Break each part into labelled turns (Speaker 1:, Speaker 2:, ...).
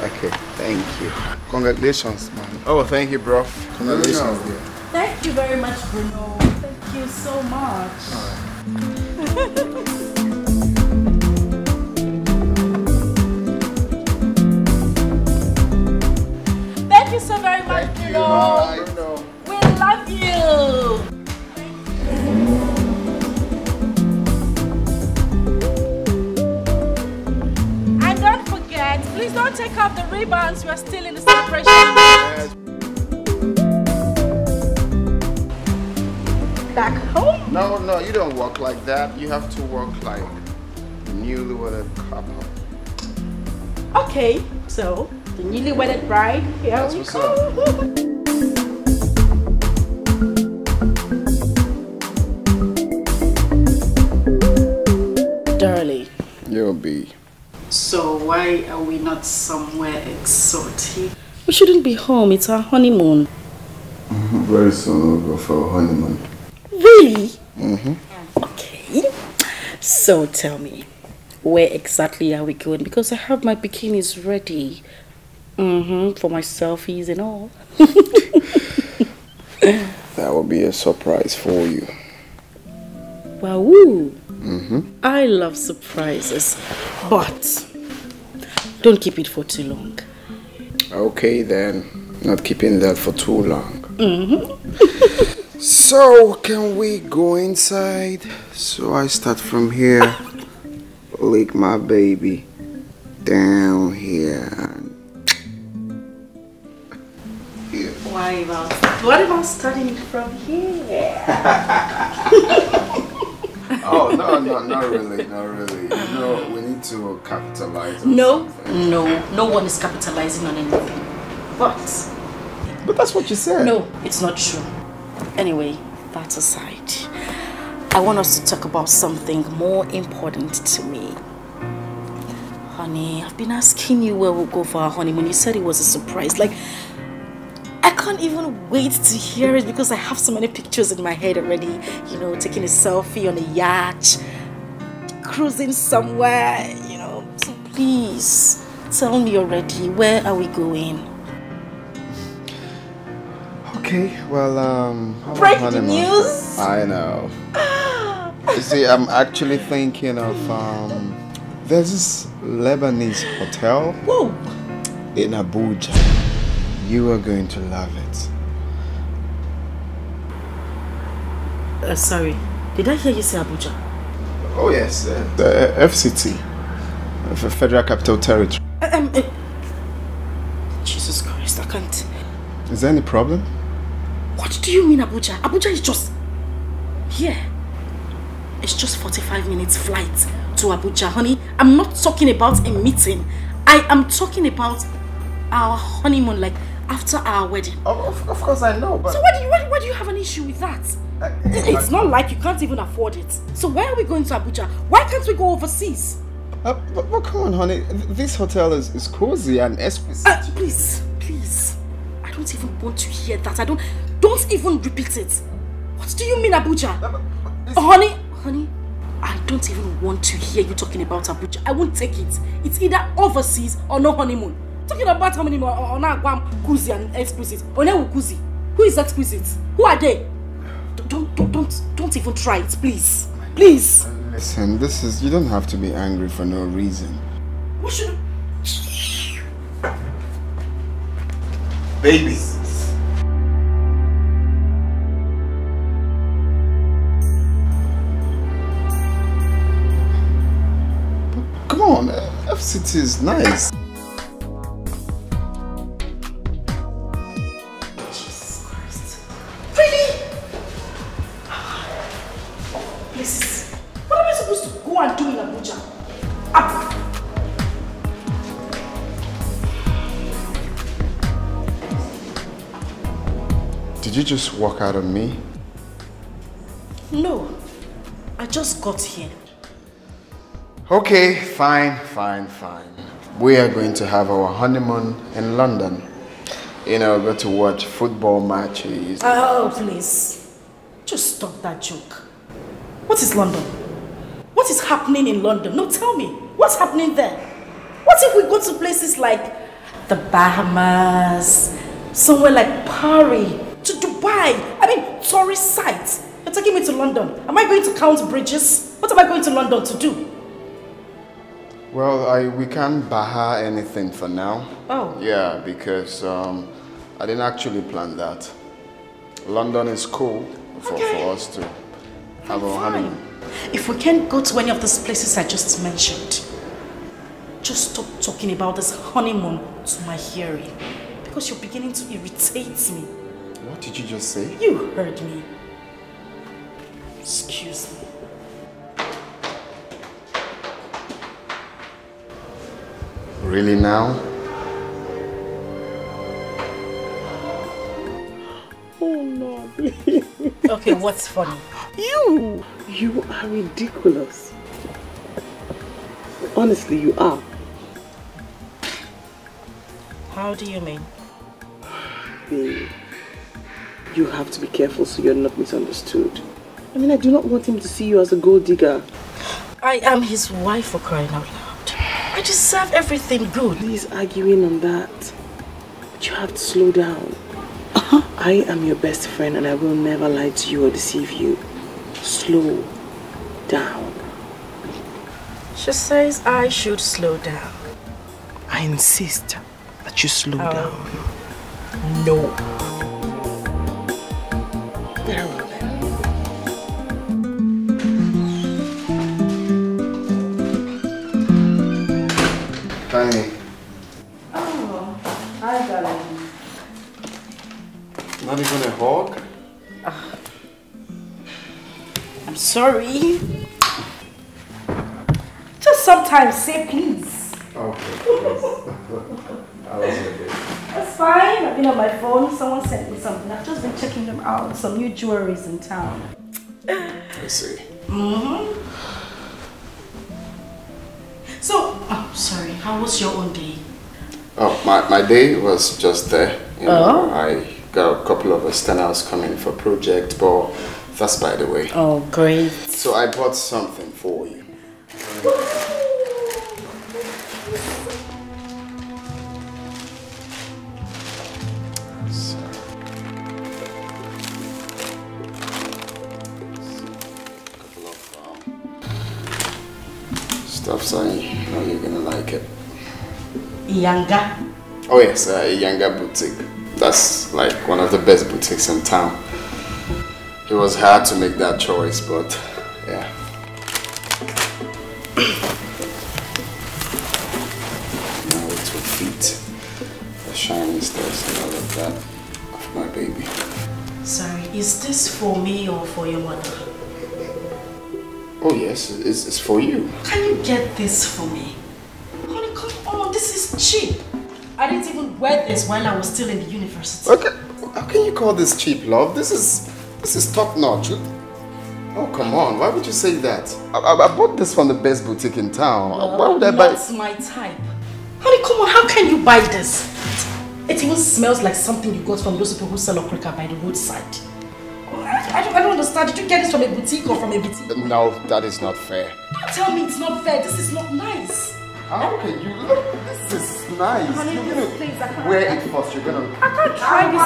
Speaker 1: Okay, thank you. Congratulations, man. Oh, thank you, bro. Congratulations.
Speaker 2: Thank you very much, Bruno. Thank you so much. Thank you so very much, Bruno. We love you. And don't forget, please don't take off the ribbons. We're still in the celebration.
Speaker 1: Yes.
Speaker 2: Back home?
Speaker 1: No, you don't walk like that. You have to walk like newlywed couple.
Speaker 2: Okay, so the newly wedded bride, here
Speaker 1: That's
Speaker 2: we
Speaker 1: what's
Speaker 2: go. Darling.
Speaker 1: You'll be.
Speaker 2: So why are we not somewhere exotic? We shouldn't be home, it's our honeymoon.
Speaker 1: Very soon we'll go for a honeymoon.
Speaker 2: Really? Okay. So tell me, where exactly are we going? Because I have my bikinis ready. For my selfies and all.
Speaker 1: That will be a surprise for you.
Speaker 2: Wow. I love surprises, but don't keep it for too long.
Speaker 1: Okay then, not keeping that for too long. So can we go inside? So I start from here, lick my baby down here.
Speaker 2: What about starting from here?
Speaker 1: Oh, no, not really. You know, we need to capitalize on something.
Speaker 2: No one is capitalizing on anything. But
Speaker 1: that's what you said.
Speaker 2: No, it's not true. Anyway, that aside, I want us to talk about something more important to me. Honey, I've been asking you where we'll go for our honeymoon. You said it was a surprise. Like, I can't even wait to hear it because I have so many pictures in my head already. You know, taking a selfie on a yacht, cruising somewhere, you know. So please, tell me already, where are we going?
Speaker 1: Okay, well,
Speaker 2: breaking news!
Speaker 1: I know. You see, I'm actually thinking of, there's this Lebanese hotel.
Speaker 2: Whoa!
Speaker 1: In Abuja. You are going to love it.
Speaker 2: Sorry, did I hear you say Abuja?
Speaker 1: Oh yes, the FCT, the Federal Capital Territory.
Speaker 2: Jesus Christ, I can't.
Speaker 1: Is there any problem?
Speaker 2: What do you mean Abuja? Abuja is just here. It's just 45 minutes flight to Abuja, honey. I'm not talking about a meeting. I am talking about our honeymoon, like after our wedding.
Speaker 1: Of course I know, but...
Speaker 2: So why do you have an issue with that? It's not like you can't even afford it. So why are we going to Abuja? Why can't we go overseas?
Speaker 1: But come on, honey. This hotel is cozy and exquisite.
Speaker 2: Please. I don't even want to hear that. Don't even repeat it. What do you mean Abuja? Honey, I don't even want to hear you talking about Abuja. I won't take it. It's either overseas or no honeymoon. Talking about honeymoon or not Kuzi and exquisite. Kuzi. Who is exquisite? Who are they? Don't even try it, please. Please.
Speaker 1: Listen, you don't have to be angry for no reason.
Speaker 2: What should
Speaker 1: Babies. Come on, FCT is nice.
Speaker 2: Jesus Christ. Really? Please. What am I supposed to go and do in Abuja?
Speaker 1: Did you just walk out on me?
Speaker 2: No. I just got here.
Speaker 1: Okay, fine. We are going to have our honeymoon in London. You know, go to watch football matches.
Speaker 2: Oh, please. Just stop that joke. What is London? What is happening in London? No, tell me. What's happening there? What if we go to places like the Bahamas, somewhere like Paris, to Dubai? I mean, tourist sites. You're taking me to London. Am I going to count bridges? What am I going to London to do?
Speaker 1: Well, we can't baha anything for now.
Speaker 2: Oh.
Speaker 1: Yeah, because I didn't actually plan that. London is cool for us to have our honeymoon.
Speaker 2: If we can't go to any of these places I just mentioned, just stop talking about this honeymoon to my hearing. Because you're beginning to irritate me.
Speaker 1: What did you just say?
Speaker 2: You heard me. Excuse me.
Speaker 1: Really now?
Speaker 3: Oh no.
Speaker 2: Okay, what's funny?
Speaker 3: You are ridiculous. Honestly, you are.
Speaker 2: How do you mean?
Speaker 3: Babe, you have to be careful so you're not misunderstood. I mean, I do not want him to see you as a gold digger.
Speaker 2: I am his wife, for crying out loud. I deserve everything good.
Speaker 3: Please arguing on that. But you have to slow down. I am your best friend and I will never lie to you or deceive you. Slow down.
Speaker 2: She says I should slow down.
Speaker 3: I insist that you slow down.
Speaker 2: No.
Speaker 3: Very well then.
Speaker 1: Tiny.
Speaker 2: Oh, hi darling.
Speaker 1: Not even a hug?
Speaker 2: I'm sorry. Just sometimes say please.
Speaker 1: Okay, please. I was okay.
Speaker 2: That's fine. I've been on my phone. Someone sent me something. I've just been checking them out. Some new jewelries in town.
Speaker 1: I see.
Speaker 2: So, oh, sorry. How was your own day?
Speaker 1: Oh, my day was just there. You know, I got a couple of externals coming for project, but that's by the way.
Speaker 2: Oh, great.
Speaker 1: So I bought something for you. Stuff, I know you're gonna like it.
Speaker 2: Yanga?
Speaker 1: Oh yes, Yanga boutique. That's like one of the best boutiques in town. It was hard to make that choice, but yeah. Now it will fit the shiny stars and all of that of my baby.
Speaker 2: Sorry, is this for me or for your mother?
Speaker 1: Oh yes, it's for you.
Speaker 2: Can you get this for me? Honey, come on, this is cheap. I didn't even wear this while I was still in the university.
Speaker 1: Okay, how can you call this cheap, love? This is top notch. Oh come on, why would you say that? I bought this from the best boutique in town.
Speaker 2: Well,
Speaker 1: why would I buy?
Speaker 2: That's my type. Honey, come on, how can you buy this? It even smells like something you got from those people who sell okrika by the roadside. I don't understand. Did you get this from a boutique or from a boutique?
Speaker 1: No, that is not fair.
Speaker 2: Don't tell me it's not fair. This is not nice.
Speaker 1: How can you look? This is nice.
Speaker 2: Honey,
Speaker 1: You're
Speaker 2: this place, I
Speaker 1: gonna
Speaker 2: can't.
Speaker 1: wear it first. You're gonna.
Speaker 2: I can't try this.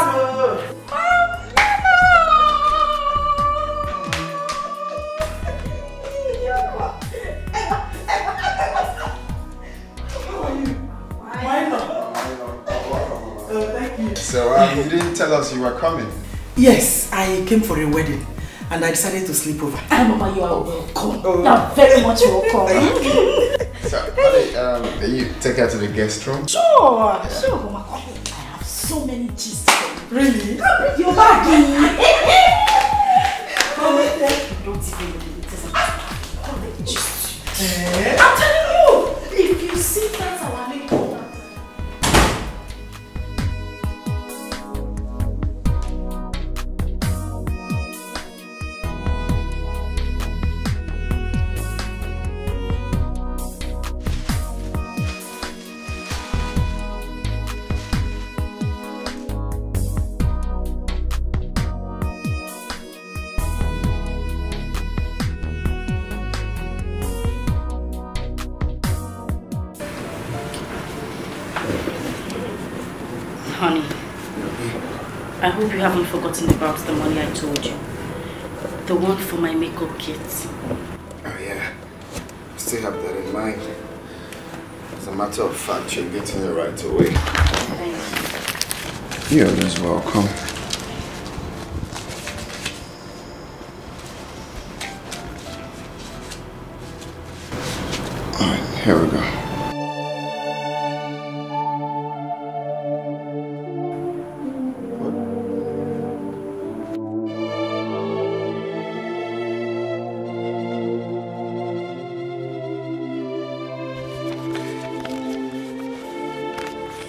Speaker 3: Thank you.
Speaker 1: So you didn't tell us you were coming.
Speaker 3: Yes, I came for a wedding and I decided to sleep over.
Speaker 2: Mama, you are welcome. You are very much welcome.
Speaker 1: So, honey, you take her to the guest room?
Speaker 2: Sure, sure, Mama. I have so many gist for you.
Speaker 3: Really?
Speaker 2: Bring your bag. Don't even look at it. Come let me gist. I'm telling you, if you see that our lady. Honey, I hope you haven't forgotten about the money I told you. The one for my makeup kit.
Speaker 1: Oh yeah, I still have that in mind. As a matter of fact, you're getting it right away.
Speaker 2: Thank you.
Speaker 1: You're always welcome. Alright, here we go.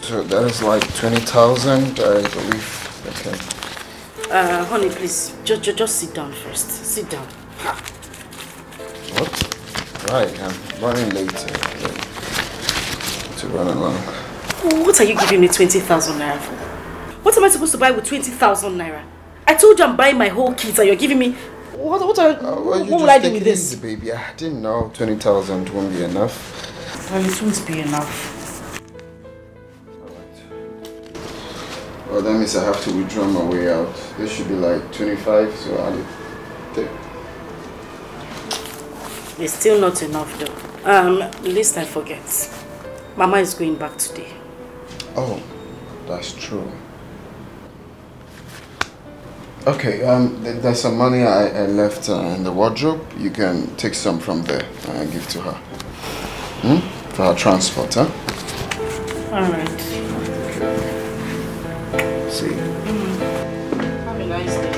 Speaker 1: So that is like 20,000, I believe. Okay.
Speaker 2: Honey, please, just sit down first. Sit down.
Speaker 1: What? Right, I'm running late to run along.
Speaker 2: What are you giving me 20,000 naira for? What am I supposed to buy with 20,000 naira? I told you I'm buying my whole kit and you're giving me... What will I do with this?
Speaker 1: Easy, baby. I didn't know 20,000 won't be enough.
Speaker 2: Well, it won't be enough.
Speaker 1: Well, that means I have to withdraw my way out. This should be like 25, so I'll take.
Speaker 2: It's still not enough though. Least I forget. Mama is going back today.
Speaker 1: Oh, that's true. Okay, there's some money I left in the wardrobe. You can take some from there and give to her. For her transport, huh?
Speaker 2: Alright.
Speaker 1: See.
Speaker 2: Have a nice day.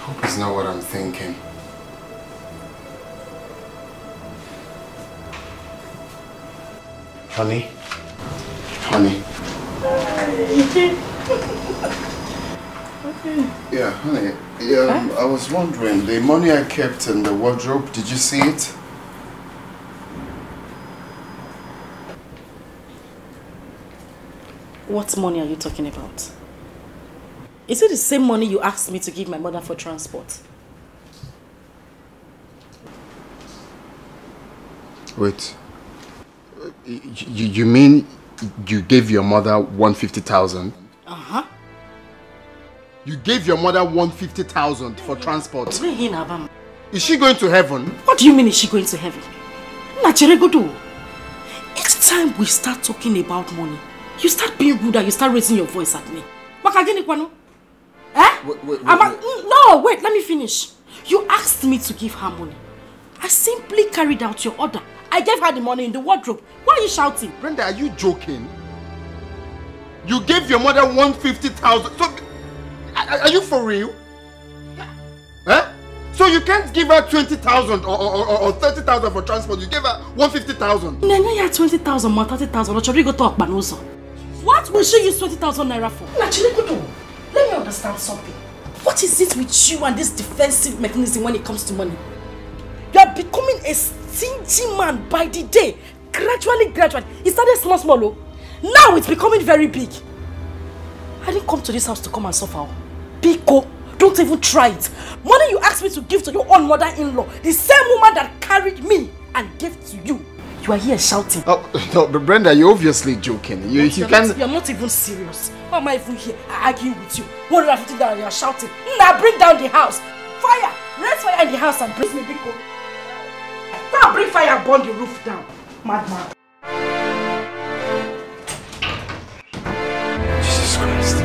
Speaker 1: Hope it's not what I'm thinking. Honey? Honey? Yeah, honey. Yeah, I was wondering, the money I kept in the wardrobe, did you see it?
Speaker 2: What money are you talking about? Is it the same money you asked me to give my mother for transport?
Speaker 1: Wait. You mean you gave your mother 150,000?
Speaker 2: Uh-huh.
Speaker 1: You gave your mother 150,000 for transport?
Speaker 2: Is
Speaker 1: she going to heaven?
Speaker 2: What do you mean is she going to heaven? Each time we start talking about money, you start being rude and you start raising your voice at me. No, wait, let me finish. You asked me to give her money. I simply carried out your order. I gave her the money in the wardrobe. Why are you shouting?
Speaker 1: Brenda, are you joking? You gave your mother 150,000. So, are you for real? Huh? So you can't give her 20,000 or 30,000 for transport. You gave her 150,000.
Speaker 2: No, you had 20,000 more 30,000. What will she use 20,000 naira for? Let me understand something. What is it with you and this defensive mechanism when it comes to money? You are becoming a stingy man by the day. Gradually. It started small. Oh. Now it's becoming very big. I didn't come to this house to come and suffer. Pico, don't even try it. Money you asked me to give to your own mother-in-law, the same woman that carried me and gave to you. You are here shouting.
Speaker 1: Oh, no, but Brenda, you're obviously joking. You're
Speaker 2: not even serious. Why am I even here arguing with you? 150 that you are shouting. Now bring down the house. Fire! Raise fire in the house and bring me Pico. Now bring fire and burn the roof down. Madman.
Speaker 1: Jesus Christ.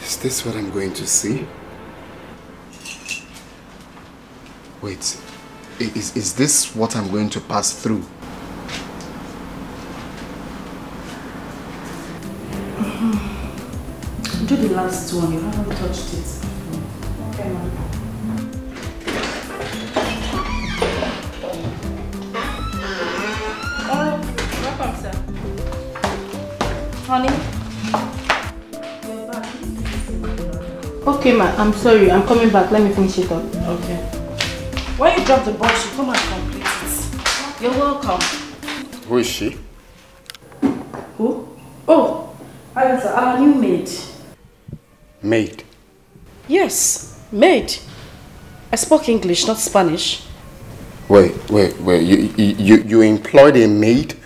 Speaker 1: Is this what I'm going to see? Wait, is this what I'm going to pass through?
Speaker 2: Do the last one, you haven't touched it. Okay, man. Welcome, sir. Honey?
Speaker 4: Okay, ma. I'm sorry. I'm coming back. Let me finish it up.
Speaker 2: Okay. When you drop the box, you come and complete it. You're welcome.
Speaker 1: Who is she?
Speaker 2: Who? Oh, Agatha, our new maid.
Speaker 1: Maid?
Speaker 2: Yes, maid. I spoke English, not Spanish.
Speaker 1: Wait. You employed a maid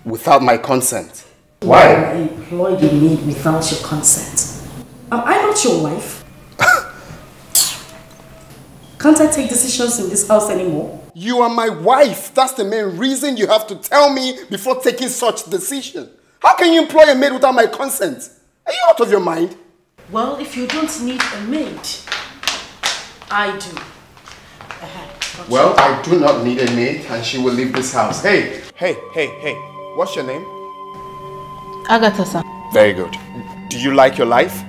Speaker 1: without my consent? Why?
Speaker 2: I employed a maid without your consent. Am I not your wife? Can't I take decisions in this house anymore?
Speaker 1: You are my wife. That's the main reason you have to tell me before taking such decision. How can you employ a maid without my consent? Are you out of your mind?
Speaker 2: Well, if you don't need a maid, I do.
Speaker 1: Well, I do not need a maid and she will leave this house. Hey. What's your name?
Speaker 4: Agatha, sir.
Speaker 1: Very good. Do you like your life?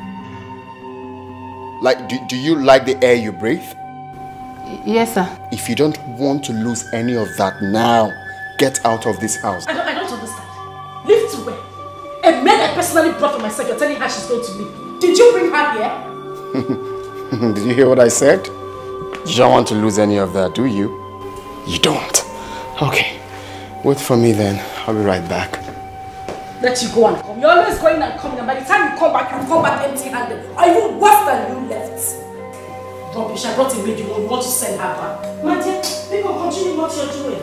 Speaker 1: Like, do you like the air you breathe?
Speaker 4: Yes, sir.
Speaker 1: If you don't want to lose any of that now, get out of this house.
Speaker 2: I don't understand. Leave to where? A maid I personally brought for myself, you're telling her she's going to leave. Did you bring her here?
Speaker 1: Did you hear what I said? You don't want to lose any of that, do you? You don't. Okay. Wait for me then. I'll be right back.
Speaker 2: Let you go and come. You're always going and coming, and by the time you come back empty-handed. Or even worse than you left. Rubbish, I brought a maid, you want to send her back. My dear, people continue what you're doing.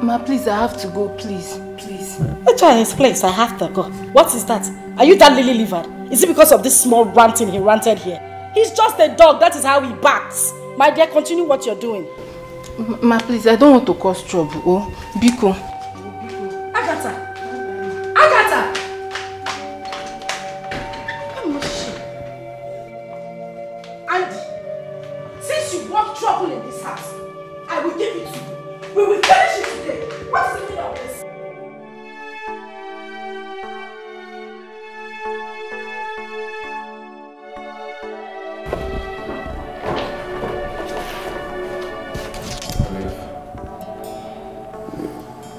Speaker 4: Ma, please, I have to go, please. Please.
Speaker 2: Let's try his place, I have to go. What is that? Are you that lily-livered? Is it because of this small ranting he ranted here? He's just a dog, that is how he barks. My dear, continue what you're doing.
Speaker 4: Ma, please, I don't want to cause trouble. Oh, Biko.
Speaker 2: Agatha! Andy, since you want trouble in this house, I will give it to you. We will finish it today. What is the meaning of this?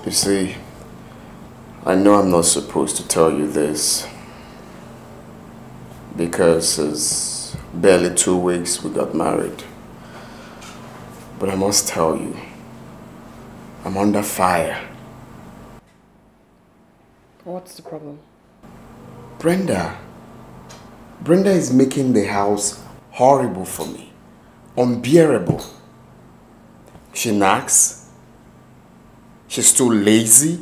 Speaker 1: You see, I know I'm not supposed to tell you this because it's barely 2 weeks we got married. But I must tell you, I'm under fire.
Speaker 3: What's the problem?
Speaker 1: Brenda is making the house horrible for me, unbearable. She nags. She's too lazy.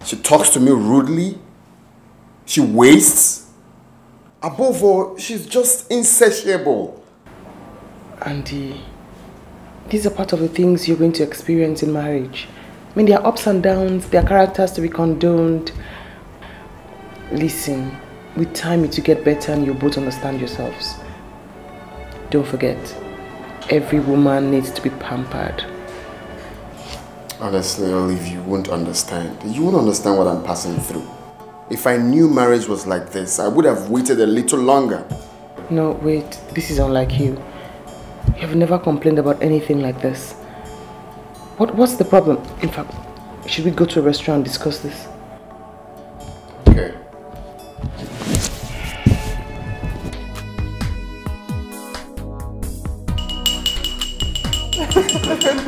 Speaker 1: She talks to me rudely. She wastes. Above all, she's just insatiable.
Speaker 3: Auntie, these are part of the things you're going to experience in marriage. I mean, there are ups and downs, there are characters to be condoned. Listen, with time it will get better and you'll both understand yourselves. Don't forget, every woman needs to be pampered.
Speaker 1: Honestly, Olive, you won't understand. You won't understand what I'm passing through. If I knew marriage was like this, I would have waited a little longer.
Speaker 3: No, wait. This is unlike you. You have never complained about anything like this. What's the problem? In fact, should we go to a restaurant and discuss this?
Speaker 1: Okay.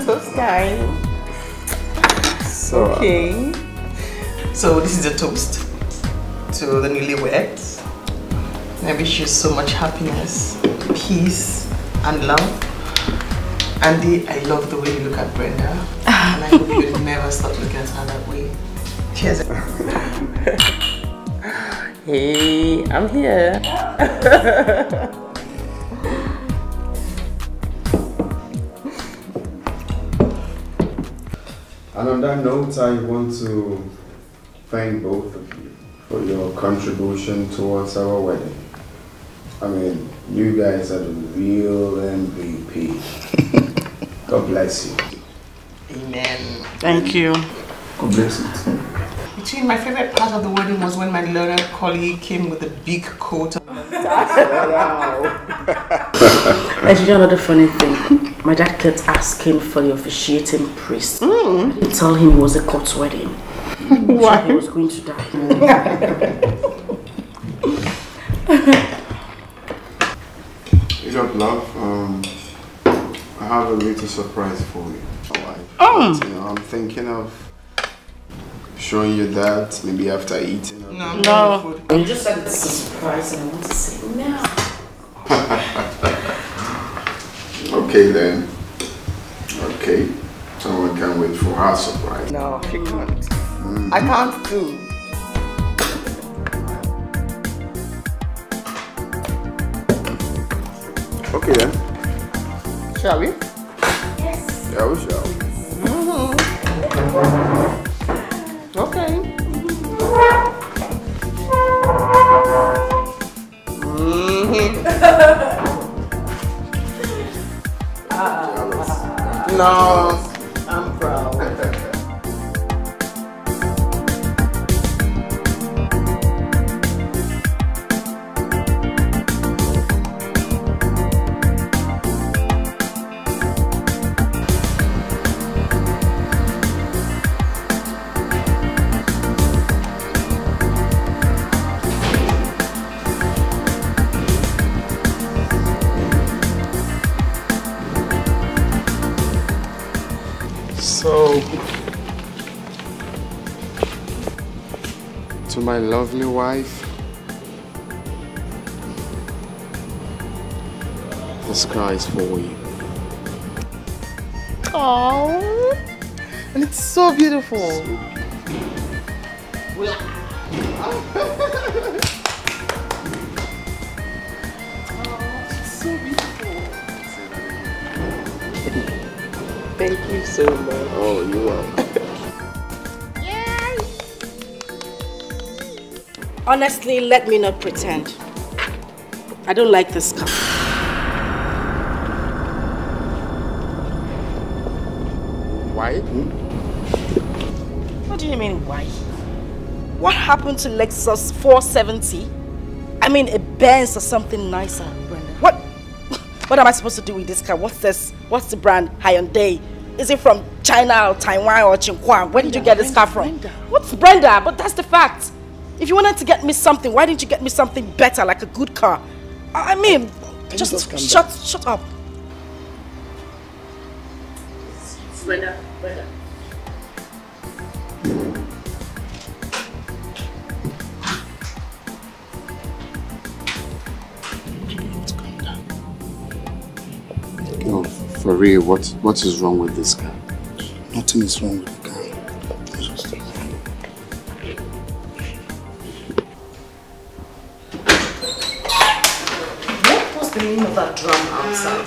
Speaker 3: Toast time.
Speaker 5: Okay. So this is a toast to the newlyweds. I wish you so much happiness, peace, and love. Andy, I love the way you look at Brenda, and I hope you never stop looking at her that way. Cheers.
Speaker 3: Hey, I'm here.
Speaker 1: And on that note, I want to thank both of you for your contribution towards our wedding. I mean, you guys are the real MVP. God bless you.
Speaker 5: Amen.
Speaker 2: Thank you.
Speaker 1: God bless you.
Speaker 5: Between my favorite part of the wedding was when my learned colleague came with a big coat.
Speaker 2: And you know another funny thing? My dad kept asking for the officiating priest. I didn't tell him it was a court wedding. sure he was going to die.
Speaker 1: You know, love, I have a little surprise for you.
Speaker 2: Oh.
Speaker 1: You know, I'm thinking of showing you that maybe after eating.
Speaker 2: No. You just said it's a surprise and I want to say no.
Speaker 1: Okay then. Okay. Someone can wait for her surprise.
Speaker 5: No, she can't. I can't too.
Speaker 1: Okay then.
Speaker 5: Shall we?
Speaker 2: Yes.
Speaker 1: Yeah, we shall.
Speaker 5: Okay. No, I'm proud.
Speaker 1: So, to my lovely wife, the sky is for you.
Speaker 5: Oh, and it's so beautiful. So beautiful. Thank you so much.
Speaker 1: Oh, you're welcome.
Speaker 2: Honestly, let me not pretend. I don't like this car.
Speaker 1: Why?
Speaker 2: What do you mean, why? What happened to Lexus 470? I mean, a Benz or something nicer, Brenda. What am I supposed to do with this car? What's this? What's the brand? Hyundai? Is it from China or Taiwan or Qinghuang? Where did you get this car from?
Speaker 5: Brenda.
Speaker 2: What's Brenda? But that's the fact. If you wanted to get me something, why didn't you get me something better, like a good car? I mean, just shut up. Brenda.
Speaker 1: No, for real, what is wrong with this car?
Speaker 6: Nothing is wrong with the car.
Speaker 2: What was the name of that drum outside?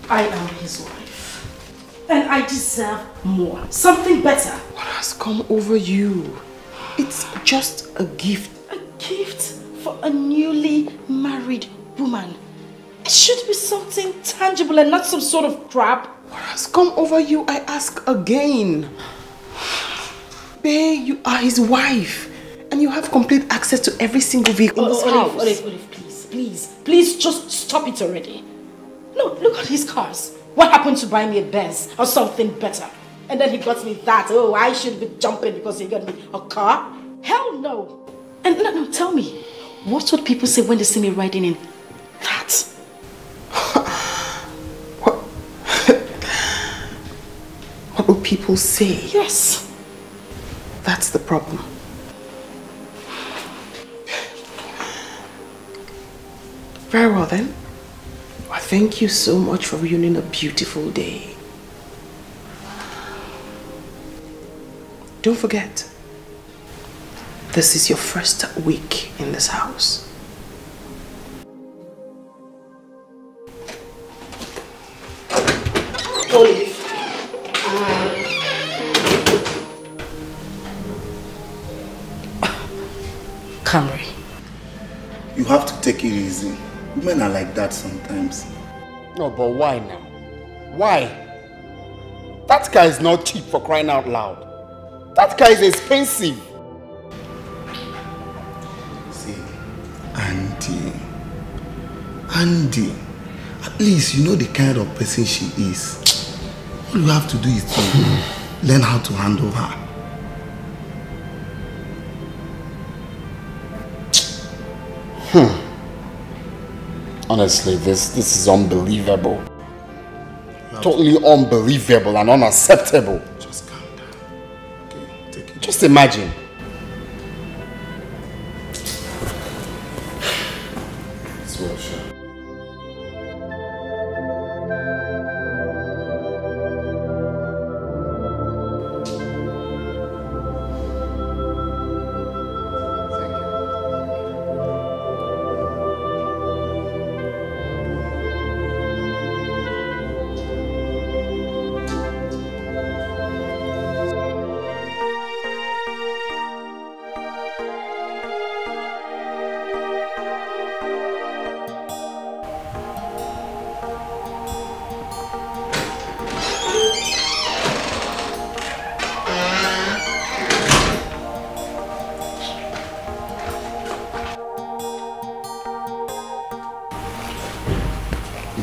Speaker 2: I am his wife. And I deserve more. Something better.
Speaker 5: What has come over you? It's just a gift.
Speaker 2: A gift for a newly married woman. It should be something tangible and not some sort of crap.
Speaker 5: What has come over you, I ask again. Babe, you are his wife. And you have complete access to every single vehicle in this house.
Speaker 2: Olive, please, just stop it already. No, look at his cars. What happened to buy me a Benz or something better? And then he got me that. Oh, I should be jumping because he got me a car? Hell no. And no, tell me, what would people say when they see me riding in that?
Speaker 5: What will people say?
Speaker 2: Yes.
Speaker 5: That's the problem. Very well then. Well, thank you so much for ruining a beautiful day. Don't forget, this is your first week in this house.
Speaker 2: Olive. Camry.
Speaker 6: You have to take it easy. Women are like that sometimes.
Speaker 1: No, but why now? Why? That car is not cheap, for crying out loud. That car is expensive.
Speaker 6: See, Andy, at least you know the kind of person she is. All you have to do is to learn how to handle her.
Speaker 1: Honestly, this is unbelievable. Totally unbelievable and unacceptable.
Speaker 6: Just calm down. Okay, take it.
Speaker 1: Just imagine. It's well, sure.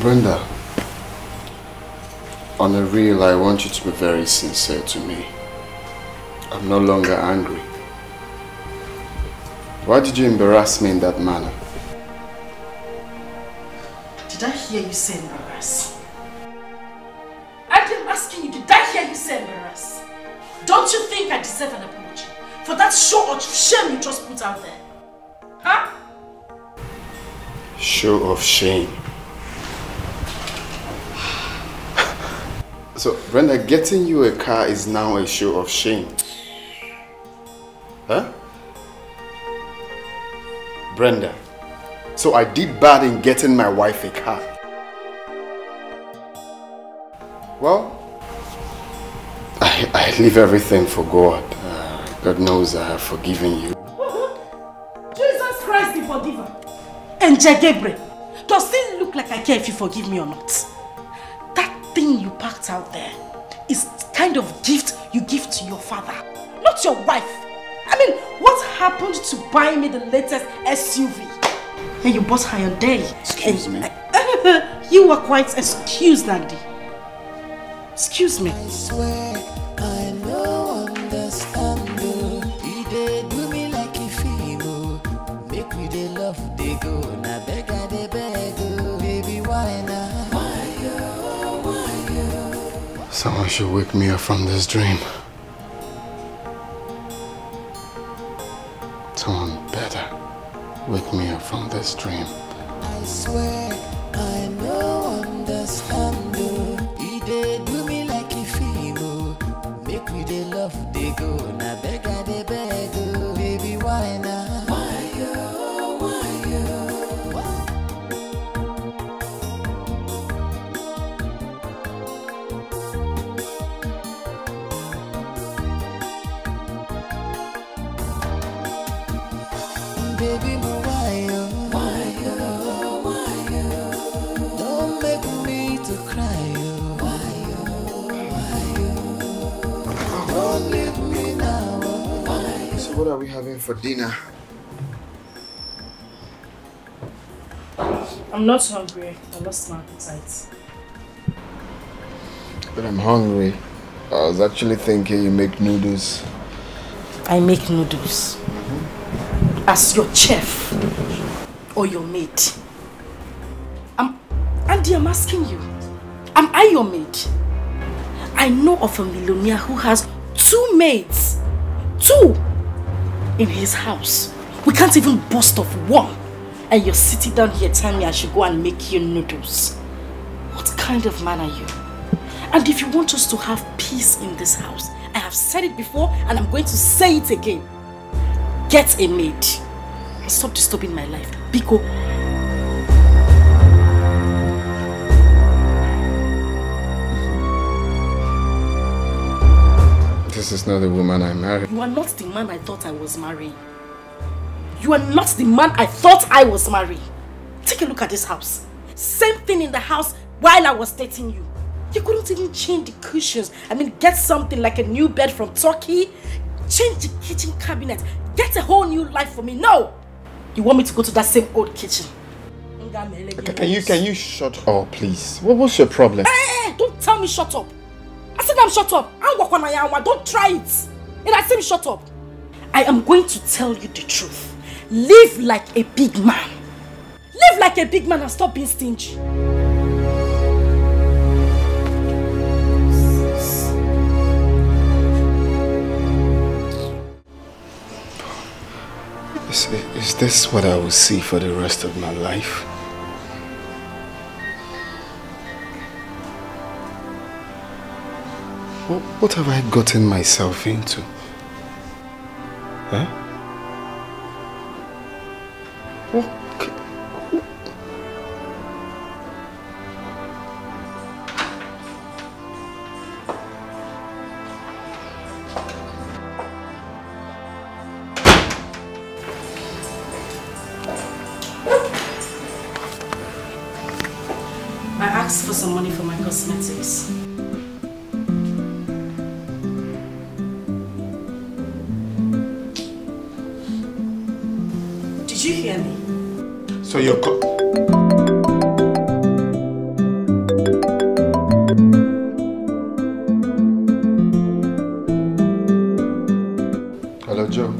Speaker 1: Brenda, on a real, I want you to be very sincere to me. I'm no longer angry. Why did you embarrass me in that manner?
Speaker 2: Did I hear you say embarrass? I'm asking you, did I hear you say embarrass? Don't you think I deserve an apology for that show of shame you just put out there? Huh?
Speaker 1: Show of shame. So, Brenda, getting you a car is now a show of shame. Huh? Brenda, so I did bad in getting my wife a car. Well, I leave everything for God. God knows I have forgiven you.
Speaker 2: Jesus Christ, the forgiver. And Gabriel, does it look like I care if you forgive me or not? Thing you packed out there is kind of gift you give to your father, not your wife. I mean, what happened to buying me the latest SUV? And you bought her on day.
Speaker 1: Excuse me.
Speaker 2: You were quite excused, Andy. Excuse me.
Speaker 7: I swear I know understand you. He did do me like a female. Make me the love they go. Now beg I they beg you. Baby, why not?
Speaker 1: Someone should wake me up from this dream. Someone better wake me up from this dream.
Speaker 7: I swear I know understand you. He did do me like a female. Make me the love they go. Now beg I they beg you. Baby, why not? Why you? Why you? Baby, why you? Don't make me to cry. Why you? Don't leave me now.
Speaker 1: So what are we having for dinner?
Speaker 2: I'm not hungry. I lost my appetite.
Speaker 1: But I'm hungry. I was actually thinking you make noodles.
Speaker 2: I make noodles. As your chef or your maid. Andy, I'm asking you, am I your maid? I know of a millionaire who has 2 maids. 2 in his house. We can't even boast of 1. And you're sitting down here telling me I should go and make you noodles. What kind of man are you? And if you want us to have peace in this house, I have said it before and I'm going to say it again. Get a maid. Stop disturbing my life. Biko.
Speaker 1: This is not the woman I married.
Speaker 2: You are not the man I thought I was marrying. You are not the man I thought I was marrying. Take a look at this house. Same thing in the house while I was dating you. You couldn't even change the cushions. I mean, get something like a new bed from Turkey. Change the kitchen cabinet. Get a whole new life for me. No! You want me to go to that same old kitchen?
Speaker 1: Can you shut up, please? What's your problem?
Speaker 2: Hey, don't tell me shut up. I said I'm shut up. Don't try it. And I said shut up. I am going to tell you the truth. Live like a big man. Live like a big man and stop being stingy.
Speaker 1: Is this what I will see for the rest of my life? What have I gotten myself into? Huh?
Speaker 2: I asked for some money for my cosmetics. Did you hear me?
Speaker 1: So you're Hello, Joe.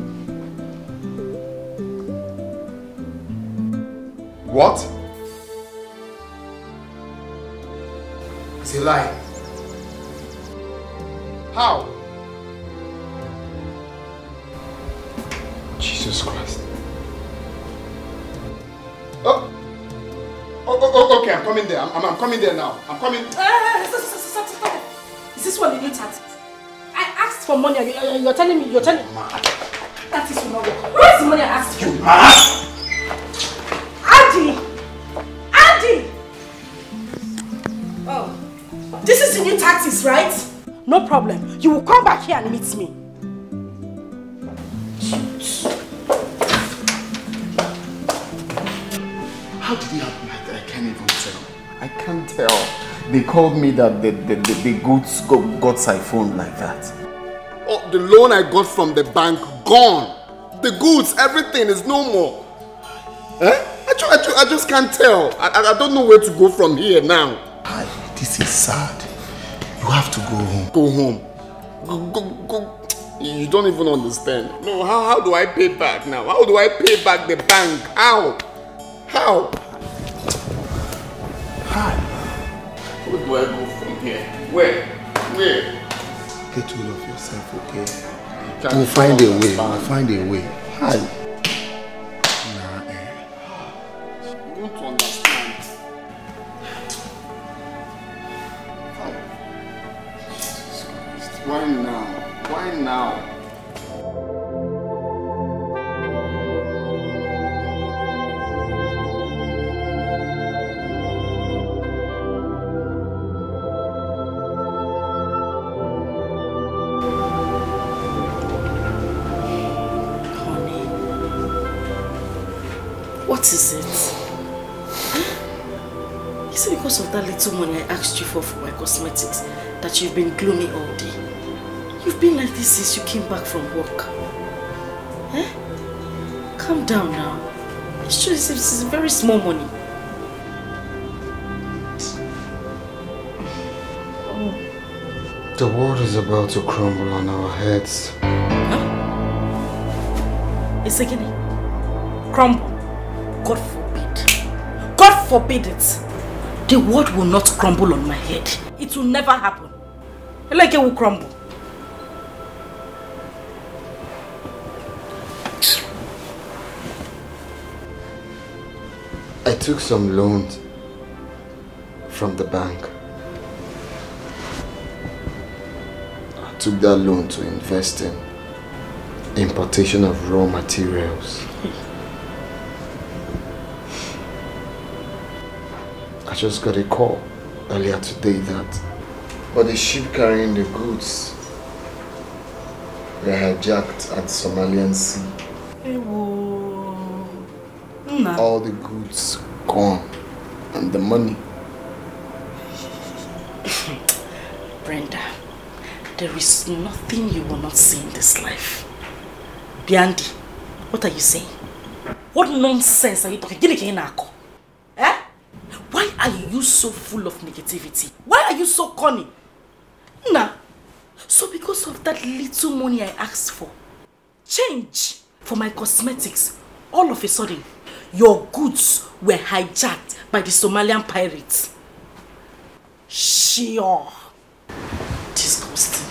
Speaker 1: What? It's a lie. How? Jesus Christ. Okay, I'm coming there. I'm coming there now. I'm coming.
Speaker 2: Stop. Is this one the new tactics? I asked for money and you're telling me, that is not work. Where's the money I asked for? Andy! Oh, this is the new tactics, right? No problem. You will come back here and meet me.
Speaker 1: How did it happen like that? I can't even tell. I can't tell. They called me that the goods got siphoned like that. Oh, the loan I got from the bank, gone. The goods, everything is no more. Eh? I just can't tell. I don't know where to go from here now. This is sad. You have to go home. Go home. Go. You don't even understand. No, how do I pay back now? How do I pay back the bank? How? Hi. Where do I go from here? Where? Get rid of yourself, okay? We'll find a way. Hi. You want to understand? Why now?
Speaker 2: What is it? Is it because of that little money I asked you for my cosmetics that you've been gloomy all day? You've been like this since you came back from work. Eh? Calm down now. It's true, it's very small money.
Speaker 1: The world is about to crumble on our heads.
Speaker 2: Huh? It's again. Crumble. God forbid. God forbid it. The world will not crumble on my head. It will never happen. Like it will crumble.
Speaker 1: I took some loans from the bank. I took that loan to invest in importation of raw materials. I just got a call earlier today that the ship carrying the goods were hijacked at the Somalian Sea. All the goods gone and the money.
Speaker 2: Brenda, there is nothing you will not see in this life. Biandi, what are you saying? What nonsense are you talking? Eh? Why are you so full of negativity? Why are you so corny? Nah. So because of that little money I asked for, change for my cosmetics, all of a sudden, your goods were hijacked by the Somalian pirates. Sure. Disgusting.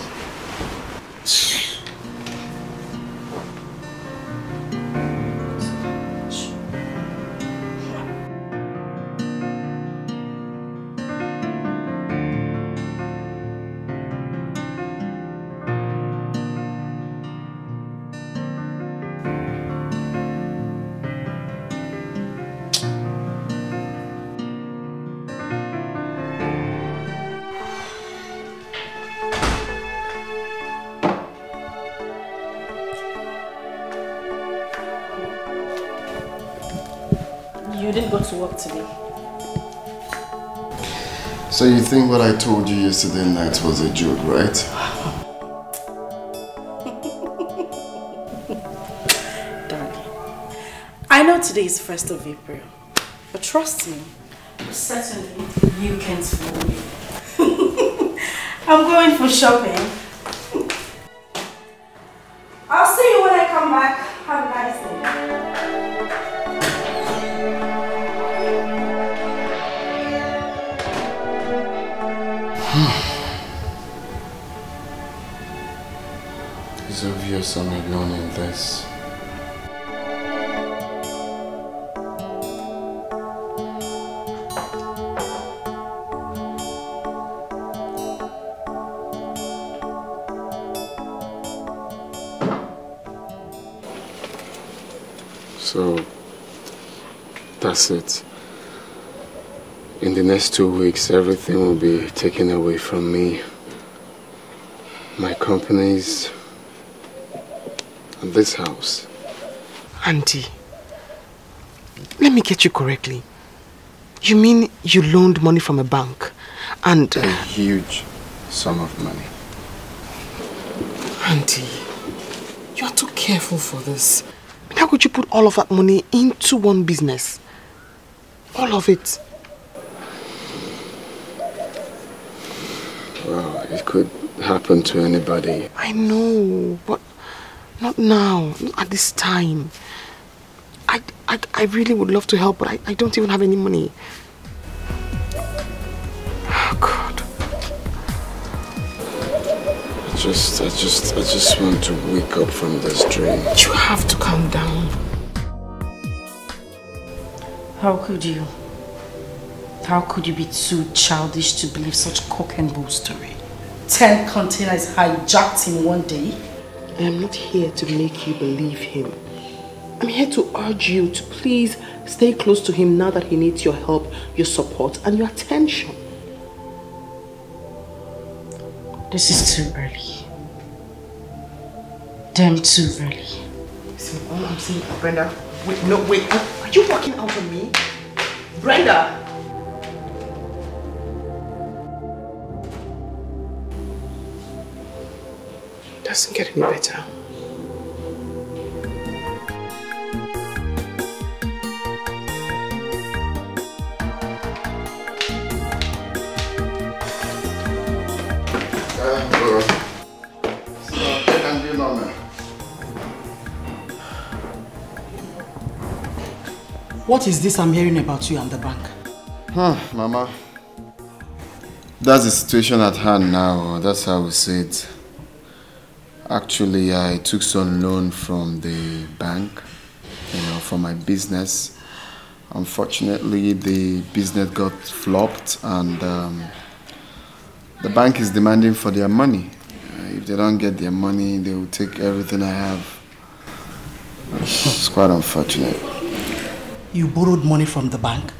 Speaker 2: You didn't go to work today.
Speaker 1: So you think what I told you yesterday night was a joke, right?
Speaker 2: Darling, I know today is 1st of April, but trust me, certainly you can't fool me. I'm going for shopping. I'll see you when I come back. Have a nice day.
Speaker 1: It's obvious I'm alone in this. So, that's it. In the next 2 weeks, everything will be taken away from me. My companies and this house.
Speaker 3: Auntie, let me get you correctly. You mean you loaned money from a bank and...
Speaker 1: A huge sum of money.
Speaker 3: Auntie, you are too careful for this. How could you put all of that money into one business? All of it.
Speaker 1: Well, it could happen to anybody.
Speaker 3: I know, but not now, not at this time. I really would love to help, but I don't even have any money. Oh, God.
Speaker 1: I just want to wake up from this dream.
Speaker 3: You have to calm down.
Speaker 2: How could you? How could you be too childish to believe such cock and bull story? 10 containers hijacked in one day?
Speaker 3: I am not here to make you believe him. I'm here to urge you to please stay close to him now that he needs your help, your support, and your attention.
Speaker 2: This is too early. Damn too early.
Speaker 3: So all I'm saying, Brenda, wait, no, wait, are you walking out on me? Brenda! Doesn't get any better.
Speaker 8: What is this I'm hearing about you and the bank?
Speaker 1: Mama. That's the situation at hand now. That's how we see it. Actually, I took some loan from the bank, for my business. Unfortunately, the business got flopped and the bank is demanding for their money. If they don't get their money, they will take everything I have. It's quite unfortunate.
Speaker 8: You borrowed money from the bank?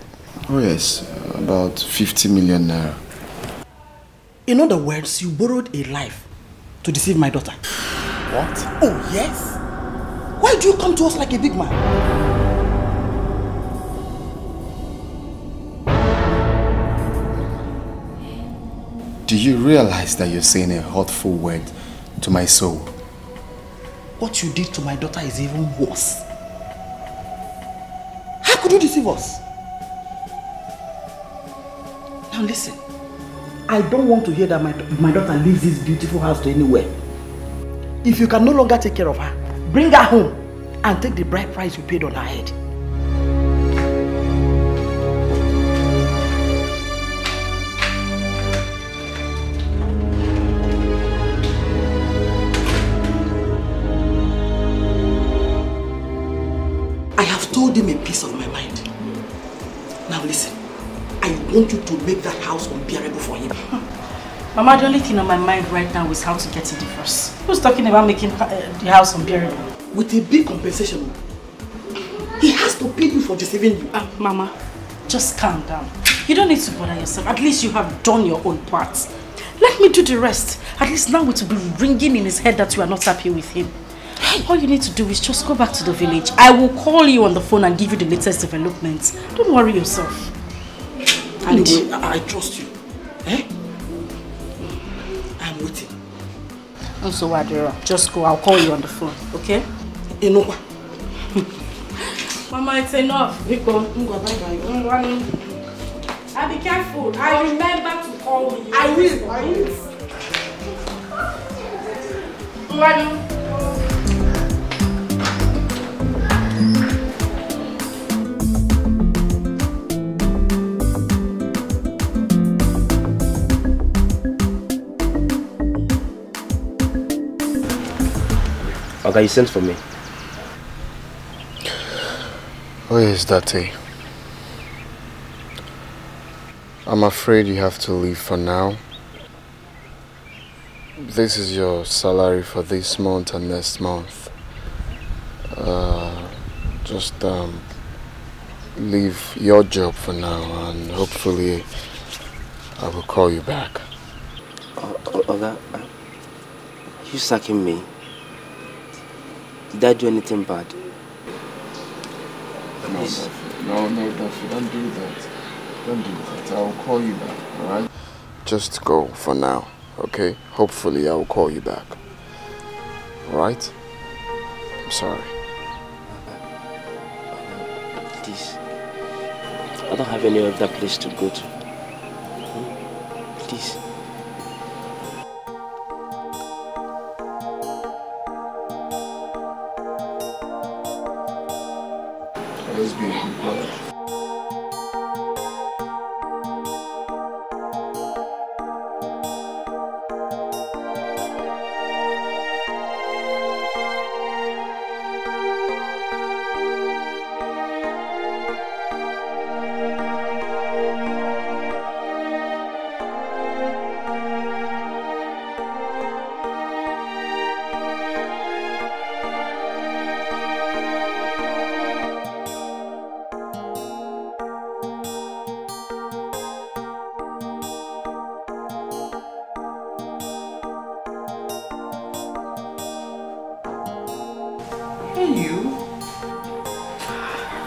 Speaker 1: Oh yes, about 50 million naira.
Speaker 8: In other words, you borrowed a life to deceive my daughter.
Speaker 1: What?
Speaker 8: Oh yes? Why do you come to us like a big man?
Speaker 1: Do you realize that you're saying a hurtful word to my soul?
Speaker 8: What you did to my daughter is even worse. How could you deceive us? Now listen, I don't want to hear that my daughter leaves this beautiful house to anywhere. If you can no longer take care of her, bring her home and take the bride price you paid on her head. told him a piece of my mind. Now listen, I want you to make that house unbearable for him.
Speaker 2: Mama, the only thing on my mind right now is how to get a divorce. Who's talking about making the house unbearable?
Speaker 8: With a big compensation. He has to pay you for deceiving you.
Speaker 2: Mama, just calm down. You don't need to bother yourself. At least you have done your own part. Let me do the rest. At least now it will be ringing in his head that you are not happy with him. All you need to do is just go back to the village. I will call you on the phone and give you the latest developments. Don't worry yourself.
Speaker 8: Anyway, I trust you. Eh? I'm waiting.
Speaker 2: Also, Wadira, just go. I'll call you on the phone, okay?
Speaker 8: Enough.
Speaker 2: Mama, it's enough. I'll be careful. I remember to call you.
Speaker 8: I will.
Speaker 9: Okay, you sent for me.
Speaker 1: Oh yes, Daddy. I'm afraid you have to leave for now. This is your salary for this month and next month. Just leave your job for now and hopefully I will call you back.
Speaker 9: Oga, you sacking me? Did I do anything bad?
Speaker 1: No, Duffy, don't do that. Don't do that. I will call you back, alright? Just go for now, okay? Hopefully I will call you back. Alright? I'm sorry.
Speaker 9: Please. I don't have any other place to go to. Please.
Speaker 1: Let's be a good brother.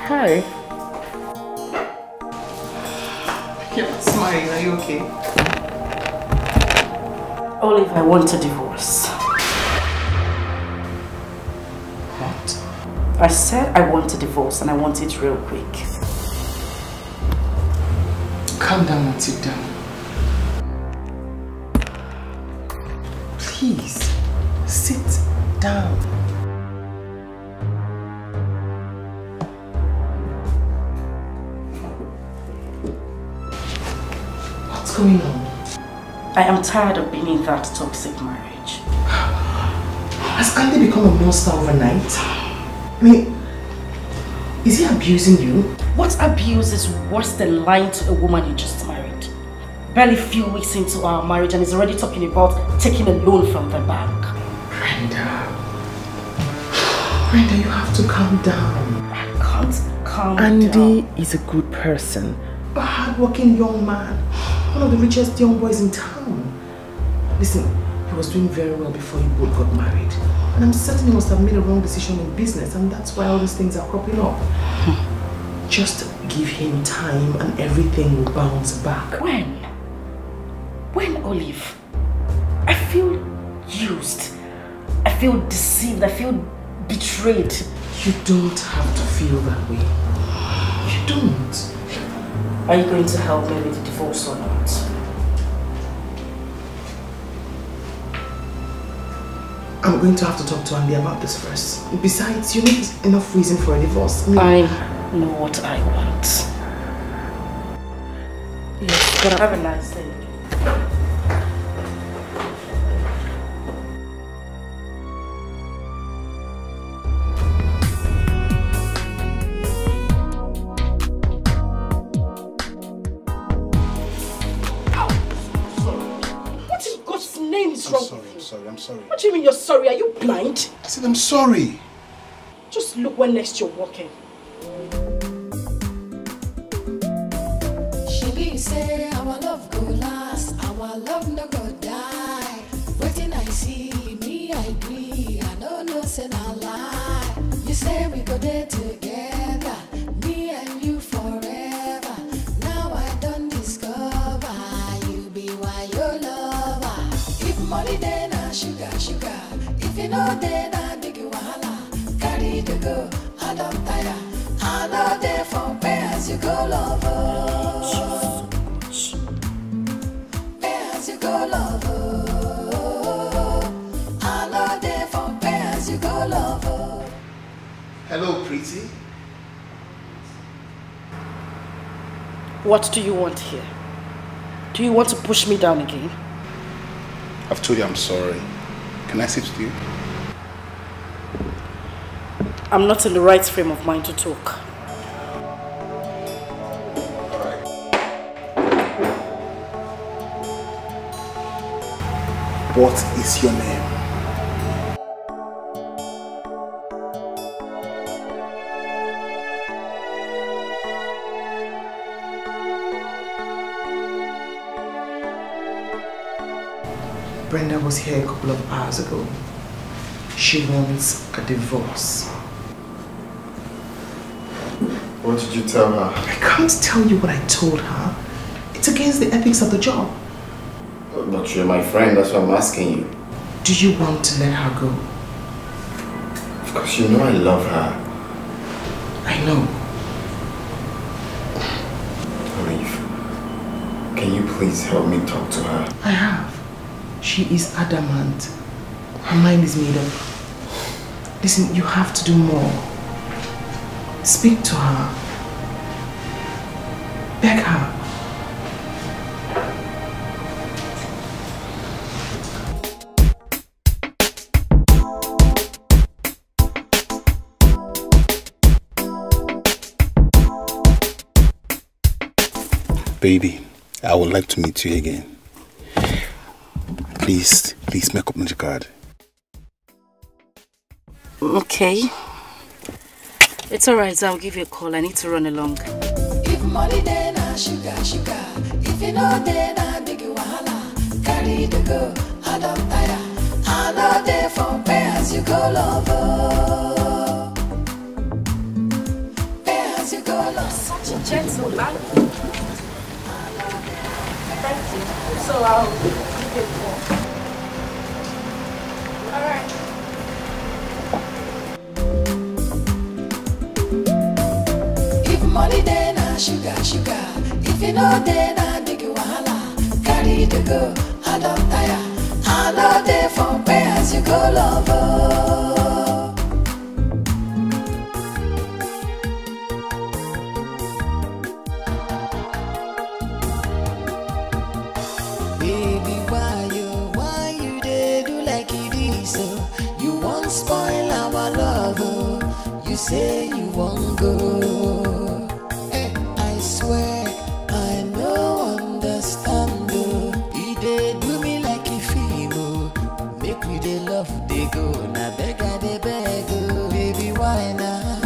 Speaker 2: Hi.
Speaker 5: You're smiling, are you okay?
Speaker 2: Olive, I want a divorce.
Speaker 5: What?
Speaker 2: I said I want a divorce and I want it real quick.
Speaker 5: Calm down and sit down. Please, sit down. What's going on?
Speaker 2: I am tired of being in that toxic marriage.
Speaker 5: Has Andy become a monster overnight? I mean, is he abusing you?
Speaker 2: What abuse is worse than lying to a woman you just married? Barely a few weeks into our marriage and he's already talking about taking a loan from the bank.
Speaker 5: Brenda, you have to calm down.
Speaker 2: I can't calm
Speaker 5: Andy
Speaker 2: down.
Speaker 5: is a good person. A hard-working young man. One of the richest young boys in town. Listen, he was doing very well before you both got married. And I'm certain he must have made a wrong decision in business and that's why all these things are cropping up. Just give him time and everything will bounce back.
Speaker 2: When? When, Olive? I feel used. I feel deceived. I feel betrayed.
Speaker 5: You don't have to feel that way. You don't.
Speaker 2: Are you going to help me with the divorce or not?
Speaker 5: I'm going to have to talk to Andy about this first. Besides, you need enough reason for a divorce.
Speaker 2: I know what I want.
Speaker 5: Yes, but
Speaker 2: have a nice day.
Speaker 6: I'm sorry.
Speaker 8: What do you mean you're sorry? Are you blind?
Speaker 6: I said I'm sorry.
Speaker 8: Just look when next you're walking.
Speaker 7: She say our love go last, our love no go die. Waiting I see, me I agree, I don't know say na lie. You say we go there together, me and you forever. Now I don't discover, you be why your lover. If money then na sugar, sugar. If you know then na big wahala. Carry the go, I don't tire. I know there for pay as you go lover. You go lover. I know there for pay as you go lover.
Speaker 6: Hello, pretty.
Speaker 8: What do you want here? Do you want to push me down again?
Speaker 6: I've told you I'm sorry. Can I sit with you?
Speaker 8: I'm not in the right frame of mind to talk.
Speaker 6: What is your name?
Speaker 5: Brenda was here a couple of hours ago. She wants a divorce.
Speaker 1: What did you tell her?
Speaker 5: I can't tell you what I told her. It's against the ethics of the job.
Speaker 1: But you're my friend, that's why I'm asking you.
Speaker 5: Do you want to let her go?
Speaker 1: Of course, you know I love her.
Speaker 5: I know.
Speaker 1: Olive, can you please help me talk to her?
Speaker 5: I have. She is adamant. Her mind is made up. Listen, you have to do more. Speak to her. Beg her.
Speaker 6: Baby, I would like to meet you again. Please make up on the card.
Speaker 2: Okay. It's alright, I'll give you a call. I need to run along.
Speaker 7: If money then na sugar, sugar. If you know then na big wahala. Carry the go, I don't tire. I know there for pay as you go lover. Pay as you go lover.
Speaker 2: Such a gentleman.
Speaker 4: Thank you. So I'll give you a call. Alright.
Speaker 7: If money then na sugar, sugar. If you know then na big wahala. Carry the go, I don't tire. I know there for pay as you go lover. Baby, why you dey do like it is so? You won't spoil our love, oh. You say you won't go. Hey, I swear I no understand, oh. You dey do me like a film, oh. Make we dey love, dey go. Na beg I dey beg, oh. Baby, why now?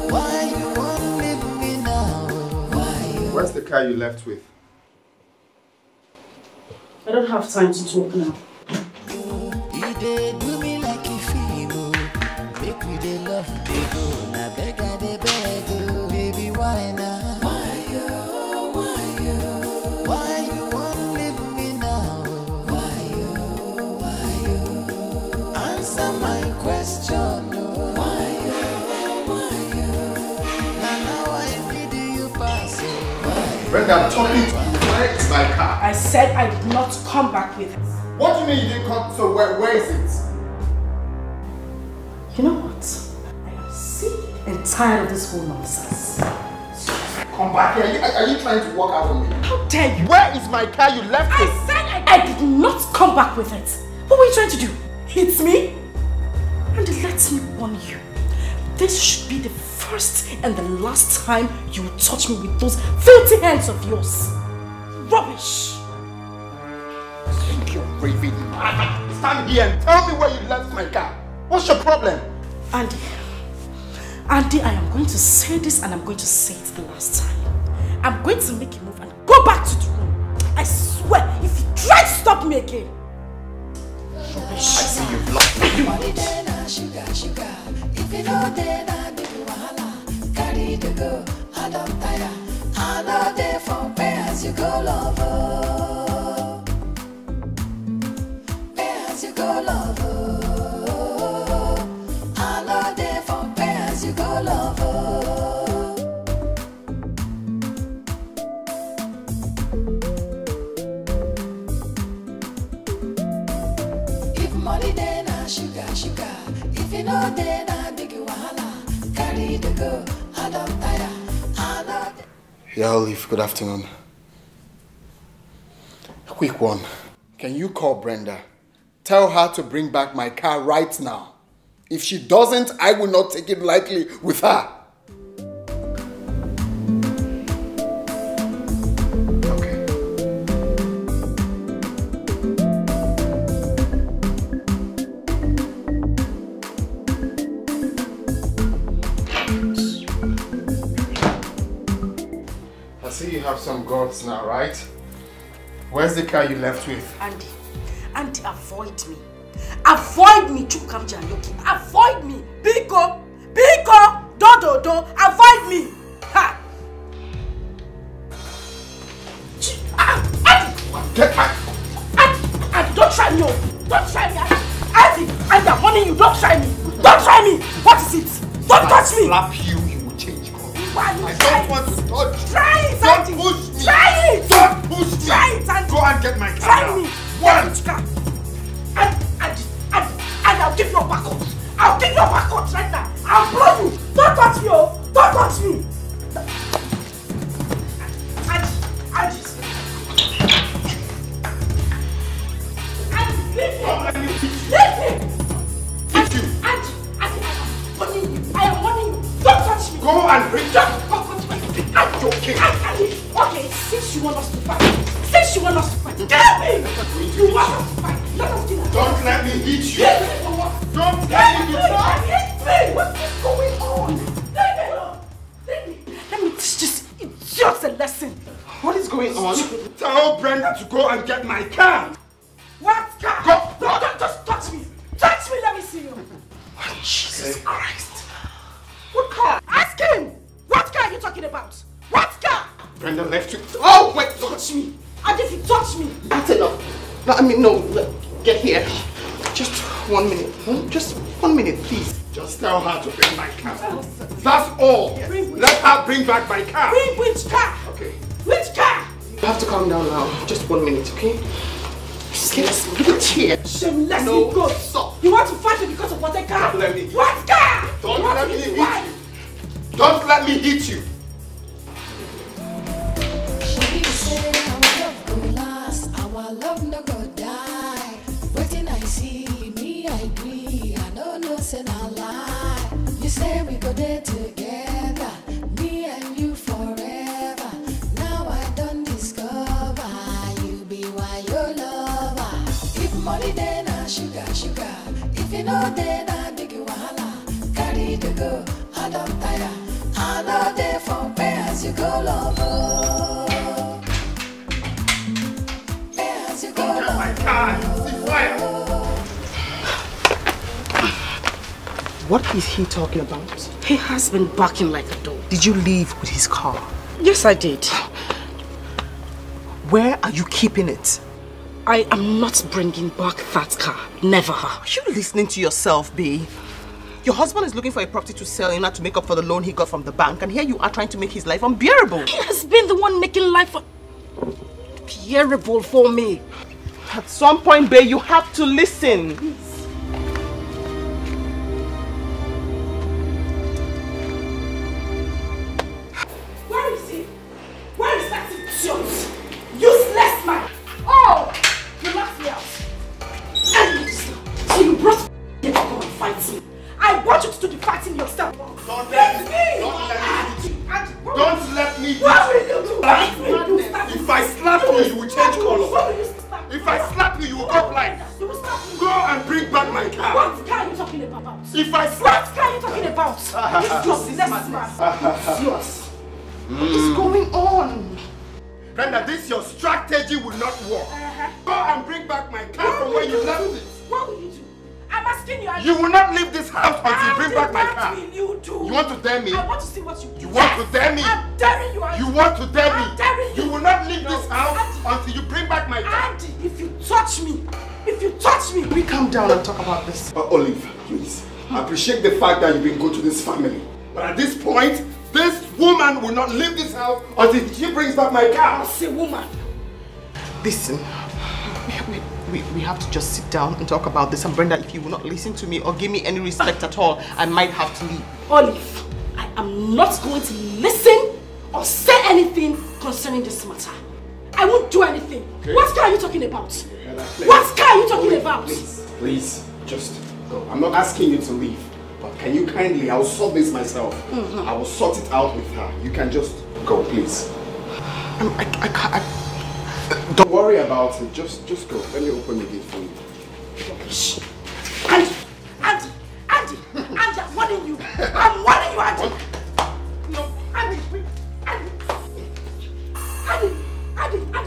Speaker 7: Why you won't leave me now?
Speaker 1: Where's the car you left with?
Speaker 8: I don't have time to talk now.
Speaker 7: You dey do me like a film, oh. Make we dey love, dey go. Na beg I dey beg, oh. Baby, why now? Why you won't leave me now? Answer my question, oh. Now I need you pass, oh.
Speaker 1: Brenda, I'm talking to you. Where is my car?
Speaker 8: I said I did not come back with it.
Speaker 1: What do you mean you didn't come? So where is it?
Speaker 8: You know what? I am sick and tired of this whole nonsense.
Speaker 1: Come back here. Are you trying to walk out on me?
Speaker 8: How dare you?
Speaker 1: Where is my car you left it?
Speaker 8: I said I did not come back with it. What were you trying to do? Hit me? And let me warn you. This should be the first and the last time you will touch me with those filthy hands of yours. Rubbish! Thank you.
Speaker 1: raving mad. Stand here and tell me where you left my car. What's your problem?
Speaker 8: Andy, I am going to say this and I'm going to say it the last time. I'm going to make a move and go back to the room. I swear, if you try to stop me again.
Speaker 1: I see you've lost me.
Speaker 7: Sugar, sugar. If you know then I make you wahala. Carry the go, I don't tire. I know they from where as you go, lover. Where as you go, lover. I know they from where as you go, lover. If money then I sugar, sugar. If you know then I make you wahala. Carry the go, I don't tire. I know.
Speaker 1: Yeah, Olive, good afternoon. A quick one. Can you call Brenda? Tell her to bring back my car right now. If she doesn't, I will not take it lightly with her. Okay. I see you have some guts now, right? Where's the car you left with?
Speaker 8: Andy, avoid me. Avoid me, Chukamja Yoki. Avoid me. Biko, do. Avoid me. Ha! Andy!
Speaker 1: Get back!
Speaker 8: Andy, don't try me. Don't try me. Andy, I'm warning you. Don't try me. Don't try me. What is it? Don't touch me.
Speaker 1: Slap you will change color.
Speaker 8: Why
Speaker 1: I don't want to touch you.
Speaker 8: Try it,
Speaker 1: Don't
Speaker 8: Andy.
Speaker 1: push me.
Speaker 8: Try it.
Speaker 1: Don't push me.
Speaker 8: Try it, Andy.
Speaker 1: Go and get my car.
Speaker 8: Try
Speaker 1: now.
Speaker 8: me.
Speaker 1: One.
Speaker 8: And I'll give you a backcoat. I'll give you a backcoat right now. I'll blow you. Don't touch me, oh. Don't touch me. Andy, leave me. Leave me.
Speaker 1: Hit you.
Speaker 8: Andy, I am warning you. I am warning you. Don't touch me.
Speaker 1: Go and bring
Speaker 8: Don't
Speaker 1: that.
Speaker 8: touch me.
Speaker 1: I'm joking.
Speaker 8: Okay, since you want us to fight, tell me. You want us to fight. Let us do that.
Speaker 1: Don't let me hit you.
Speaker 8: Don't
Speaker 1: Don't let me hit you.
Speaker 8: What is going on? Let me teach this idiot a lesson.
Speaker 1: What is going on? Tell Brenda to go and get my car.
Speaker 8: What car?
Speaker 1: Go.
Speaker 8: Don't just touch me. Touch me, let me see you.
Speaker 1: Jesus Christ.
Speaker 8: What car? Ask him. What car are you talking about? What car?
Speaker 1: Brenda left you. Oh, wait.
Speaker 8: Touch me. And if you touch me.
Speaker 5: That's enough. No, get here. Just 1 minute. Just 1 minute, please.
Speaker 1: Just tell her to bring my car. That's all. Yes. Let her bring back my car.
Speaker 8: Bring which car?
Speaker 1: Okay.
Speaker 8: Which car?
Speaker 5: You have to calm down now. Just 1 minute, okay? Just get here.
Speaker 8: Shameless,
Speaker 5: No,
Speaker 8: go.
Speaker 5: stop.
Speaker 8: You want to fight me because of what I car?
Speaker 1: Don't let me.
Speaker 8: What car?
Speaker 1: Don't let me hit you. Don't let me hit you.
Speaker 7: She said our love go last, our love no go die. Waiting I see me, I agree. I don't know, say not lie. You say we go there together, me and you forever. Now I don't discover you be why your lover. If money then I sugar. If you know then I big you wahala. Carry the go, I don't tire. I know they from where as you go, lover. Where as you go,
Speaker 1: Get my car. See fire.
Speaker 5: What is he talking about?
Speaker 8: He has been barking like a dog.
Speaker 5: Did you leave with his car?
Speaker 8: Yes, I did.
Speaker 5: Where are you keeping it?
Speaker 8: I am not bringing back that car. Never.
Speaker 5: Are you listening to yourself, B? Your husband is looking for a property to sell in order to make up for the loan he got from the bank, and here you are trying to make his life unbearable.
Speaker 8: He has been the one making life unbearable for me.
Speaker 5: At some point, babe, you have to listen.
Speaker 8: Where is he? Where is that idiot? Useless man! Oh! You locked me out. So you brought here to come and fight me. I want you to do the fighting yourself.
Speaker 1: Don't let me hit you.
Speaker 8: What will you do?
Speaker 1: If I slap you, you will change color. If I slap slap you, you will comply.
Speaker 8: You will slap me.
Speaker 1: Go and bring back my car.
Speaker 8: What car are you talking about?
Speaker 1: If I slap...
Speaker 8: What car are you talking about? This is your business. It's yours. What is going on?
Speaker 1: Brenda, this your strategy will not work. Go and bring back my car from where you left it.
Speaker 8: What will you do? I'm asking you.
Speaker 1: You will not leave this house until you bring back my car.
Speaker 8: What will you do?
Speaker 1: You want to dare me?
Speaker 8: I want to see what you do.
Speaker 1: You want to dare me?
Speaker 8: I'm daring you, Andy.
Speaker 1: You want to dare me?
Speaker 8: I'm daring you.
Speaker 1: You will not leave this house until you bring back my car.
Speaker 8: Andy, if you touch me, we
Speaker 5: calm down and talk about this.
Speaker 1: Olive, please. I appreciate the fact that you've been good to this family. But at this point, this woman will not leave this house until she brings back my car.
Speaker 8: I say woman.
Speaker 5: Listen, we have to just sit down and talk about this. And Brenda, if you will not listen to me or give me any respect at all, I might have to leave.
Speaker 8: Olive, I am not going to listen or say anything concerning this matter. I won't do anything. Okay. What car are you talking about? What car are you talking about?
Speaker 1: Please, just go. I'm not asking you to leave. But can you kindly, I'll solve this myself. I will sort it out with her. You can just go, please.
Speaker 5: I can't.
Speaker 1: Don't worry about it. Just go. Let me open the gate for you.
Speaker 8: Shh. Andy, I'm warning you. I'm warning you, Andy. No, Andy,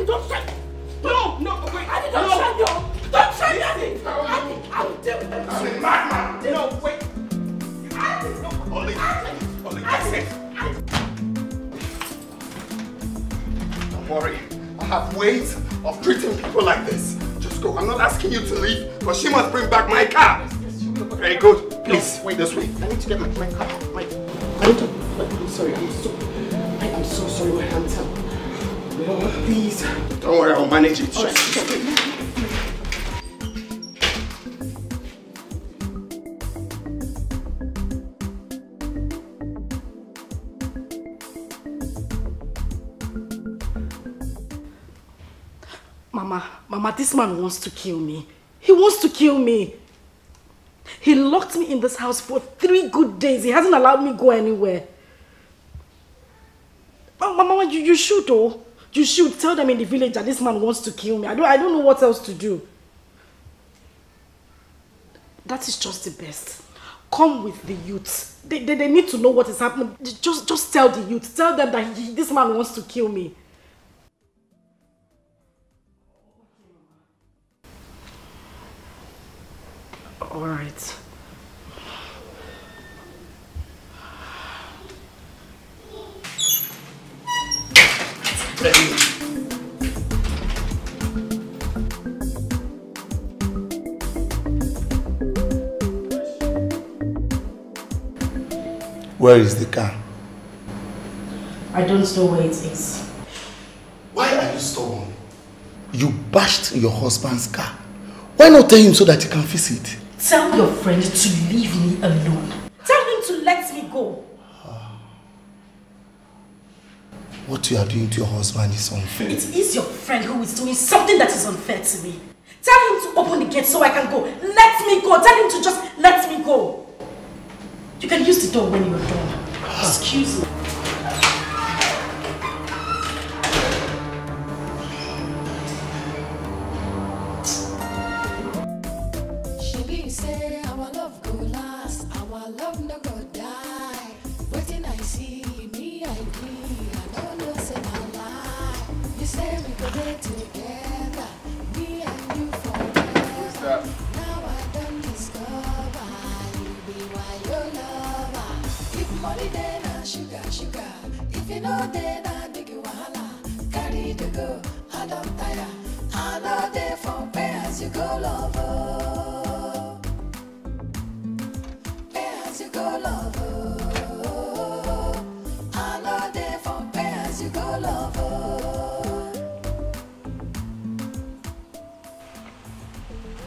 Speaker 8: don't try. No, wait. Andy, don't try, no. Don't try, Andy. Andy, I will deal with it.
Speaker 1: I'm a madman.
Speaker 8: No, wait.
Speaker 1: Andy, no. Oli, that's it. Don't worry. I have ways of treating people like this. Just go. I'm not asking you to leave, but she must bring back my car. Very good. Please, wait this way.
Speaker 5: I need to get my car. I'm sorry. I am so sorry. My hands are... Lord, please.
Speaker 1: Don't worry, I'll manage it.
Speaker 5: All right.
Speaker 8: Mama, this man wants to kill me. He wants to kill me. He locked me in this house for 3 good days. He hasn't allowed me go anywhere. Mama, you should, oh. You should tell them in the village that this man wants to kill me. I don't know what else to do. That is just the best. Come with the youths. They need to know what is happening. Just tell the youth. Tell them that this man wants to kill me. All right.
Speaker 6: Where is the car?
Speaker 8: I don't know where it is.
Speaker 6: Why are you stubborn? You bashed your husband's car. Why not tell him so that he can fix it?
Speaker 8: Tell your friend to leave me alone. Tell him to let me go.
Speaker 6: What you are doing to your husband is unfair.
Speaker 8: It is your friend who is doing something that is unfair to me. Tell him to open the gate so I can go. Let me go. Tell him to just let me go. You can use the door when you're done. Excuse me.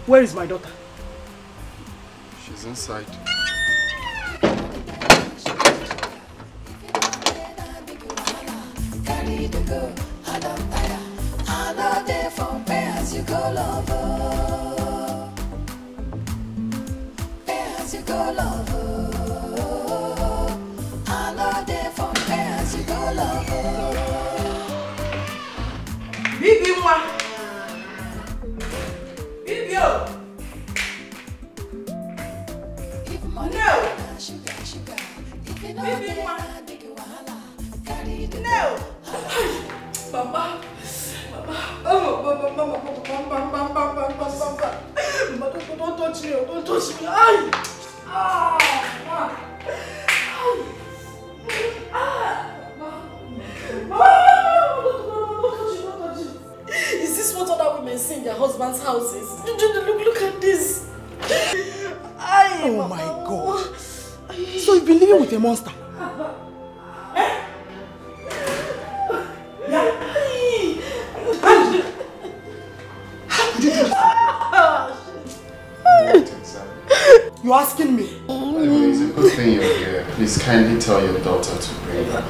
Speaker 8: Where is my daughter?
Speaker 1: She's inside.
Speaker 8: No! Mama! Don't touch me! Don't touch me! Is this what other women see in their husbands' houses? Look at this!
Speaker 10: Oh my God! So you've been living with a monster? You're asking me?
Speaker 1: Anyway, it's a good thing you're here. Please kindly tell your daughter to bring her.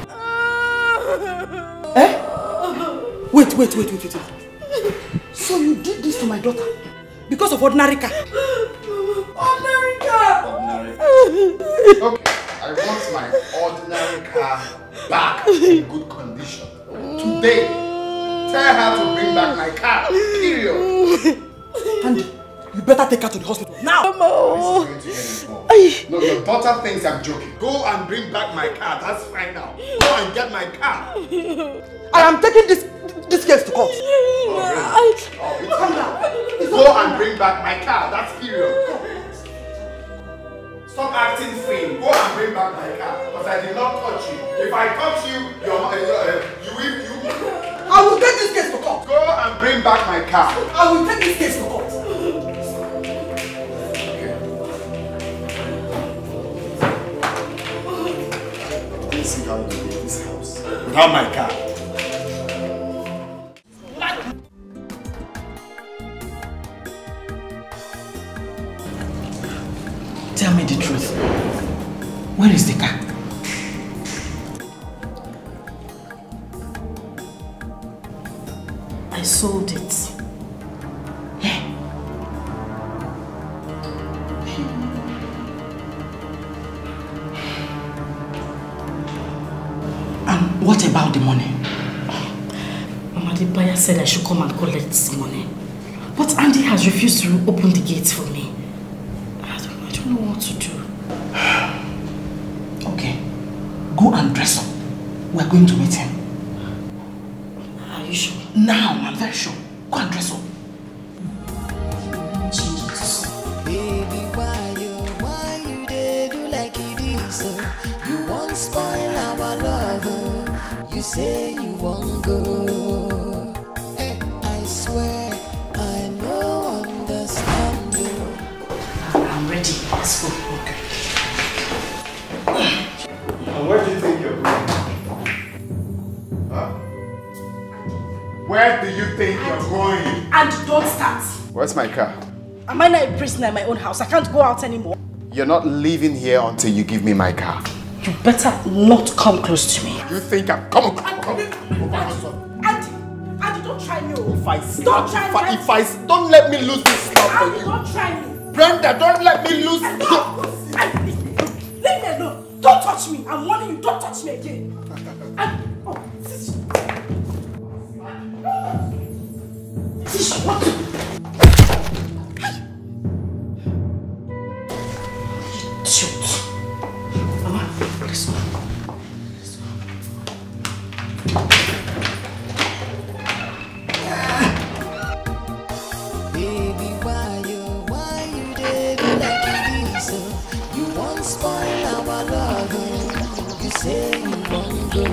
Speaker 10: Eh? Wait. So you did this to my daughter? Because of ordinary car?
Speaker 8: Ordinary car!
Speaker 1: Okay, I want my ordinary car back in good condition. Today, tell her to bring back my car. Period.
Speaker 10: Andy, you better take her to the hospital now.
Speaker 1: This is going to get involved. No, your daughter thinks I'm joking. Go and bring back my car. That's fine now. Go and get my car.
Speaker 10: I am taking this case to court.
Speaker 1: Go and bring back my car. That's period. Stop acting free. Go and bring back my car. Because I did not touch you. If I touch you,
Speaker 10: I will take this case to court.
Speaker 1: Go and bring back my car.
Speaker 10: I will take this case to court.
Speaker 1: Let's see how you leave this house without my car.
Speaker 10: Tell me the truth. Where is the car?
Speaker 8: I sold it.
Speaker 10: And what about the money?
Speaker 8: Mama, the buyer said I should come and collect the money. But Andy has refused to open the gates for me. I don't know what to do.
Speaker 10: Okay. Go and dress up. We're going to meet him.
Speaker 8: Are you sure?
Speaker 10: Now, I'm very sure. Go and dress up.
Speaker 8: Jesus.
Speaker 7: Baby, why you dey do like it is? You won't spoil our love. You say you won't go. I swear I no understand you.
Speaker 8: I'm ready. Let's go. Okay.
Speaker 1: And where do you think you're going? Huh? Where do you think you're going?
Speaker 8: And don't start.
Speaker 1: Where's my car?
Speaker 8: Am I not a prisoner in my own house? I can't go out anymore.
Speaker 1: You're not leaving here until you give me my car.
Speaker 8: You better not come close to me.
Speaker 1: You think I'm... Come on.
Speaker 8: Andy, don't try me.
Speaker 1: Don't let me lose this love for
Speaker 8: Andy,
Speaker 1: you.
Speaker 8: don't try me.
Speaker 1: Brenda, don't let me lose...
Speaker 8: Leave me alone. Don't touch me. I'm warning you. Don't touch me again. What? Shoot. Mama, let's go.
Speaker 7: Baby, why you dey do like it is? You won't spoil our love. You say you won't go.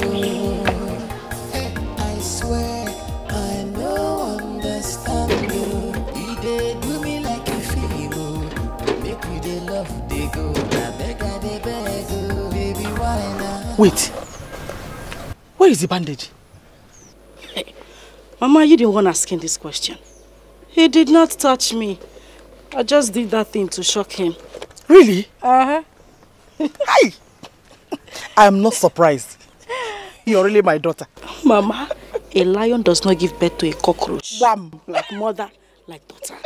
Speaker 7: I swear I no understand you. You dey do me like a feel. Make we dey love dey go. I beg, baby, why not?
Speaker 10: Wait. Where is the bandage?
Speaker 8: Hey, Mama, you didn't want asking this question. He did not touch me. I just did that thing to shock him.
Speaker 10: Really?
Speaker 8: Uh-huh.
Speaker 10: Hi! I am not surprised. You're really my daughter.
Speaker 8: Mama, a lion does not give birth to a cockroach.
Speaker 10: Wham!
Speaker 8: Like mother, like daughter.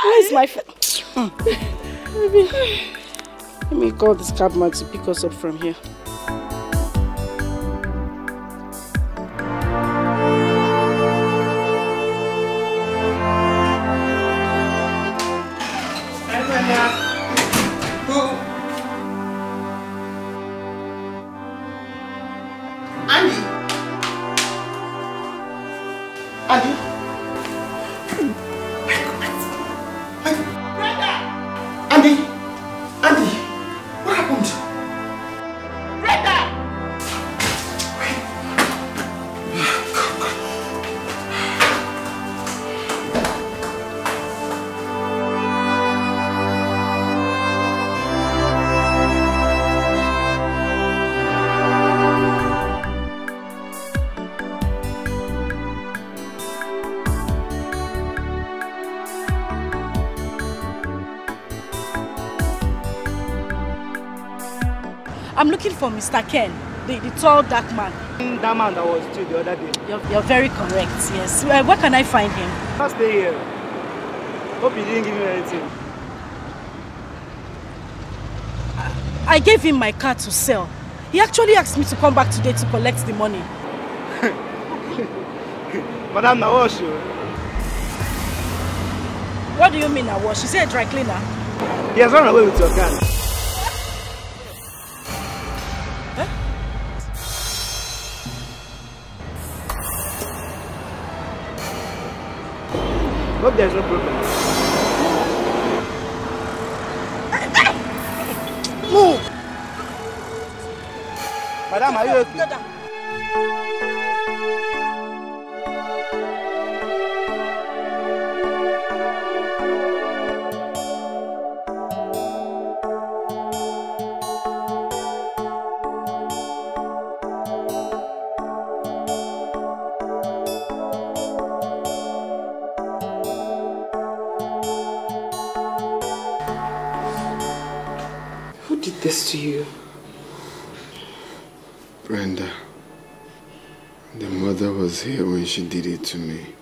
Speaker 8: Where's my phone? Let me call this cabman to pick us up from here.
Speaker 5: Andy? Andy? Andy? Andy? What happened? Brenda!
Speaker 8: I'm looking for Mr. Ken, the tall dark man.
Speaker 11: That man that was still the other day.
Speaker 8: You're very correct, yes. Where can I find him?
Speaker 11: I'll stay here. Hope he didn't give me anything.
Speaker 8: I gave him my car to sell. He actually asked me to come back today to collect the money.
Speaker 11: Madam, now wash you.
Speaker 8: What do you mean I wash? Is he a dry cleaner?
Speaker 11: He has run away with your car. Hope there's no problem.
Speaker 8: Move!
Speaker 11: Madam, are you okay?
Speaker 3: This to you?
Speaker 1: Brenda, the mother was here when she did it to me.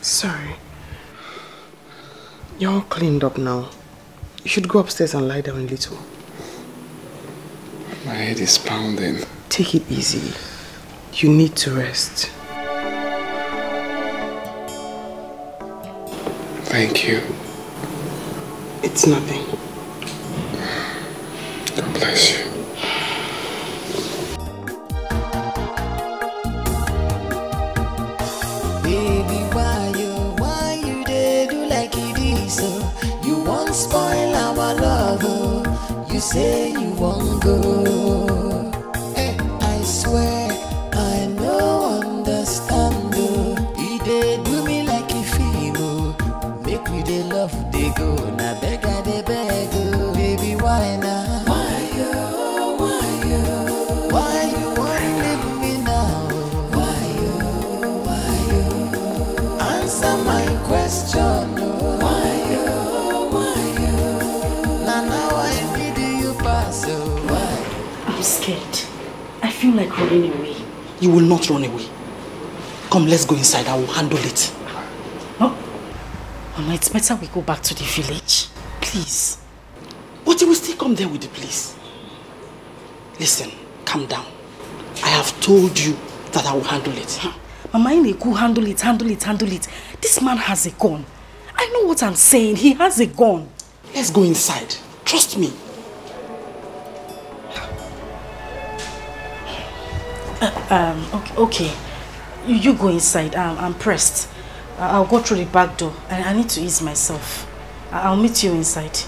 Speaker 3: Sorry. You're all cleaned up now. You should go upstairs and lie down a little.
Speaker 1: My head is pounding.
Speaker 3: Take it easy. You need to rest.
Speaker 1: Thank you.
Speaker 3: It's nothing.
Speaker 1: God bless you.
Speaker 7: Baby, why you dey do like it is so? You won't spoil our love, oh. You say you won't go. Hey, I swear I no understand, oh. You dey do me like a film, oh. Make we dey love, dey go. Na beg I dey beg, oh. Baby, why now? Why you want leave me now? Answer my question, oh. Why you? Now I need you pass, oh. Why?
Speaker 2: I'm scared. I feel like running away.
Speaker 10: You will not run away. Come, let's go inside. I will handle it.
Speaker 2: No. Mama, it's better we go back to the village. Please.
Speaker 10: But you will still come there with the police. Listen, calm down. I have told you that I will handle it.
Speaker 2: Mama, you could handle it. This man has a gun. I know what I'm saying. He has a gun.
Speaker 10: Let's go inside. Trust me.
Speaker 2: Okay. You go inside. I'm pressed. I'll go through the back door. I need to ease myself. I'll meet you inside.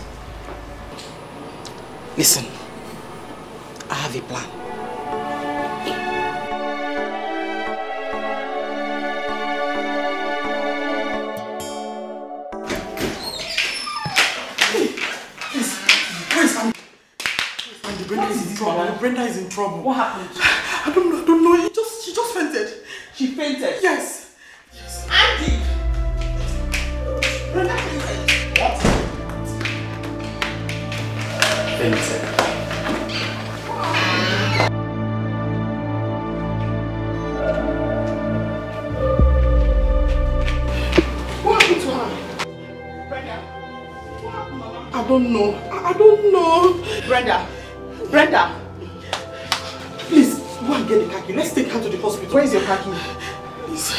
Speaker 10: Listen, I have a plan.
Speaker 11: Brenda is in trouble.
Speaker 8: What happened?
Speaker 11: I don't know. She just fainted.
Speaker 8: She fainted?
Speaker 11: Yes.
Speaker 8: Andy!
Speaker 11: Brenda fainted.
Speaker 9: What? Fainted.
Speaker 11: What happened to her? Brenda. What happened, Mama? I don't know. I don't know.
Speaker 8: Brenda.
Speaker 11: Please, go and get the khaki. Let's take her to the hospital.
Speaker 8: Where is your khaki?
Speaker 11: Please.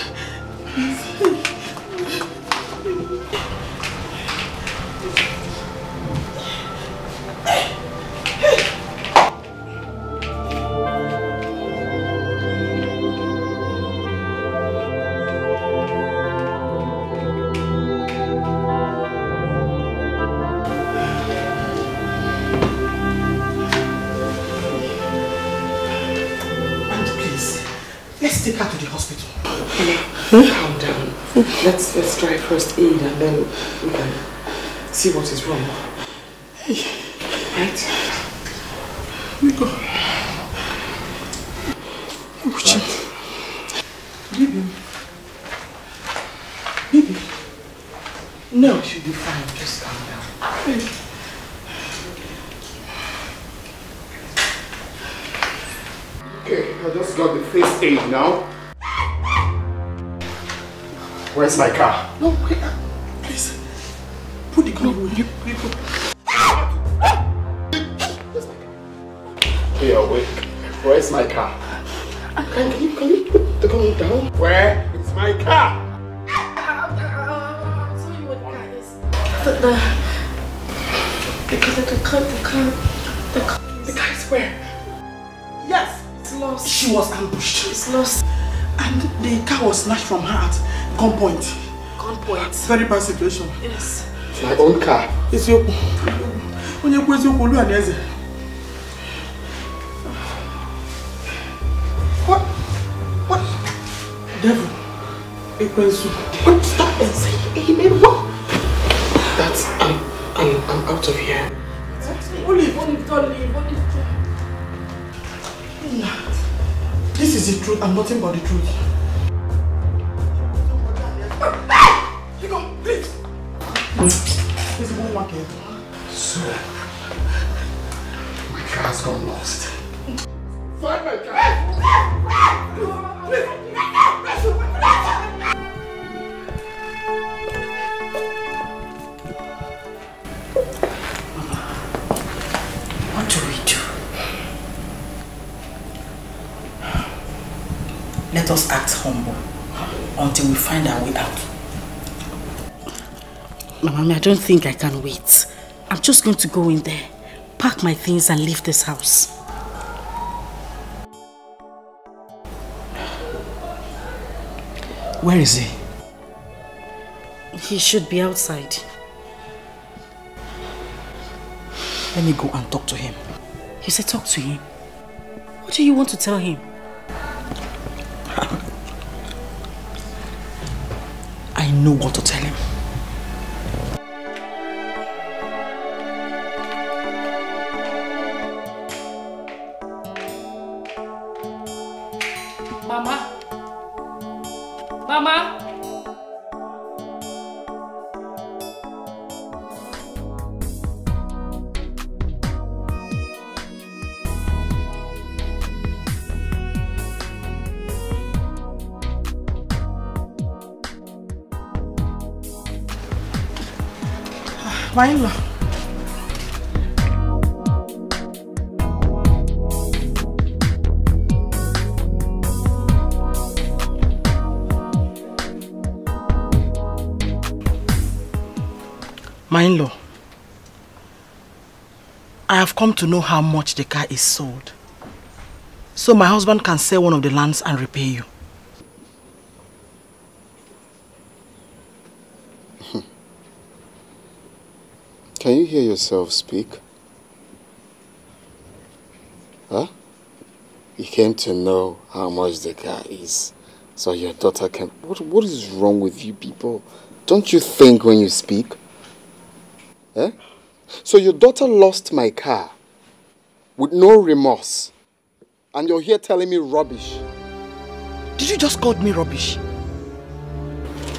Speaker 10: Please take her to the hospital.
Speaker 3: Calm down. Let's try first aid and then we can see what is wrong.
Speaker 10: Hey.
Speaker 3: Right?
Speaker 10: We go. Baby. Baby. No, she'll be fine. Just calm down. Baby.
Speaker 1: Okay, I just got the first aid now. Where's my car?
Speaker 10: No, wait. Please. Put the car away.
Speaker 1: Hey, wait. Where's my car?
Speaker 3: Can you put the gun down?
Speaker 1: Where is my car?
Speaker 8: I'll tell you what the car is. The car is where?
Speaker 10: Yes.
Speaker 8: It's lost.
Speaker 10: She was ambushed.
Speaker 8: It's lost.
Speaker 10: And the car was snatched from her at gunpoint.
Speaker 8: Gunpoint?
Speaker 10: Very bad situation.
Speaker 8: Yes.
Speaker 1: It's my own car.
Speaker 10: It's your... When you go to What? Devil. What? Stop and say amen. What?
Speaker 3: That's... I'm out of here.
Speaker 8: Olive, don't leave.
Speaker 10: This is the truth and nothing but the truth. You go, please. This is one market.
Speaker 1: So, my car's gone lost. Find my car!
Speaker 10: What do we do? Let us act humble until we find our way out.
Speaker 2: Mama, I don't think I can wait. I'm just going to go in there, pack my things and leave this house.
Speaker 10: Where is he?
Speaker 2: He should be outside.
Speaker 10: Let me go and talk to him.
Speaker 2: You said talk to him? What do you want to tell him?
Speaker 10: I know what to tell him.
Speaker 8: Mama? Mama?
Speaker 10: My in-law. My in-law, I have come to know how much the car is sold. So my husband can sell one of the lands and repay you.
Speaker 1: Can you hear yourself speak? Huh? You came to know how much the car is, so your daughter can... What is wrong with you people? Don't you think when you speak? Eh? So your daughter lost my car with no remorse, and you're here telling me rubbish.
Speaker 10: Did you just call me rubbish?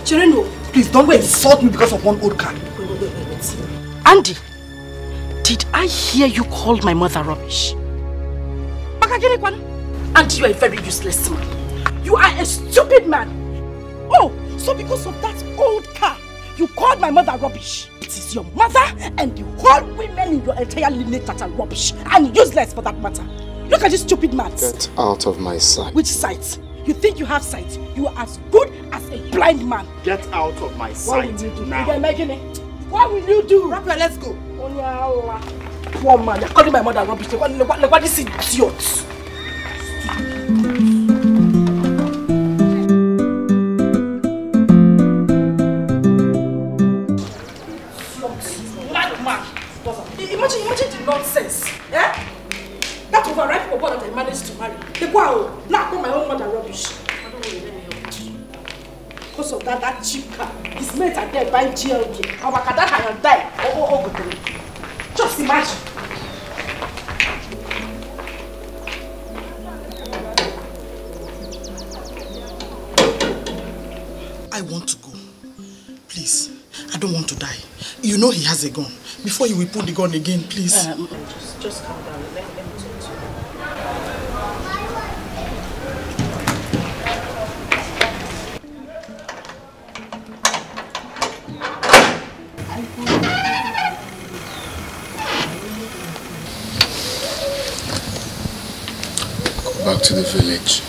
Speaker 8: Chireno,
Speaker 10: please don't insult me because of one old car.
Speaker 8: Wait.
Speaker 2: Andy, did I hear you called my mother rubbish?
Speaker 8: And you are a very useless man. You are a stupid man. Oh, so because of that old car, you called my mother rubbish. It is your mother and the whole women in your entire lineage that are rubbish and useless for that matter. Look at this stupid man.
Speaker 1: Get out of my sight.
Speaker 8: Which sight? You think you have sight? You are as good as a blind man.
Speaker 1: Get out of my sight.
Speaker 8: What will you do?
Speaker 1: Now.
Speaker 8: What will you do?
Speaker 10: Raphael, let's go.
Speaker 8: Poor man, you're calling my mother rubbish. Look what this idiot. Imagine the nonsense. Eh? That overripe for one that I managed to marry. Now I call my own mother rubbish. Because of that cheap car. His mates are there buying GLD. Our Kadaka can die. Oh, just imagine.
Speaker 10: I want to go. Please, I don't want to die. You know he has a gun. Before you will pull the gun again, please.
Speaker 2: Just calm down. Let me talk to you.
Speaker 6: Go back to the village.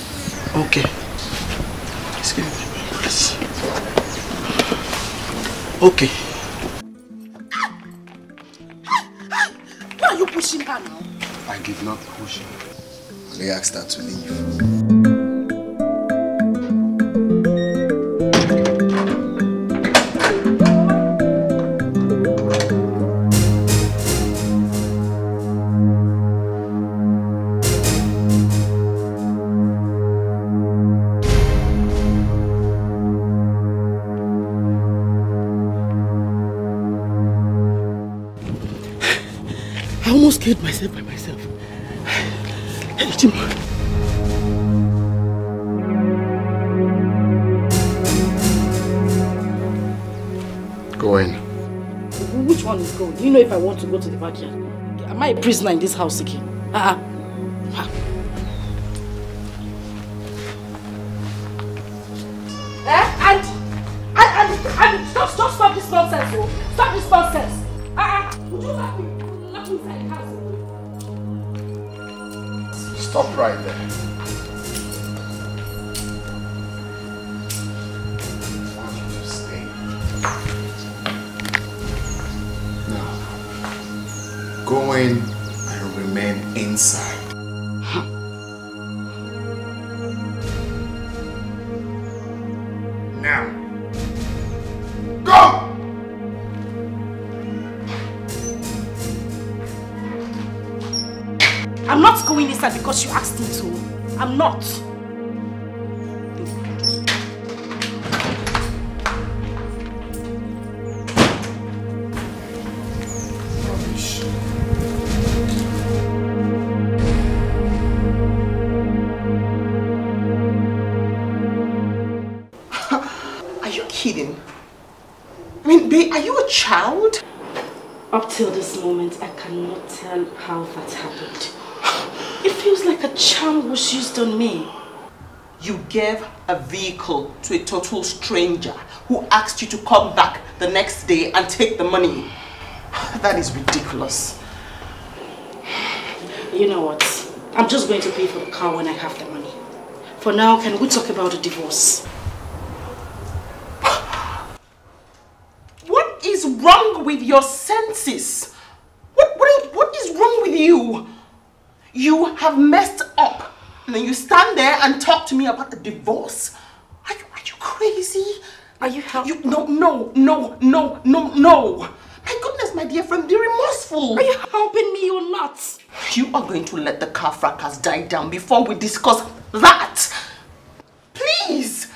Speaker 10: Okay. Excuse me, please. Okay.
Speaker 8: Why are you pushing her now?
Speaker 6: I did not push her. I asked her to leave.
Speaker 10: I almost killed myself by myself. Hey, Jim.
Speaker 6: Go in.
Speaker 8: Which one is going? Do you know if I want to go to the backyard? Am I a prisoner in this house again? And just stop this nonsense, oh! Stop this nonsense! Would you let me lock inside the house?
Speaker 6: Stop right there. I want you to stay. Now, go in and remain inside. Now, go!
Speaker 8: I'm not going inside because you asked me to. I'm not.
Speaker 6: Rubbish.
Speaker 5: Are you kidding? I mean, babe, are you a child?
Speaker 2: Up till this moment, I cannot tell how that happened. It feels like a charm was used on me.
Speaker 5: You gave a vehicle to a total stranger who asked you to come back the next day and take the money. That is ridiculous.
Speaker 2: You know what? I'm just going to pay for the car when I have the money. For now, can we talk about the divorce?
Speaker 5: What is wrong with your senses? What is wrong with you? You have messed up. And then you stand there and talk to me about a divorce. Are you crazy?
Speaker 2: Are you helping?
Speaker 5: No. My goodness, my dear friend, be remorseful.
Speaker 2: Are you helping me or not?
Speaker 5: You are going to let the car fracas die down before we discuss that. Please.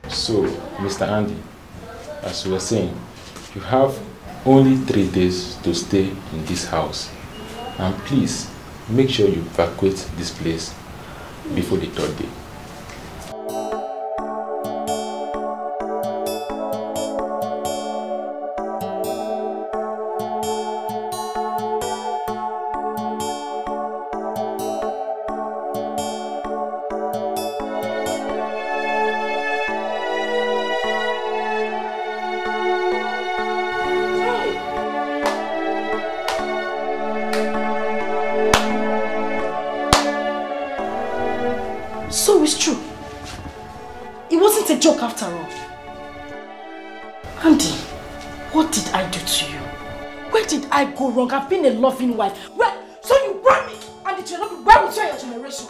Speaker 12: So, Mr. Andy, as we were saying, you have only 3 days to stay in this house. And please, make sure you evacuate this place before the 3rd day.
Speaker 8: it's true. It wasn't a joke after all. Andy, what did I do to you? Where did I go wrong? I've been a loving wife. So you brought me, and it shall not be well with your generation.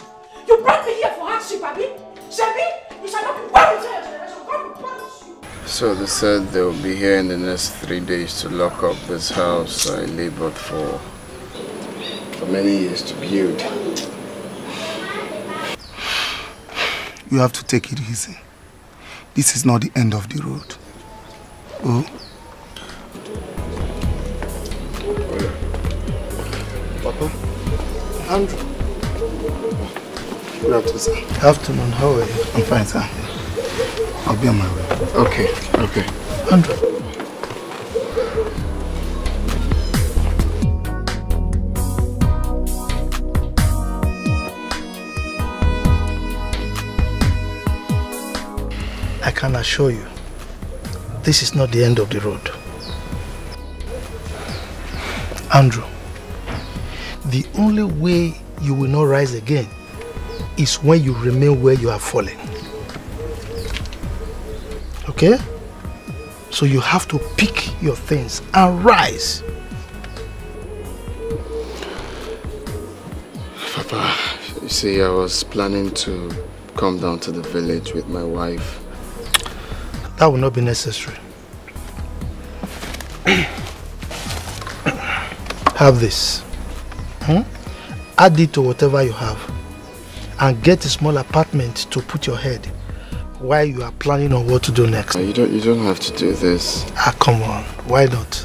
Speaker 8: You brought me here for hardship, Abi? Shebi, you shall not be well with your generation. God will punish you.
Speaker 13: So they said they will be here in the next 3 days to lock up this house I labored for many years to build.
Speaker 14: You have to take it easy. This is not the end of the road. Oh?
Speaker 1: Papa? Andrew? Good afternoon, sir.
Speaker 14: Afternoon, how are you? I'm fine, sir. I'll be on my way.
Speaker 1: Okay, okay.
Speaker 14: Andrew. I can assure you, this is not the end of the road. Andrew, the only way you will not rise again is when you remain where you are fallen. Okay? So you have to pick your things and rise.
Speaker 13: Papa, you see, I was planning to come down to the village with my wife.
Speaker 14: That will not be necessary. Have this. Add it to whatever you have and get a small apartment to put your head while you are planning on what to do next.
Speaker 13: You don't have to do this.
Speaker 14: Ah, come on. Why not?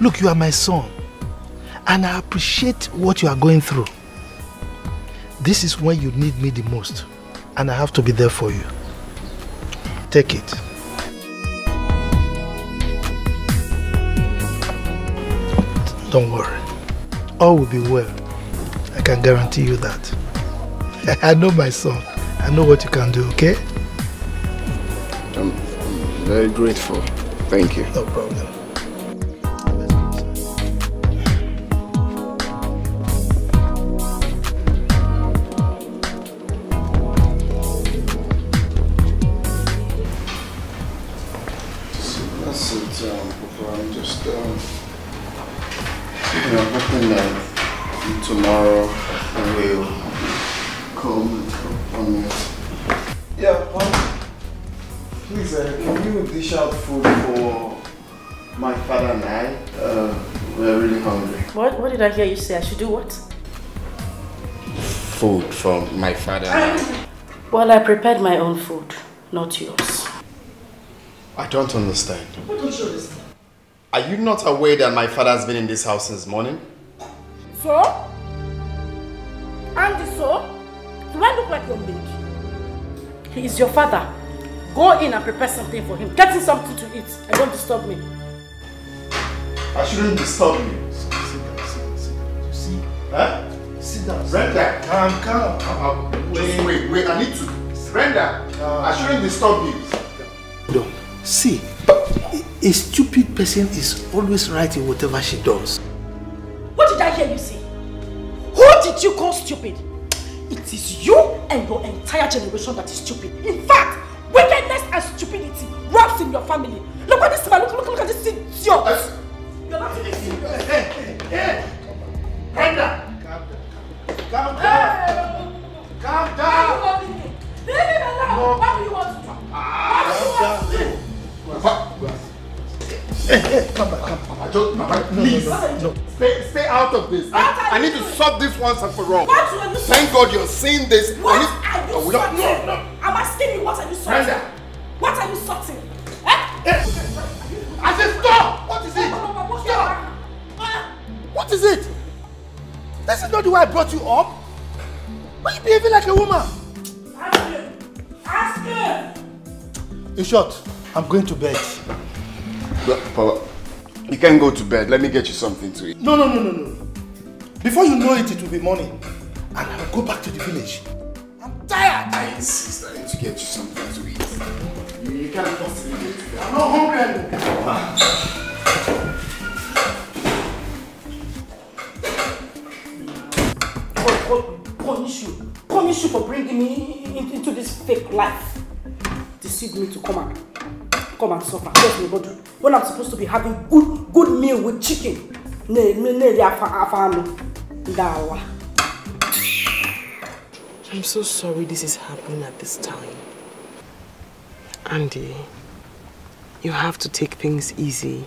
Speaker 14: Look, you are my son and I appreciate what you are going through. This is when you need me the most and I have to be there for you. Take it. Don't worry. All will be well. I can guarantee you that. I know my son. I know what you can do, okay?
Speaker 13: I'm very grateful. Thank you.
Speaker 14: No problem.
Speaker 13: That's it, Papa. I'm just, hoping that tomorrow we'll come on it. Yeah, please, can you dish out food for my father and I? We're really hungry.
Speaker 8: What did I hear you say? I should do what?
Speaker 13: Food for my father and I.
Speaker 8: Well, I prepared my own food, not yours.
Speaker 1: I don't understand.
Speaker 8: What don't you understand?
Speaker 1: Are you not aware that my father has been in this house since morning?
Speaker 8: So? Andy, so? Do I look like your maid? He is your father. Go in and prepare something for him. Get him something to eat and don't disturb me.
Speaker 1: I shouldn't disturb you.
Speaker 14: Sit down. You see?
Speaker 1: Huh?
Speaker 14: Sit down.
Speaker 1: Brenda, calm. Wait. I need to. Brenda, I shouldn't disturb you.
Speaker 14: Don't. See, a stupid person is always right in whatever she does.
Speaker 8: What did I hear you say? Who did you call stupid? It is you and your entire generation that is stupid. In fact, wickedness and stupidity runs in your family. Look at this man, look at this idiot. You're not even serious.
Speaker 1: Hey. Brenda! Calm down. Calm down.
Speaker 8: Leave him alone. What do you want to do? What do you want to do?
Speaker 14: Hey, come back.
Speaker 1: Papa, please.
Speaker 14: No.
Speaker 1: Stay out of this. I need to solve this once and for all.
Speaker 8: What are you sorting?
Speaker 1: Thank God you're seeing this.
Speaker 8: What are you sorting?
Speaker 1: No.
Speaker 8: I'm asking you, what are you sorting?
Speaker 1: Brenda.
Speaker 8: What are you sorting?
Speaker 1: I said stop! What is it? Stop!
Speaker 14: What is it? This is not the way I brought you up. Why are you behaving like a woman?
Speaker 8: Ask him!
Speaker 14: In short, I'm going to bed.
Speaker 1: Papa, you can't go to bed. Let me get you something to eat.
Speaker 14: No. Before you know it, it will be morning. And I will go back to the village. I'm tired.
Speaker 1: I insist. I need to get you something to eat. You can't possibly get to bed.
Speaker 14: I'm not hungry anymore.
Speaker 8: Punish you for bringing me into fake life deceived me to come and suffer. What's my body? When I'm supposed to be having good meal with chicken.
Speaker 3: I'm so sorry this is happening at this time. Andy, you have to take things easy.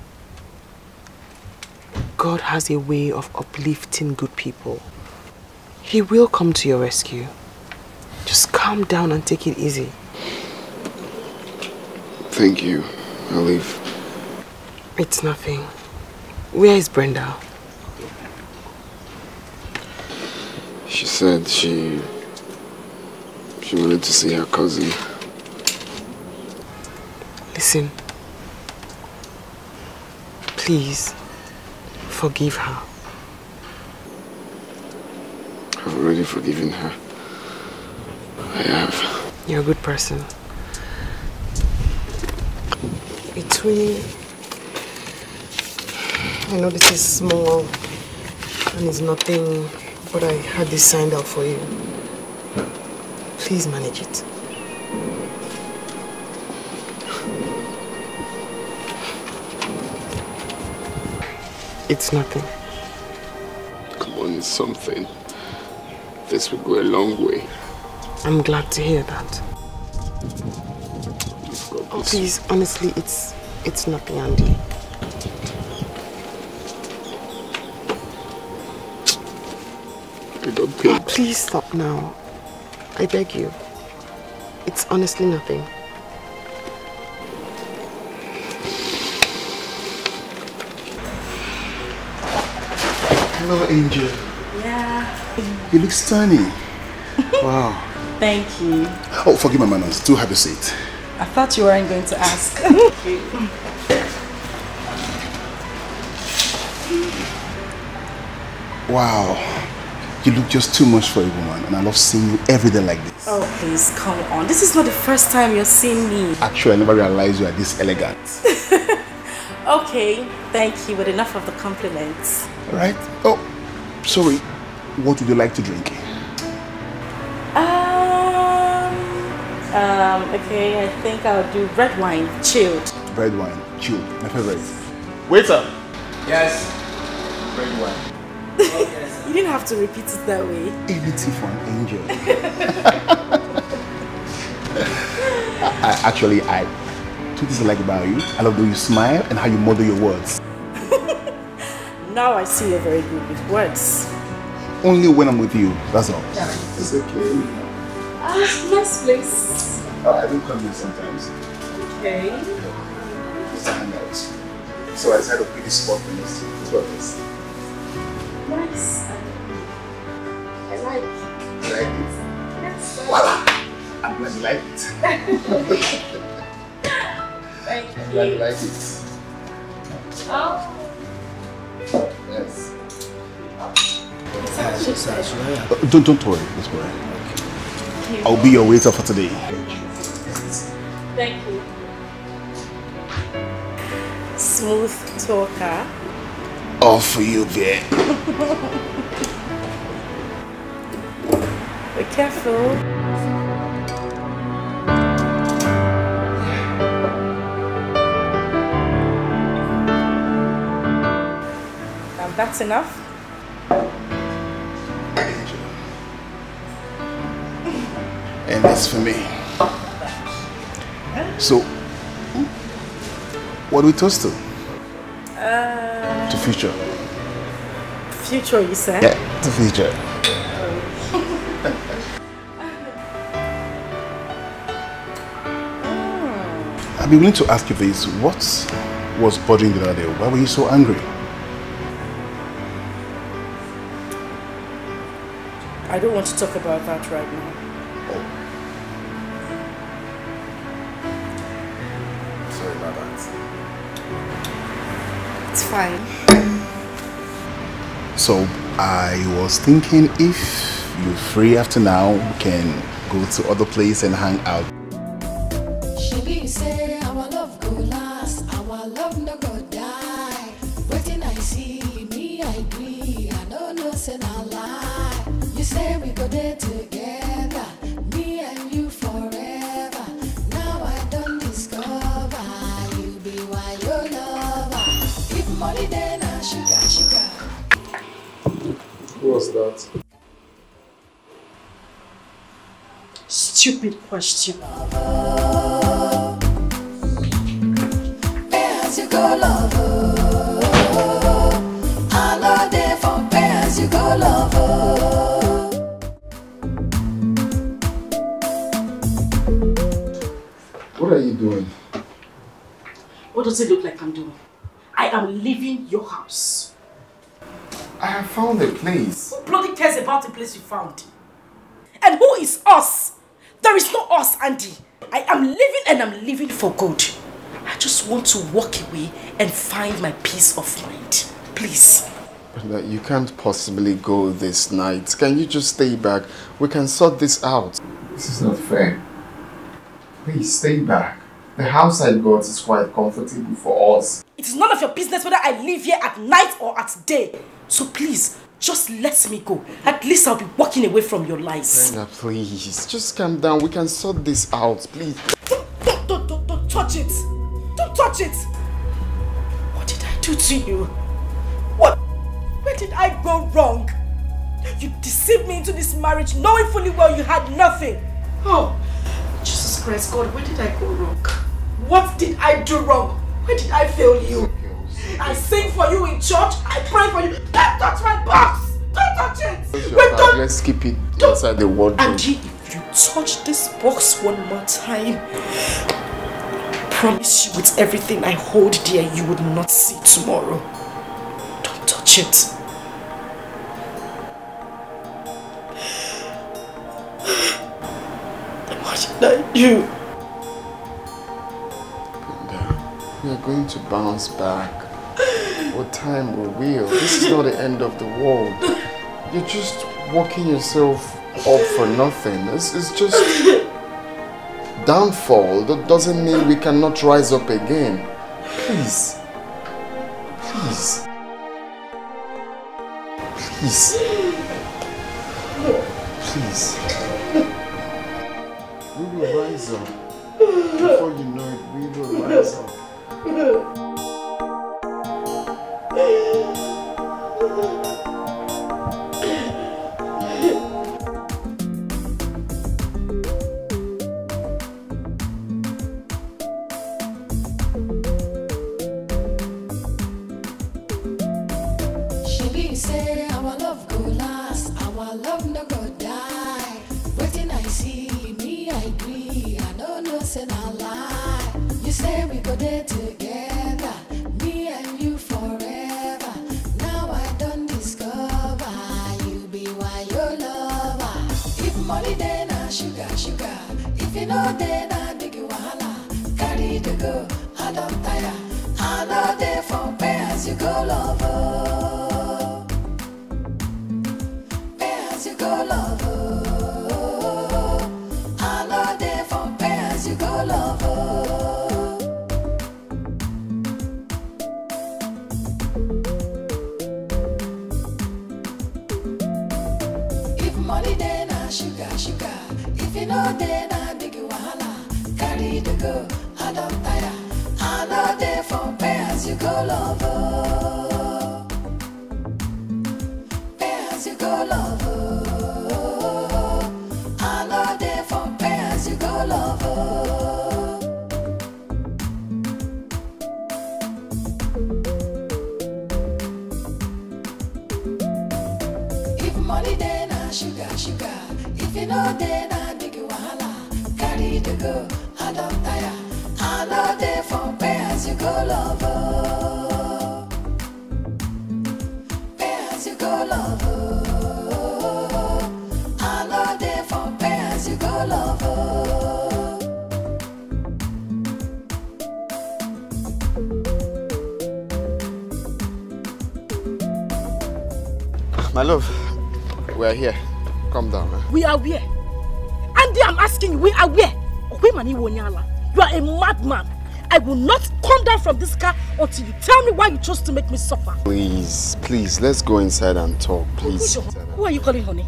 Speaker 3: God has a way of uplifting good people. He will come to your rescue. Just calm down and take it easy.
Speaker 13: Thank you. I'll leave.
Speaker 3: It's nothing. Where is Brenda?
Speaker 13: She said she wanted to see her cousin.
Speaker 3: Listen. Please, forgive her.
Speaker 13: I've already forgiven her. I have.
Speaker 3: You're a good person. It's really... I know this is small and it's nothing, but I had this signed out for you. Please manage it. It's nothing.
Speaker 13: Come on, it's something. This will go a long way.
Speaker 3: I'm glad to hear that. Oh, please, honestly, it's nothing, Andy.
Speaker 13: I don't think...
Speaker 3: Please stop now. I beg you. It's honestly nothing.
Speaker 6: Hello, Angel.
Speaker 2: Yeah.
Speaker 6: You look stunning. Wow.
Speaker 2: Thank you.
Speaker 6: Oh, forgive my manners. Do have a seat.
Speaker 2: I thought you weren't going to ask.
Speaker 6: Wow. You look just too much for a woman, and I love seeing you every day like this.
Speaker 2: Oh, please, come on. This is not the first time you're seeing me.
Speaker 6: Actually, I never realized you are this elegant.
Speaker 2: Okay, thank you, but enough of the compliments.
Speaker 6: Right? Oh, sorry. What would you like to drink?
Speaker 2: Okay, I think I'll do red wine, chilled.
Speaker 6: Red wine, chilled. My favorite. Waiter!
Speaker 15: Yes. Red wine.
Speaker 2: You didn't have to repeat it that way.
Speaker 6: Anything for an angel. I two things I like about you. I love the way you smile and how you model your words.
Speaker 2: Now I see you're very good with words.
Speaker 6: Only when I'm with you, that's all.
Speaker 2: Yeah.
Speaker 6: It's okay.
Speaker 2: Nice place.
Speaker 6: I do come here sometimes.
Speaker 2: Okay.
Speaker 6: Just to hang out. So I decided to pick this spot for this. It's what it is.
Speaker 2: Nice. I like it.
Speaker 6: You like it?
Speaker 2: Yes.
Speaker 6: Voila! I'm glad you like it.
Speaker 2: Thank you.
Speaker 6: I'm glad you like it.
Speaker 2: Oh.
Speaker 6: Yes. Don't worry, don't worry. I'll be your waiter for today.
Speaker 2: Thank you. Smooth talker.
Speaker 6: All for you, there.
Speaker 2: Be careful. And that's enough.
Speaker 6: And that's for me. So, what do we toast to? To future.
Speaker 2: Future, you said?
Speaker 6: Yeah, to future. I've been willing to ask you this. What was bothering you the other day? Why were you so angry?
Speaker 2: I don't want to talk about that right now.
Speaker 6: Sorry about that.
Speaker 2: It's fine.
Speaker 6: So I was thinking if you're free after now, we can go to other place and hang out.
Speaker 7: She say our love go last, our love no go die. Waiting I see me, I agree. I don't know, say no lie. You say we go there together, me and you forever. money then I sugar.
Speaker 12: Who was that?
Speaker 8: Stupid question.
Speaker 7: Pay as you go, love. I know they for pay as you go, love.
Speaker 1: What are you doing?
Speaker 8: What does it look like I'm doing? I am leaving your house.
Speaker 1: I have found a place.
Speaker 8: Who bloody cares about the place you found? And who is us? There is no us, Andy. I am leaving and I'm leaving for good. I just want to walk away and find my peace of mind. Please.
Speaker 1: But you can't possibly go this night. Can you just stay back? We can sort this out. This is not fair. Please stay back. The house I got is quite comfortable for us.
Speaker 8: It is none of your business whether I live here at night or at day. So please, just let me go. At least I'll be walking away from your lies.
Speaker 1: Brenda, please. Just calm down. We can sort this out, please.
Speaker 8: Don't touch it. Don't touch it. What did I do to you? What? Where did I go wrong? You deceived me into this marriage knowing fully well you had nothing. Oh, Jesus Christ, God, where did I go wrong? What did I do wrong? Where did I fail you? I sing for you in church. I pray for you. Don't touch my box. Don't touch it.
Speaker 1: Wait, don't. Let's keep it inside the wardrobe.
Speaker 8: Angie, if you touch this box one more time, I promise you with everything I hold dear, you would not see tomorrow. Don't touch it. What did I do?
Speaker 1: We are going to bounce back. What time will we? This is not the end of the world. You're just working yourself up for nothing. This is just downfall. That doesn't mean we cannot rise up again. Please. Please. Please. Please. We will rise up. Before you know it, we will rise up.
Speaker 7: She say our love go last, our love no go die. Waiting I see me, I agree. I don't know, say not lie. You say we go there together, me and you forever. Now I don't discover you be why your lover. If money then I sugar. If you know then I big wahala. Carry the go, I don't tire. I know they for pay as you go, lover. Pay as you go, lover. I know they for pay as you go, lover. If money then I sugar. If you know then I big wahala. Carry the go, I don't tire. I know they for pay as you go, lover. Pay as you go, lover. I know they for pay as you go, lover. If money then I sugar. If you know then I big wahala. Carry the go, I don't tire. I know they for pay as you go, lover. Pay as you go, lover. I know they for pay as you go, lover.
Speaker 1: My love, we are here. Calm down.
Speaker 8: We are where? Andy, I'm asking you, we are where? You are a madman. I will not come down from this car until you tell me why you chose to make me suffer.
Speaker 1: Please, let's go inside and talk, please.
Speaker 8: Who are you calling honey?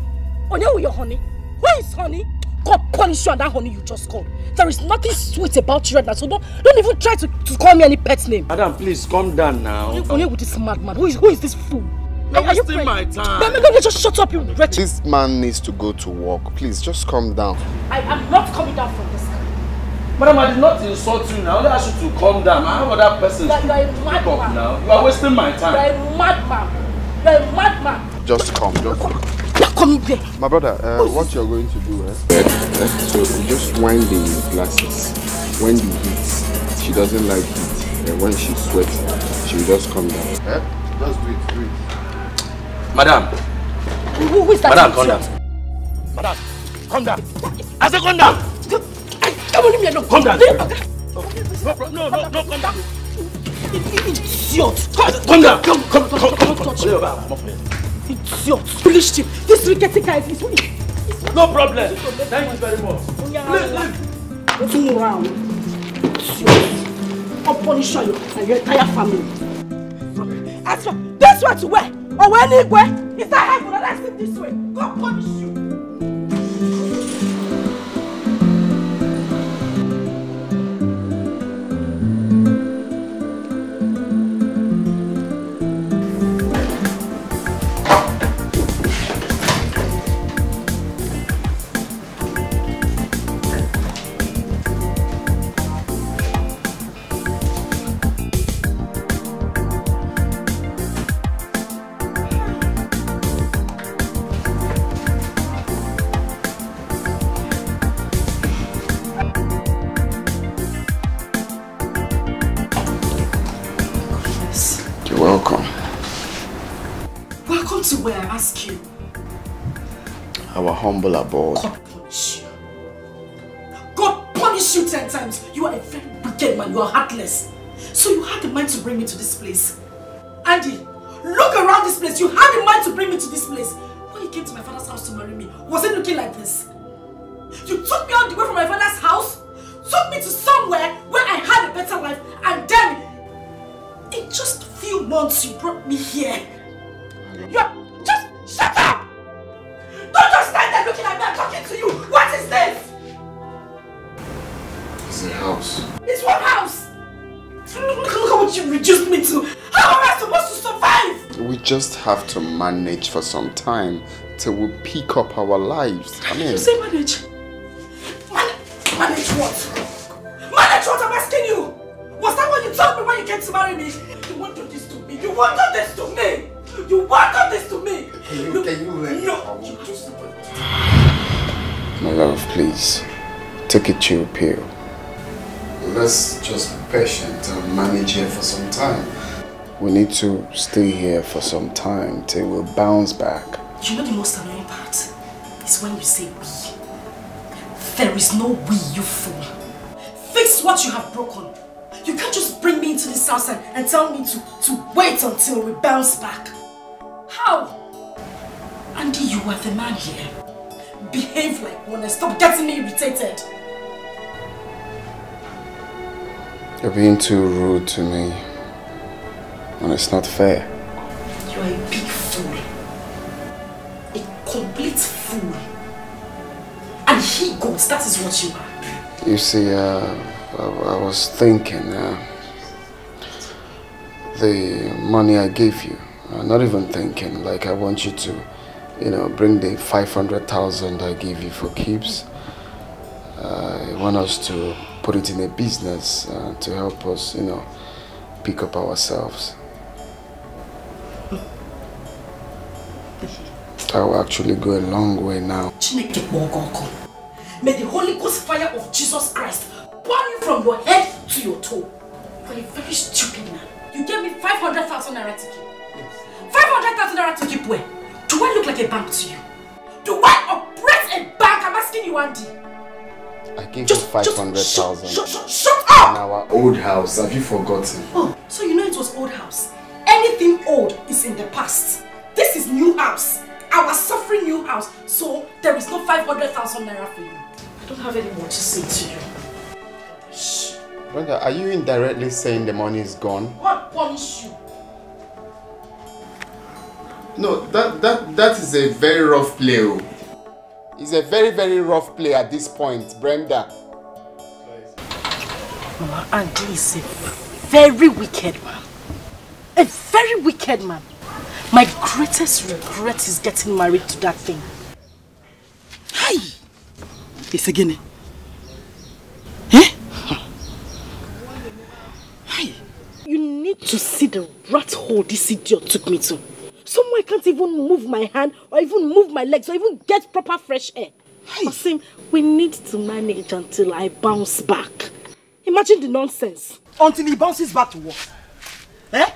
Speaker 8: Who are your honey? Who is honey? God punish you and that honey you just called. There is nothing sweet about you right now, so don't even try to call me any pet name.
Speaker 9: Madam, please calm down now.
Speaker 8: Only with this madman. Who is this fool?
Speaker 9: You're wasting my time.
Speaker 8: No, just shut up, you wretched.
Speaker 13: This man needs to go to work. Please, just calm down.
Speaker 8: I am not coming down from this car.
Speaker 9: Madam, I did not insult you now. I only asked you to calm down. I have other persons to pick up now. You are wasting my time.
Speaker 8: You are a madman. You are a madman.
Speaker 13: Just come.
Speaker 8: Come here.
Speaker 13: My brother, what you're going to do, so you just wind the glasses. When the heat, she doesn't like heat. And when she sweats, she will just come down. Just do it.
Speaker 9: Madam.
Speaker 8: Who is that?
Speaker 9: Madam, calm down. Madam, calm down. I said calm down.
Speaker 8: Come on, leave me alone.
Speaker 9: Calm down. No, calm down.
Speaker 8: Idiot.
Speaker 9: Calm down. Come.
Speaker 8: Idiot. Foolish him. This rickety guy is weak.
Speaker 9: No problem. Thank you very much.
Speaker 8: Leave. Turn around. I'll punish you and your entire family. As for this way to where? Or anywhere? Is that heaven? Let's sit this way. God punish you. Where I ask you.
Speaker 13: Our humble abode.
Speaker 8: God punish you. God punish you 10 times. You are a very wicked man. You are heartless. So you had the mind to bring me to this place. Andy, look around this place. You had the mind to bring me to this place. When you came to my father's house to marry me, was it looking like this? You took me all the way from my father's house, took me to somewhere where I had a better life, and then in just a few months you brought me here. Just shut up! Don't just stand there looking at me, I'm talking to you! What is this?
Speaker 13: It's a house.
Speaker 8: It's what house? Look at what you reduced me to! How am I supposed to survive?
Speaker 13: We just have to manage for some time till we pick up our lives. I mean...
Speaker 8: You say manage? Manage what? Manage what I'm asking you? Was that what you told me when you came to marry me? You won't do this to me! You won't do this to me! You won't do this to me!
Speaker 13: Can you let me?
Speaker 8: No!
Speaker 13: My love, please. Take a chill pill. Let's just be patient and manage here for some time. We need to stay here for some time till we bounce back.
Speaker 8: You know the most annoying part is when you say we. There is no we, you fool. Fix what you have broken. You can't just bring me into this house and tell me to wait until we bounce back. How? Andy, you are the man here. Behave like one and stop getting me irritated.
Speaker 13: You're being too rude to me. And it's not fair.
Speaker 8: You are a big fool. A complete fool. And he goes, that is what you are.
Speaker 13: You see, I was thinking, the money I gave you, not even thinking, like I want you to, bring the 500,000 I gave you for keeps. I want us to put it in a business to help us, pick up ourselves. That will actually go a long way now.
Speaker 8: May the Holy Ghost fire of Jesus Christ burn you from your head to your toe. You are a very stupid man. You gave me 500,000 naira to keep. 500,000 naira to keep where? Do I look like a bank to you? Do I operate a bank? I'm asking you, Andy.
Speaker 13: I gave you 500,000.
Speaker 8: Shut up!
Speaker 13: In our old house. Have you forgotten?
Speaker 8: Oh, so you know it was old house. Anything old is in the past. This is new house. Our suffering new house. So there is no 500,000 naira for you. I don't have any more to say to you. Shh.
Speaker 13: Brother, are you indirectly saying the money is gone?
Speaker 8: What punish you?
Speaker 13: No, that is a very rough play.
Speaker 1: He's a very, very rough player at this point, Brenda.
Speaker 8: Mama, Andy is a very wicked man. A very wicked man. My greatest regret is getting married to that thing.
Speaker 10: Hi! It's again. Eh?
Speaker 8: Hi! You need to see the rat hole this idiot took me to. Somewhere I can't even move my hand or even move my legs or even get proper fresh air. Asim, we need to manage until I bounce back. Imagine the nonsense.
Speaker 10: Until he bounces back to work. Eh?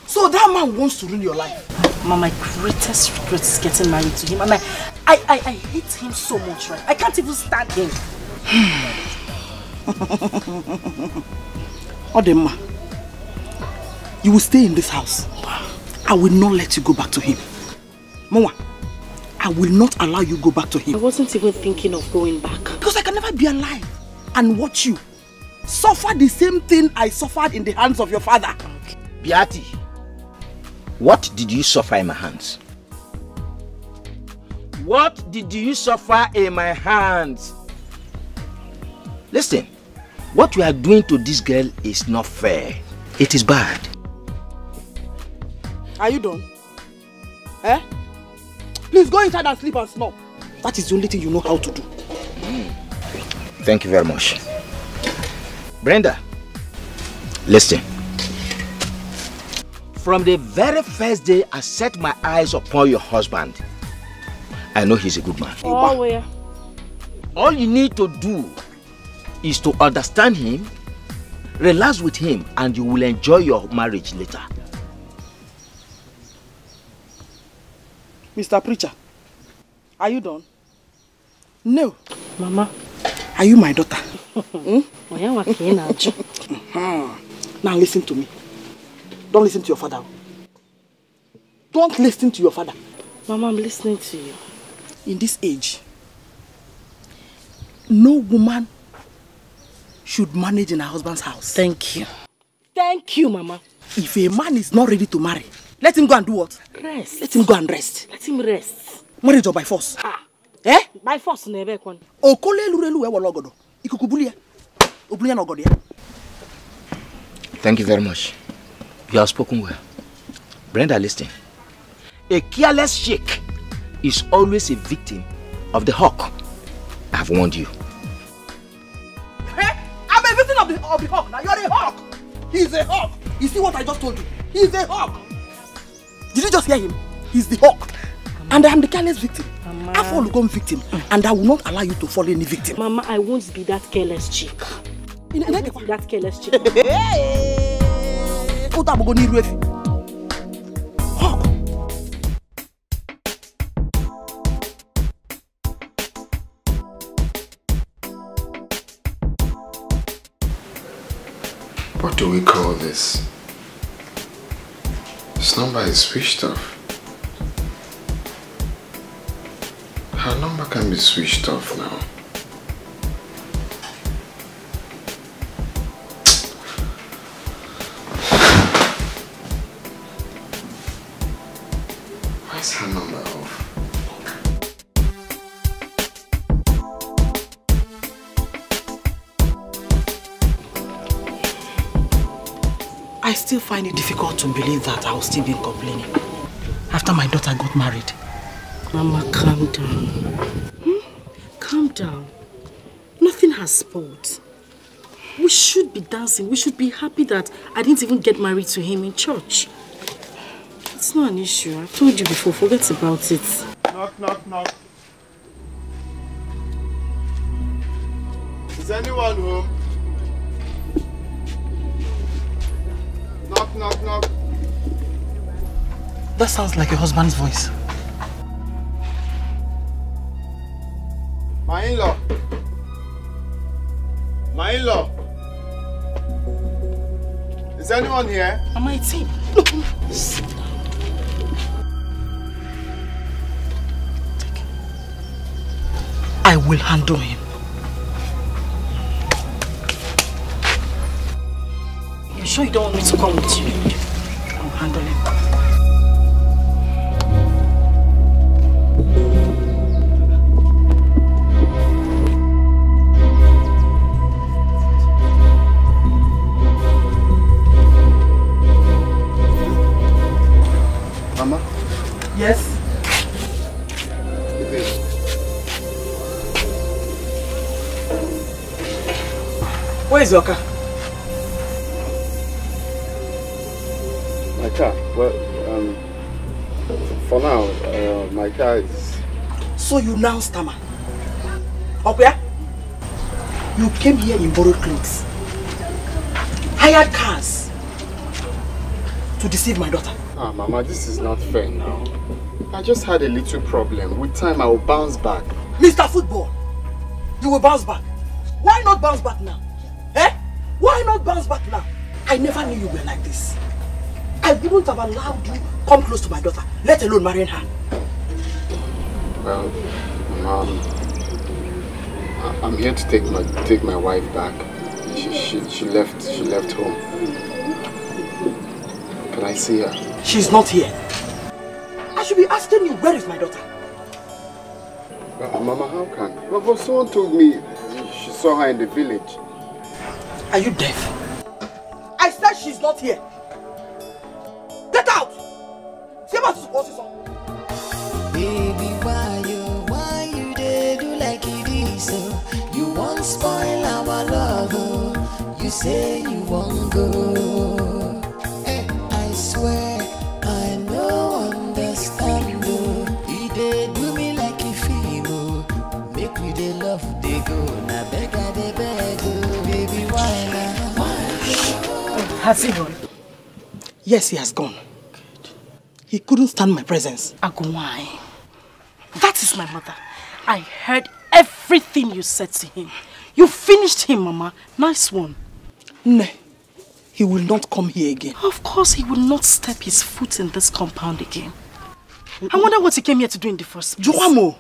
Speaker 10: So that man wants to ruin your life.
Speaker 8: Mama, my greatest regret is getting married to him, and I hate him so much, right? I can't even stand him.
Speaker 10: Odema, you will stay in this house. I will not let you go back to him. Mama, I will not allow you go back to him.
Speaker 8: I wasn't even thinking of going back.
Speaker 10: Because I can never be alive and watch you suffer the same thing I suffered in the hands of your father.
Speaker 16: Beati, what did you suffer in my hands? What did you suffer in my hands? Listen, what you are doing to this girl is not fair. It is bad.
Speaker 10: Are you done? Eh? Please go inside and sleep and snore. That is the only thing you know how to do.
Speaker 16: Thank you very much. Brenda, listen. From the very first day I set my eyes upon your husband, I know he's a good man.
Speaker 8: Oh, yeah.
Speaker 16: All you need to do is to understand him, relax with him, and you will enjoy your marriage later.
Speaker 10: Mr. Preacher, are you done? No.
Speaker 8: Mama.
Speaker 10: Are you my daughter? Now listen to me. Don't listen to your father. Don't listen to your father.
Speaker 8: Mama, I'm listening to you.
Speaker 10: In this age, no woman should manage in her husband's house.
Speaker 8: Thank you. Thank you, Mama.
Speaker 10: If a man is not ready to marry, let him go and do what?
Speaker 8: Rest.
Speaker 10: Let him go and rest.
Speaker 8: Let him rest.
Speaker 10: Marriage or by force?
Speaker 8: Ah.
Speaker 10: Eh?
Speaker 8: By force, never one.
Speaker 10: Okole lurelu ewa logodo. Ikukubulia. Obulia no godia.
Speaker 16: Thank you very much. You have spoken well. Brenda, listen. A careless sheik is always a victim of the hawk. I have warned you.
Speaker 10: Hey, I'm a victim of the hawk. Now you're a hawk. He's a hawk. You see what I just told you? He's a hawk. Did you just hear him? He's the hawk. Mama. And I am the careless victim.
Speaker 8: Mama.
Speaker 10: I fall become victim. And I will not allow you to fall any victim.
Speaker 8: Mama, I won't be that careless chick. I won't be that careless chick.
Speaker 10: Hawk.
Speaker 13: What do we call this? This number is switched off. Her number can be switched off now. Why is her number off?
Speaker 10: I still find it difficult to believe that I will still be complaining after my daughter got married.
Speaker 8: Mama, calm down. Calm down. Nothing has spoiled. We should be dancing. We should be happy that I didn't even get married to him in church. It's not an issue. I've told you before. Forget about it.
Speaker 1: Knock, knock, knock. Is anyone home? Knock, knock, knock.
Speaker 10: That sounds like your husband's voice.
Speaker 1: My in-law. My in-law. Is anyone here?
Speaker 10: Mama, it's him.
Speaker 8: Look, sit down.
Speaker 10: Take it. I will handle him.
Speaker 8: You sure you don't want me to come with you?
Speaker 10: I'll handle him. Where is your car?
Speaker 13: My car? Well, for now, my car is...
Speaker 10: So you now stammer? Okay? You came here in borrowed clothes, hired cars to deceive my daughter.
Speaker 13: Ah, Mama, this is not fair now. I just had a little problem. With time, I will bounce back.
Speaker 10: Mr. Football, you will bounce back. Why not bounce back now? Eh? Why not bounce back now? I never knew you were like this. I wouldn't have allowed you come close to my daughter, let alone marrying her.
Speaker 13: Well, Mom, I'm here to take my wife back. She left home. Can I see her?
Speaker 10: She's not here. I should be asking you, where is my daughter?
Speaker 13: Mama, how can? Well, someone told me she saw her in the village.
Speaker 10: Are you deaf? I said she's not here. Get out! See what you supposed to.
Speaker 7: Baby, why you dey do like it is so? You won't spoil our love, oh. You say you won't go. I swear I no understand, oh. You dey do me like a film, oh. Make we dey love, dey go. Na beg I dey beg, oh. Baby, why now?
Speaker 10: Has he gone? Yes, he has gone. He couldn't stand my presence.
Speaker 8: Agumai, that is my mother. I heard everything you said to him. You finished him, Mama. Nice one.
Speaker 10: No, he will not come here again.
Speaker 8: Of course, he will not step his foot in this compound again. I wonder what he came here to do in the first place.
Speaker 10: Joamo!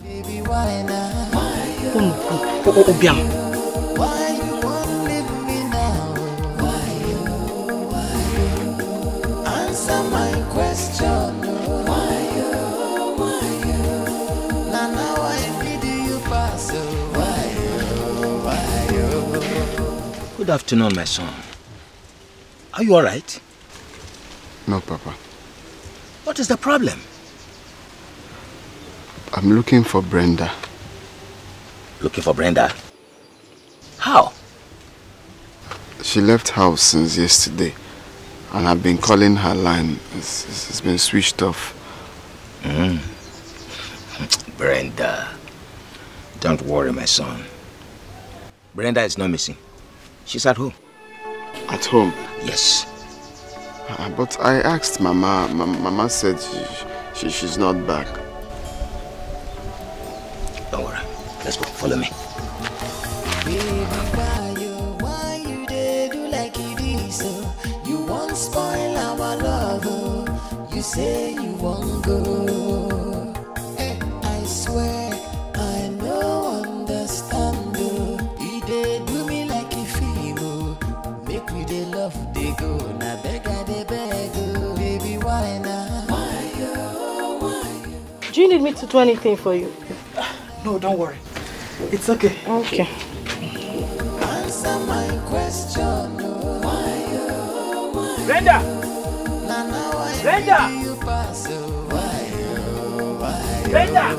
Speaker 7: Answer my question. Why you? Now I need you pass. Why you?
Speaker 16: Good afternoon, my son. Are you all right?
Speaker 13: No, Papa.
Speaker 16: What is the problem?
Speaker 13: I'm looking for Brenda.
Speaker 16: Looking for Brenda? How?
Speaker 13: She left house since yesterday. And I've been calling her line. It's been switched off.
Speaker 16: Brenda. Don't worry, my son. Brenda is not missing. She's at home.
Speaker 13: At home?
Speaker 16: Yes.
Speaker 13: But I asked Mama. Mama said she's not back.
Speaker 16: Don't worry. Let's go. Follow me.
Speaker 7: Why you dey do like it is so? You won't spoil our love, oh. You say you won't go. I swear I no understand, oh. You dey do me like a film, oh. Make we dey love, dey go. Na beg I dey beg, oh. Baby, why now? Why you?
Speaker 4: Do you need me to do anything for you?
Speaker 10: No, don't worry. It's okay.
Speaker 4: Okay.
Speaker 7: Answer my question, oh.
Speaker 9: Brenda! Brenda! Brenda!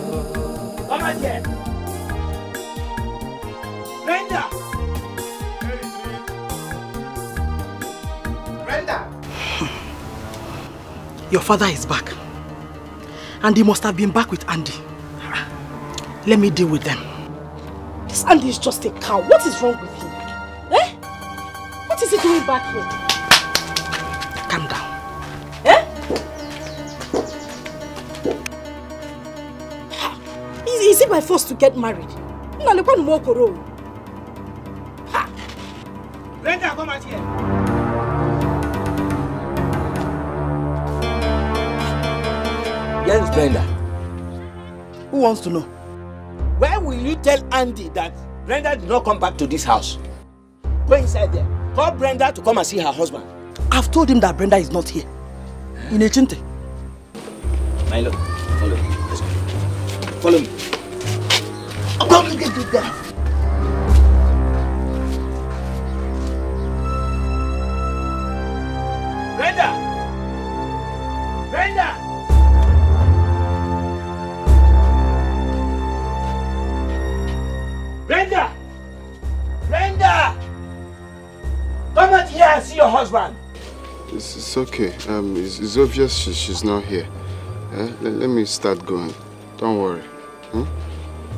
Speaker 9: Come out here! Brenda! Brenda!
Speaker 10: Your father is back. And he must have been back with Andy. Let me deal with them.
Speaker 8: This Andy is just a cow. What is wrong with him? Eh? What is he doing back here?
Speaker 10: Calm down.
Speaker 8: Eh? Is it by force to get married?
Speaker 9: Brenda, come out here.
Speaker 16: Yes, Brenda.
Speaker 10: Who wants to know?
Speaker 16: Why will you tell Andy that Brenda did not come back to this house? Go inside there. Call Brenda to come and see her husband.
Speaker 10: I've told him that Brenda is not here. In Echinte.
Speaker 16: Milo, follow me. Let's go. Follow me.
Speaker 10: Come and get there.
Speaker 9: Brenda! Brenda! Brenda! Brenda!
Speaker 16: husband.
Speaker 13: It's okay. It's obvious she's not here. Let me start going. Don't worry.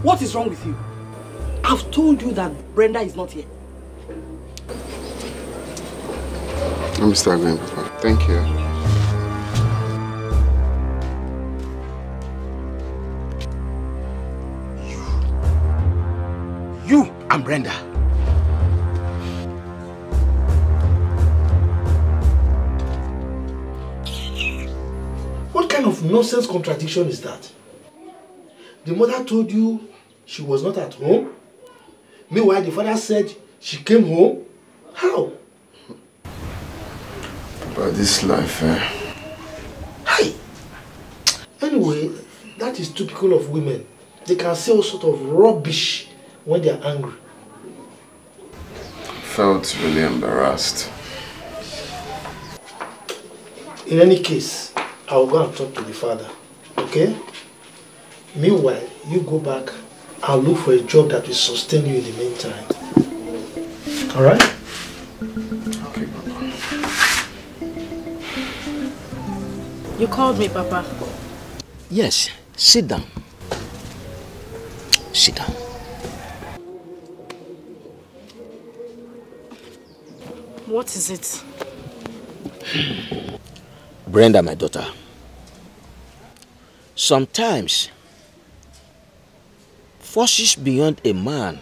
Speaker 10: What is wrong with you? I've told you that Brenda is not here.
Speaker 13: Let me start going, Papa. Thank you.
Speaker 16: You and Brenda.
Speaker 14: What kind of nonsense contradiction is that? The mother told you she was not at home. Meanwhile, the father said she came home. How?
Speaker 13: About this life,
Speaker 14: Hi. Anyway, that is typical of women. They can say all sort of rubbish when they are angry.
Speaker 13: Felt really embarrassed.
Speaker 14: In any case, I'll go and talk to the father. Okay? Meanwhile, you go back and look for a job that will sustain you in the meantime. Alright?
Speaker 13: Okay, Papa.
Speaker 8: You called me, Papa.
Speaker 16: Yes, sit down. Sit down.
Speaker 8: What is it?
Speaker 16: Brenda, my daughter. Sometimes, forces beyond a man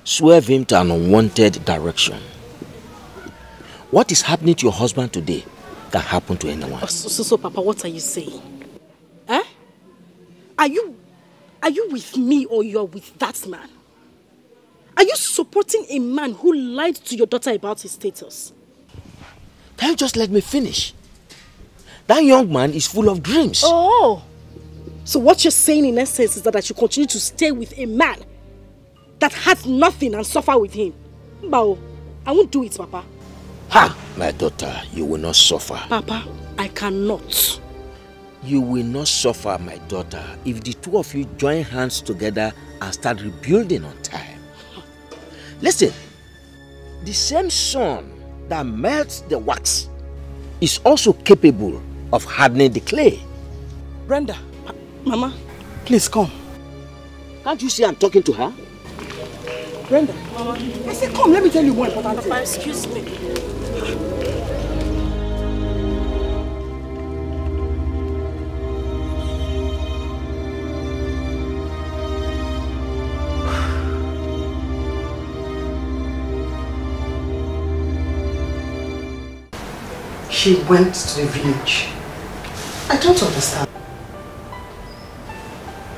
Speaker 16: swerve him to an unwanted direction. What is happening to your husband today can happen to anyone.
Speaker 8: So, Papa, what are you saying? Eh? Are you with me or you're with that man? Are you supporting a man who lied to your daughter about his status?
Speaker 16: Can you just let me finish? That young man is full of dreams.
Speaker 8: Oh! So what you're saying in essence is that I should continue to stay with a man that has nothing and suffer with him? Bao, I won't do it, Papa.
Speaker 16: Ha! My daughter, you will not suffer.
Speaker 8: Papa, I cannot.
Speaker 16: You will not suffer, my daughter, if the two of you join hands together and start rebuilding on time. Listen, the same sun that melts the wax is also capable of hardening the clay.
Speaker 10: Brenda,
Speaker 8: Mama,
Speaker 10: please come.
Speaker 16: Can't you see I'm talking to her?
Speaker 10: Brenda, Mama, I said come, let me tell you one important thing.
Speaker 8: Papa, excuse me.
Speaker 10: She went to the village. I don't understand.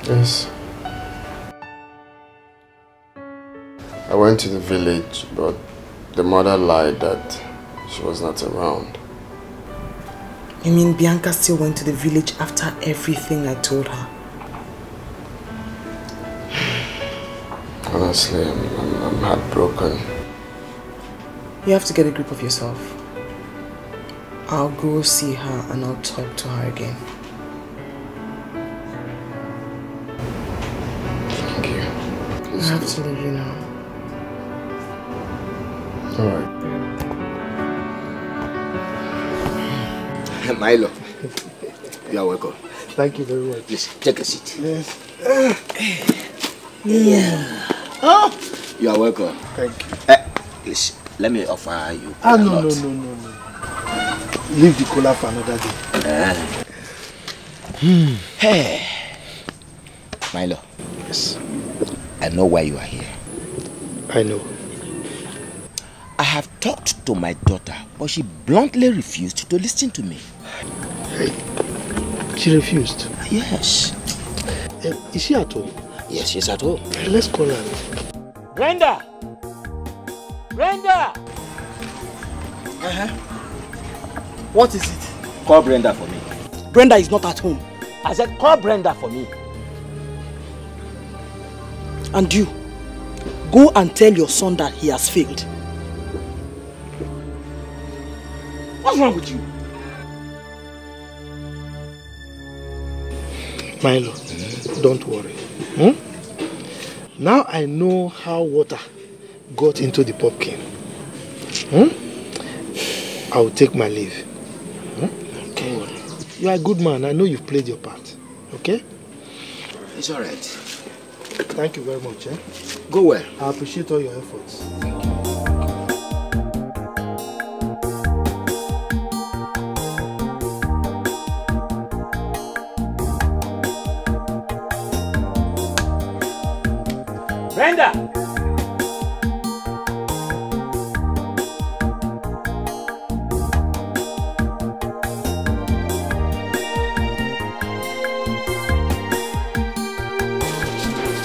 Speaker 13: Yes. I went to the village, but the mother lied that she was not around.
Speaker 3: You mean Bianca still went to the village after everything I told her?
Speaker 13: Honestly, I'm heartbroken.
Speaker 3: You have to get a grip of yourself. I'll go see her and I'll talk to her again.
Speaker 13: Thank you.
Speaker 3: I have to leave you now.
Speaker 13: Alright.
Speaker 16: Milo, you are welcome.
Speaker 14: Thank you very much.
Speaker 16: Please, take a seat.
Speaker 14: Yes.
Speaker 16: Yeah. Oh, you are welcome.
Speaker 14: Thank you.
Speaker 16: Please, let me offer you.
Speaker 14: No. Leave the cola for another day.
Speaker 16: Hey, Milo.
Speaker 14: Yes.
Speaker 16: I know why you are here.
Speaker 14: I know.
Speaker 16: I have talked to my daughter, but she bluntly refused to listen to me.
Speaker 14: Hey, she refused?
Speaker 16: Yes.
Speaker 14: Is she at home?
Speaker 16: Yes, she's at home.
Speaker 14: Let's call her.
Speaker 16: Brenda! Brenda!
Speaker 10: What is it?
Speaker 16: Call Brenda for me.
Speaker 10: Brenda is not at home.
Speaker 16: I said call Brenda for me.
Speaker 10: And you, go and tell your son that he has failed. What's wrong with you?
Speaker 14: Milo, don't worry. Now I know how water got into the pumpkin. I will take my leave.
Speaker 16: Hmm? Okay.
Speaker 14: You are a good man. I know you've played your part. Okay?
Speaker 16: It's alright.
Speaker 14: Thank you very much.
Speaker 16: Go well.
Speaker 14: I appreciate all your efforts.
Speaker 9: Brenda!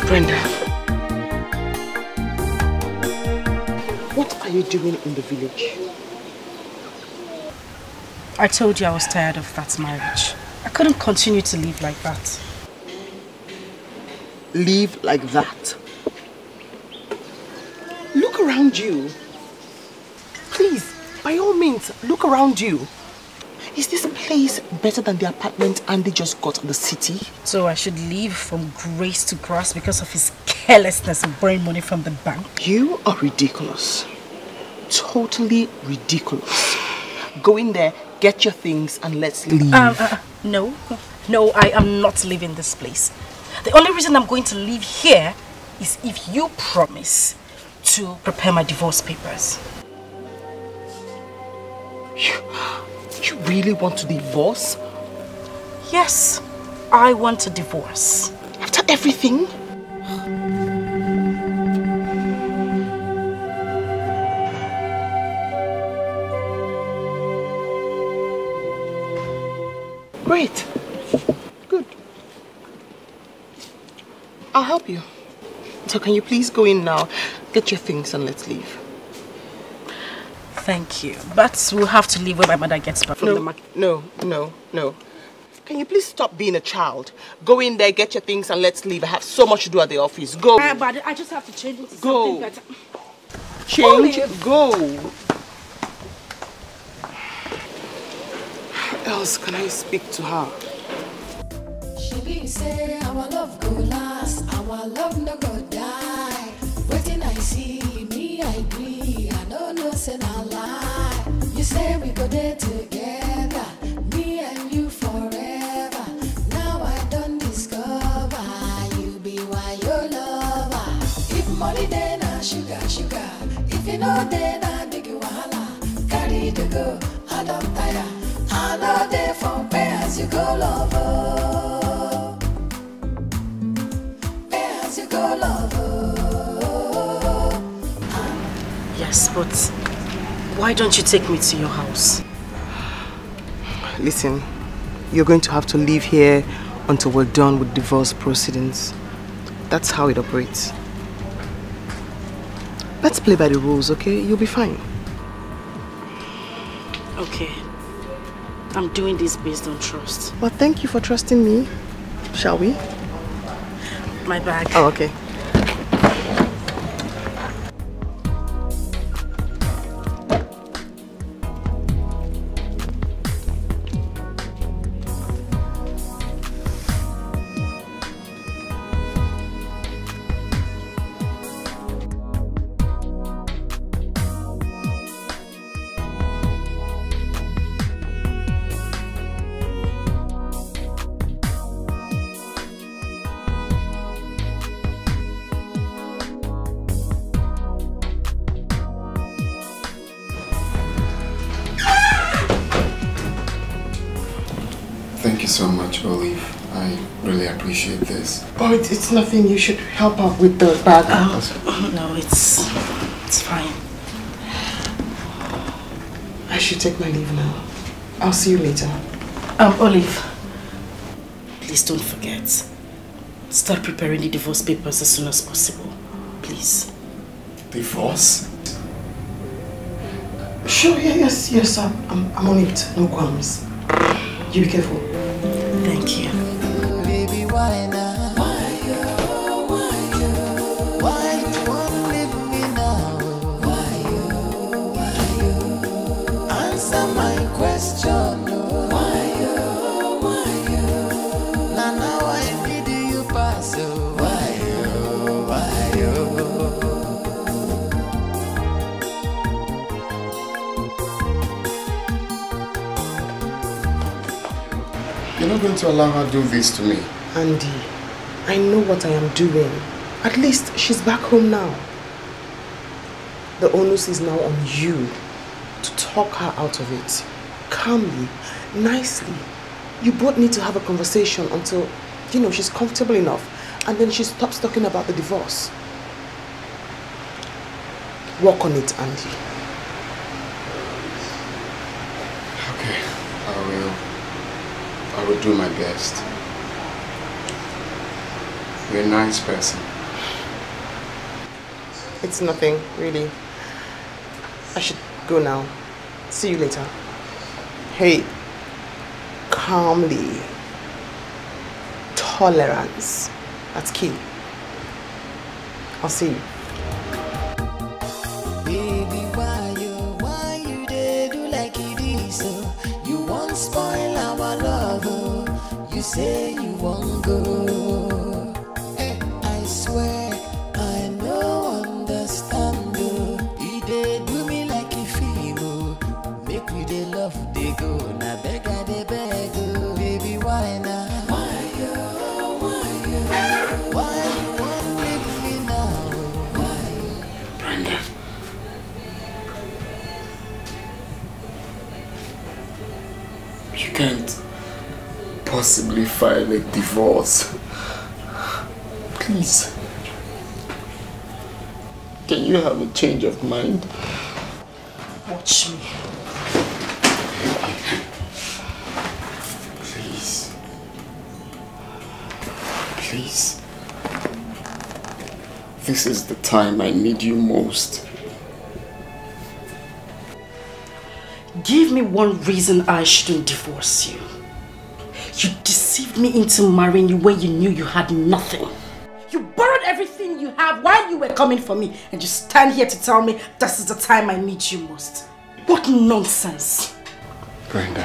Speaker 3: Brenda, what are you doing in the village?
Speaker 8: I told you I was tired of that marriage. I couldn't continue to live like that.
Speaker 3: Live like that? Look around you. Please, by all means, look around you. Is this place better than the apartment Andy just got in the city?
Speaker 8: So I should leave from grace to grass because of his carelessness of borrowing money from the bank?
Speaker 3: You are ridiculous. Totally ridiculous. Go in there, get your things, and let's leave.
Speaker 8: No, I am not leaving this place. The only reason I'm going to leave here is if you promise to prepare my divorce papers.
Speaker 3: You really want to divorce?
Speaker 8: Yes, I want a divorce.
Speaker 3: After everything? Great. Good. I'll help you. So can you please go in now, get your things and let's leave.
Speaker 8: Thank you. But we'll have to leave when my mother gets back from the market.
Speaker 3: No. Can you please stop being a child? Go in there, get your things and let's leave. I have so much to do at the office. Go.
Speaker 8: But I just have to change into something better.
Speaker 3: Change, go. How else can I speak to her?
Speaker 7: She say our love go last, our love no go die. Waiting I see, me I agree, I don't know say na lie. You say we go there together, me and you forever. Now I don't discover, you be why your lover. If money then na sugar, if you know then na big wahala. Carry the go, I don't tire. I know there for pay as you go lover.
Speaker 8: Yes, but why don't you take me to your house?
Speaker 3: Listen, you're going to have to live here until we're done with divorce proceedings. That's how it operates. Let's play by the rules, okay? You'll be fine.
Speaker 8: Okay. I'm doing this based on trust.
Speaker 3: Well, thank you for trusting me. Shall we?
Speaker 8: My bag.
Speaker 3: Oh, okay.
Speaker 13: Thank you so much, Olive. I really appreciate this.
Speaker 3: Oh, it's nothing. You should help out with the bag.
Speaker 8: No, it's fine.
Speaker 3: I should take my leave now. I'll see you later.
Speaker 8: Olive, please don't forget. Start preparing the divorce papers as soon as possible. Please.
Speaker 13: Divorce?
Speaker 3: Sure, yes, I'm on it. No qualms. You be careful.
Speaker 8: Thank you.
Speaker 7: Baby, why now? Why you wanna leave me now? Why you? Answer my question. Why you? Now I need you pass. Why you?
Speaker 13: You're not going to allow her to do this to me.
Speaker 3: Andy, I know what I am doing. At least she's back home now. The onus is now on you to talk her out of it. Calmly, nicely. You both need to have a conversation until, she's comfortable enough. And then she stops talking about the divorce. Work on it, Andy.
Speaker 13: Okay, I will do my best. You're a nice person.
Speaker 3: It's nothing, really. I should go now. See you later. Hey, calmly. Tolerance. That's key. I'll see you.
Speaker 7: Baby, why you dey do like it is so? You won't spoil our love, oh. You say you won't go. I swear I no understand, oh. You dey do me like a film, oh. Make we dey love, dey go. Na beg I dey beg, oh. Baby, why now?
Speaker 13: You can't possibly file a divorce. Please. Can you have a change of mind?
Speaker 8: Watch me.
Speaker 13: Please. Please. This is the time I need you most.
Speaker 8: Give me one reason I shouldn't divorce you. You deceived me into marrying you when you knew you had nothing. You borrowed everything you have while you were coming for me, and you stand here to tell me this is the time I need you most. What nonsense.
Speaker 13: Brenda,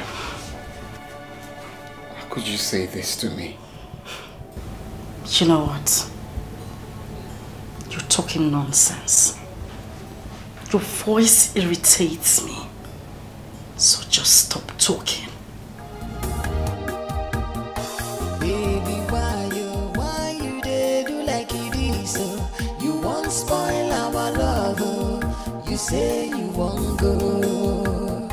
Speaker 13: how could you say this to me?
Speaker 8: You know what? You're talking nonsense. Your voice irritates me. So just stop talking.
Speaker 7: Baby, why you dey do like it is so? You won't spoil our love, oh. You say you won't go.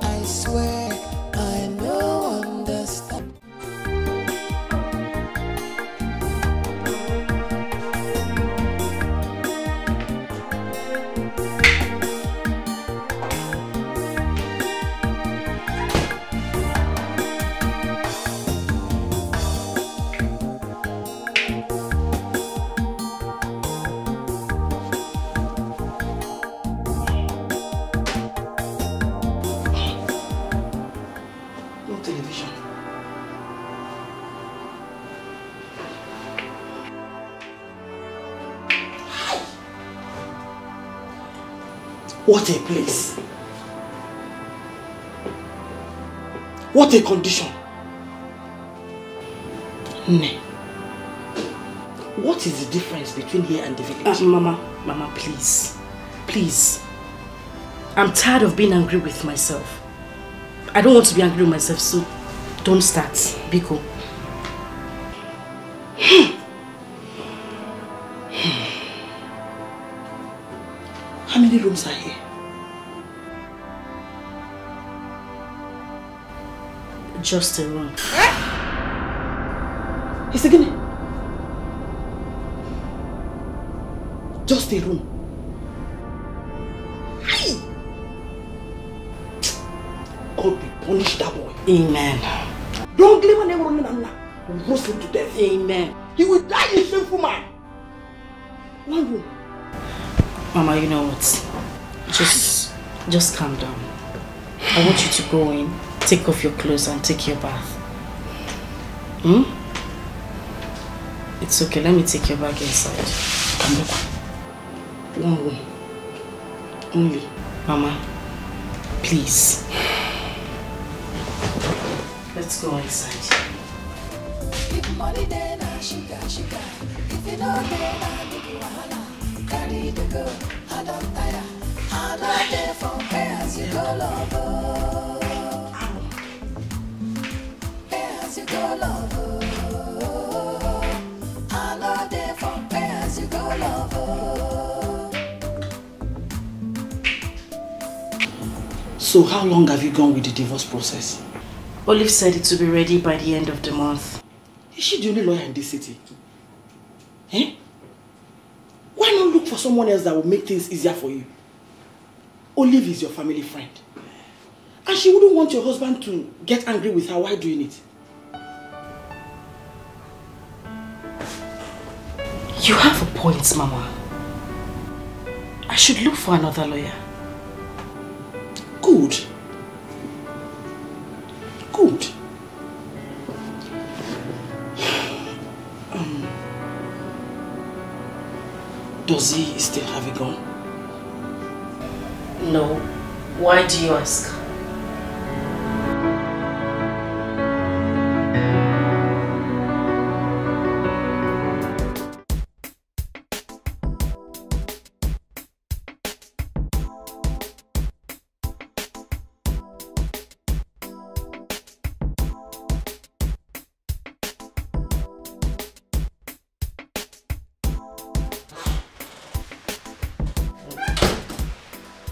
Speaker 7: I swear I no understand.
Speaker 10: What a place. What a condition.
Speaker 8: Ne.
Speaker 10: What is the difference between here and the village?
Speaker 8: Mama, please. Please. I'm tired of being angry with myself. I don't want to be angry with myself, so don't start. Biko.
Speaker 10: How many rooms are here?
Speaker 8: Just a room.
Speaker 10: It's again. Just a room. God will punish that boy.
Speaker 8: Amen.
Speaker 10: Don't blame anyone. Roast him to death.
Speaker 8: Amen.
Speaker 10: He will die a shameful man. One room.
Speaker 8: Mama, you know what? Just calm down. I want you to go in, take off your clothes and take your bath. It's okay, let me take your bag inside.
Speaker 10: One room. Only.
Speaker 8: Mama, please. Let's go inside.
Speaker 7: If money then I sugar. If you know then I make you wahala. Carry the girl, I don't tire. I'm not there for prayers, you go lover. go love. I know they for pray as you go love.
Speaker 10: So how long have you gone with the divorce process?
Speaker 2: Olive said it will be ready by the end of the month.
Speaker 10: Is she the only lawyer in this city? Eh? Why not look for someone else that will make things easier for you? Olive is your family friend. And she wouldn't want your husband to get angry with her while doing it.
Speaker 2: You have a point, Mama. I should look for another lawyer.
Speaker 10: Good. Good. Does he still have a gun?
Speaker 2: No. Why do you ask?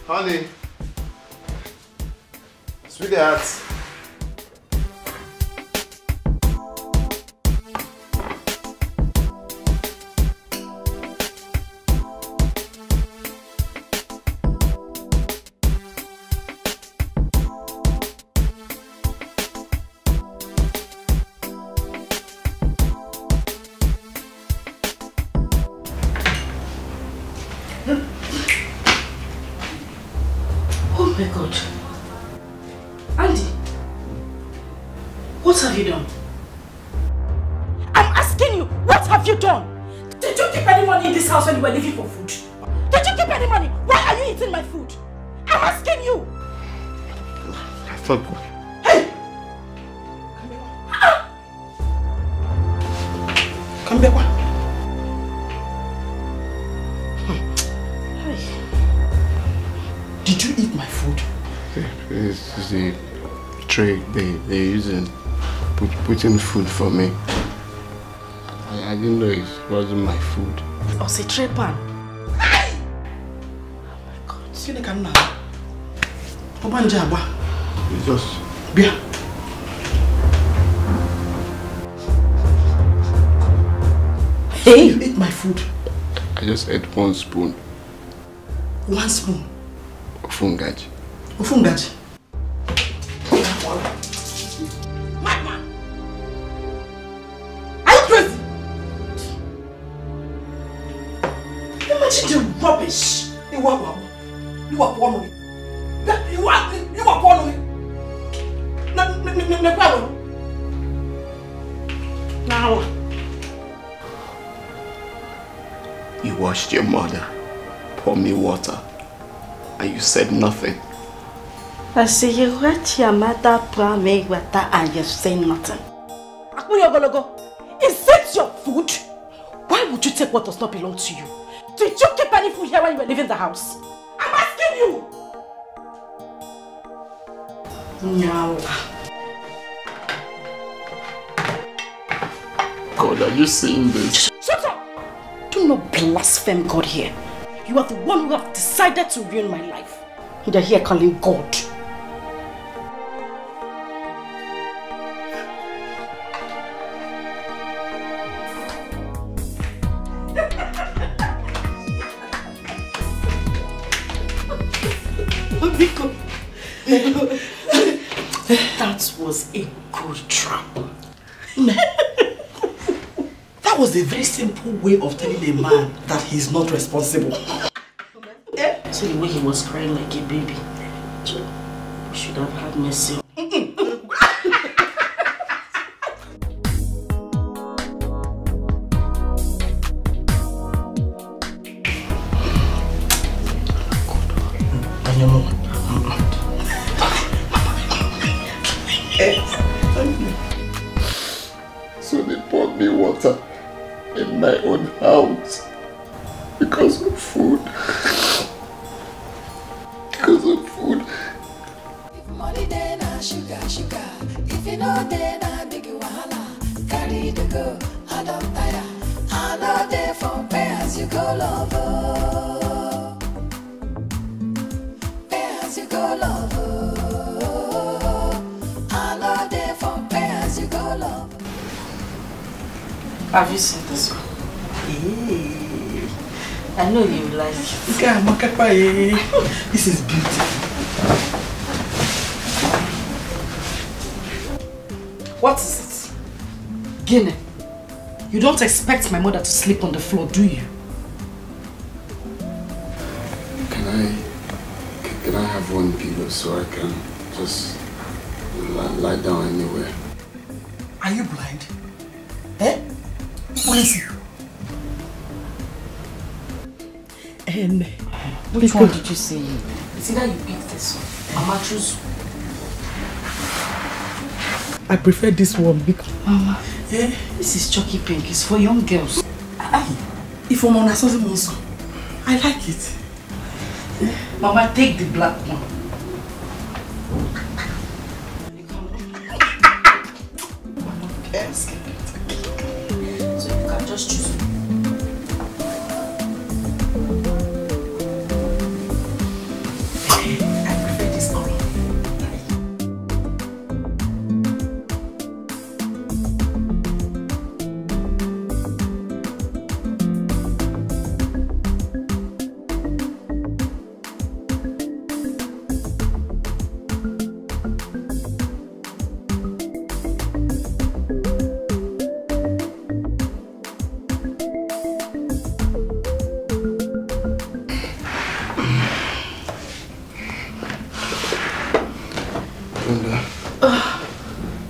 Speaker 6: Honey. Sweetheart.
Speaker 2: Oh my God. Andy, what have you done?
Speaker 8: I'm asking you, what have you done? Did you keep any money in this house when you were leaving for food? Did you keep any money? Why are you eating my food? I'm asking you.
Speaker 6: I thought...
Speaker 10: Come back. Did you eat my food?
Speaker 13: This is the tray they're using, putting food for me. I didn't know it wasn't my food.
Speaker 2: Oh, c'est tray pan.
Speaker 10: Hey! Oh my God. See the camera. Open jaba.
Speaker 13: It's just...
Speaker 10: Beer. Hey! You ate my food.
Speaker 13: I just ate 1 spoon.
Speaker 10: 1 spoon?
Speaker 13: Ofungaji.
Speaker 10: Ofungaji?
Speaker 8: Madman! Are you crazy?
Speaker 10: Imagine the rubbish. You are poor. You are poor. Now.
Speaker 13: You washed your mother, pour me water, and you said nothing.
Speaker 2: I say you wet your mother, pour me water, and you say nothing.
Speaker 8: Is it your food? Why would you take what does not belong to you? Did you keep any food here when you were leaving the house? I'm asking you!
Speaker 10: No.
Speaker 13: God, are you seeing this?
Speaker 8: Shut up!
Speaker 2: Do not blaspheme God here. You are the one who have decided to ruin my life. And you're here calling God. That was a good trap.
Speaker 10: That was a very simple way of telling a man that he's not responsible.
Speaker 2: So the way he was crying like a baby, we should have had mercy.
Speaker 13: So they poured me water in my own house because of food. Because of food.
Speaker 7: If money then sugar, sugar. If you know then big wahala. carry the go, I don't tire. I know there for pay as you go, lover. Pay as you go, lover. I know there for pay as you go, lover.
Speaker 2: Have you seen this one? I know you like it.
Speaker 10: This is beautiful.
Speaker 8: What is it? Guinea, you don't expect my mother to sleep on the floor, do you?
Speaker 13: Can I have one pillow so I can just lie down anywhere?
Speaker 10: Are you blind? Eh? What is it? And
Speaker 2: which one did you say? It's either you pick this one. Mama choose.
Speaker 10: I prefer this one because
Speaker 2: Mama, this is chalky pink. It's for young girls.
Speaker 10: If I'm on a sauce monster, I like it.
Speaker 2: Mama, take the black one.
Speaker 10: Yes.
Speaker 2: So you can just choose.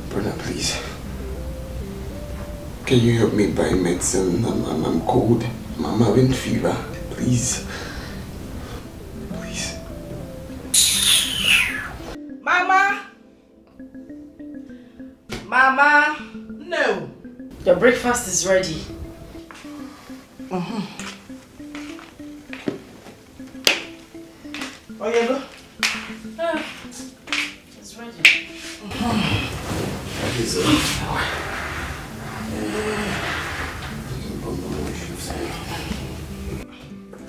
Speaker 13: Brother, please. Can you help me buy medicine? I'm cold. I'm having fever. Please. Please.
Speaker 8: Mama! Mama! No!
Speaker 2: Your breakfast is ready.
Speaker 10: Oh, yeah, go.
Speaker 2: It's ready.
Speaker 13: That is it.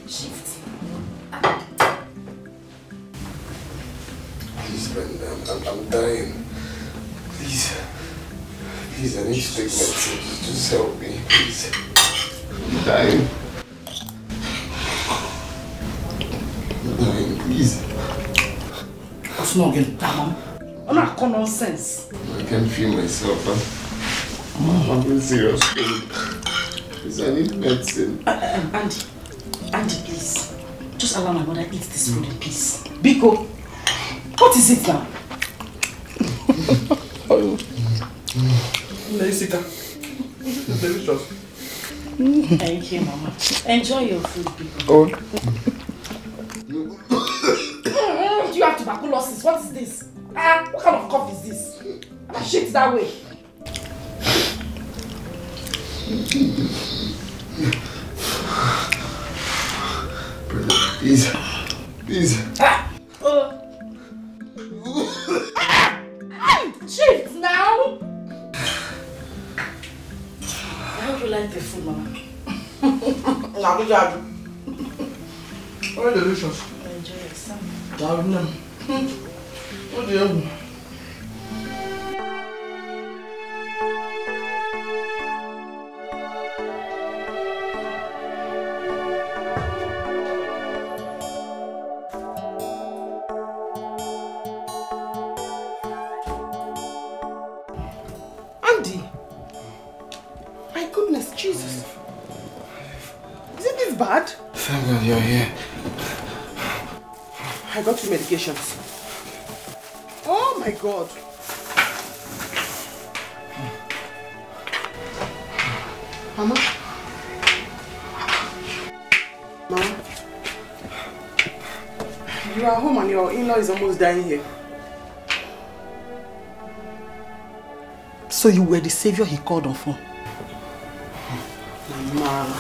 Speaker 2: Shift.
Speaker 13: Please, Brenda, I'm dying. Please. Please, I need to take medicine. Just help me, please. I'm dying. I'm dying, please.
Speaker 8: What's not getting that, Mom? I'm not calling nonsense.
Speaker 13: I can't feel myself. I'm having serious pain. Please, I need medicine.
Speaker 8: Andy, please. Just allow my mother eat this food in peace. Biko, what is it now?
Speaker 10: Jessica, it's delicious.
Speaker 2: Thank you, Mama. Enjoy your food, Biko.
Speaker 13: Oh.
Speaker 8: Do you have tuberculosis? What is this? What kind of cough is this? I'm shit that way.
Speaker 13: Brother, please. Please.
Speaker 8: Shift now!
Speaker 2: I hope you like the food, Mama.
Speaker 10: Nah, good job. Oh, delicious.
Speaker 2: Enjoy it, son.
Speaker 10: What do you? Andy! My goodness, Jesus! Is it this bad?
Speaker 13: Thank God you're here.
Speaker 10: I got you medications. Oh my God! Mama? Mama? You are home and your in-law is almost dying here. So you were the savior he called on phone? Mama,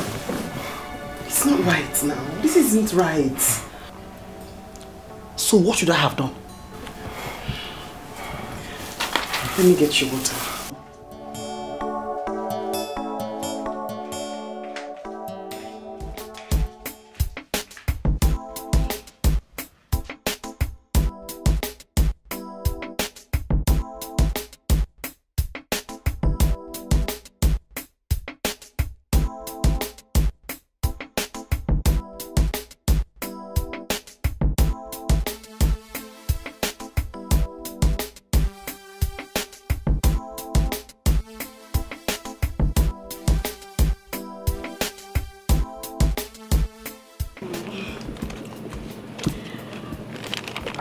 Speaker 10: it's not right now. This isn't right. So what should I have done? Let me get you water.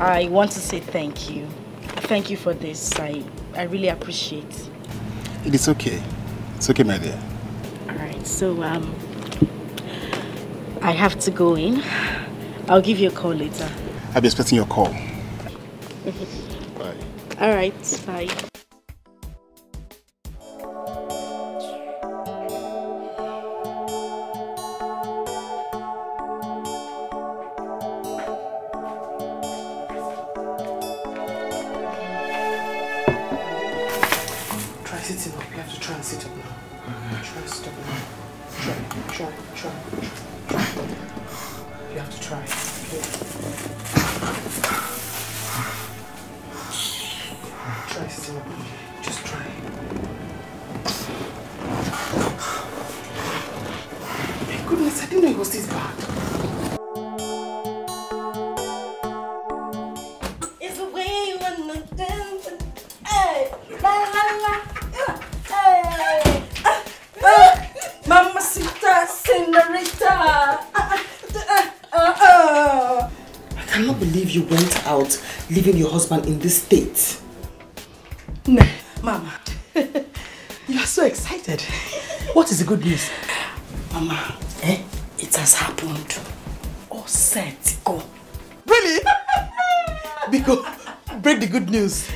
Speaker 2: I want to say thank you. Thank you for this. I really appreciate it.
Speaker 17: It is okay. It's okay, my dear.
Speaker 2: Alright, so I have to go in. I'll give you a call later.
Speaker 17: I'll be expecting your call. Bye.
Speaker 2: Alright, bye.
Speaker 3: Sitting up, you have to try and sit up now. Try sit up now. Try. You have to try. Okay. Try sitting up. Just try. My goodness, I didn't know it was this bad.
Speaker 8: It's the way you wanna dance. Hey, la la la. Hey, Mamacita, Senorita.
Speaker 3: I cannot believe you went out, leaving your husband in this state.
Speaker 10: No, Mama. You are so excited. What is the good news?
Speaker 3: Mama,
Speaker 10: it has happened. All set, go. Really? Biko, break the good news.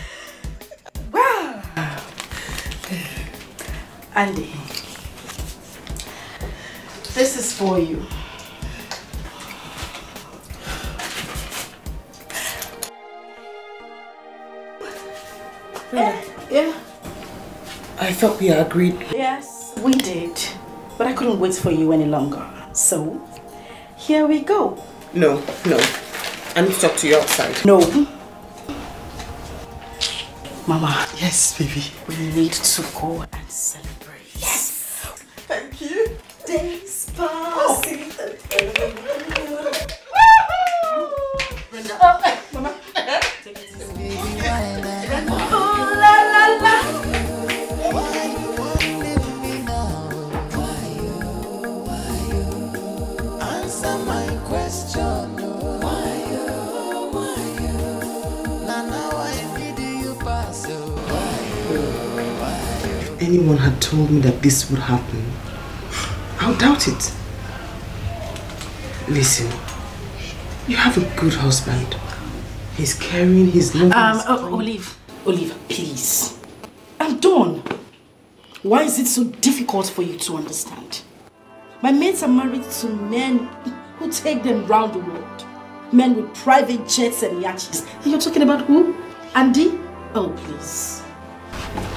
Speaker 10: Wow. Andy, this is for you.
Speaker 3: Yeah. I thought we agreed.
Speaker 2: Yes, we did. But I couldn't wait for you any longer. So, here we go.
Speaker 3: No. I need to talk to you outside.
Speaker 2: No. Mama.
Speaker 10: Yes, baby.
Speaker 2: We need to go and celebrate.
Speaker 10: Yes. Thank you.
Speaker 8: Days pass.
Speaker 10: Brenda. Mama. Take it easy.
Speaker 8: Oh, la la la.
Speaker 7: Answer my question. Why you? Now I did you pass.
Speaker 3: If anyone had told me that this would happen, I would doubt it. Listen, you have a good husband. He's caring, he's loving.
Speaker 2: Olive, please. I'm done. Why is it so difficult for you to understand? My mates are married to men who take them round the world. Men with private jets and yachts. And you're talking about who? Andy? Oh, please.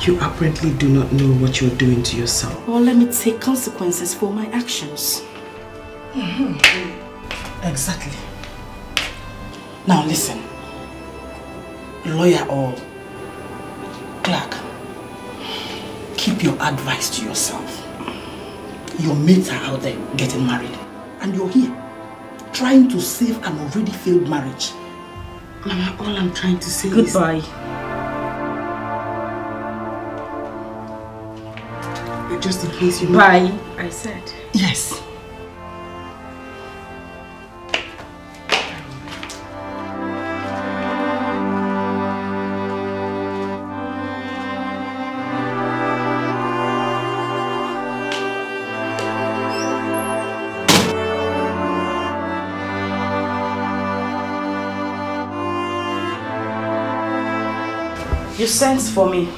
Speaker 3: You apparently do not know what you're doing to yourself.
Speaker 2: Well, let me take consequences for my actions.
Speaker 10: Exactly. Now listen. Lawyer or clerk, keep your advice to yourself. Your mates are out there getting married, and you're here trying to save an already failed marriage.
Speaker 3: Mama, all I'm trying to say
Speaker 2: Goodbye.
Speaker 3: is... Just in case you know...
Speaker 2: Bye, I said.
Speaker 10: Yes.
Speaker 2: You sent for me.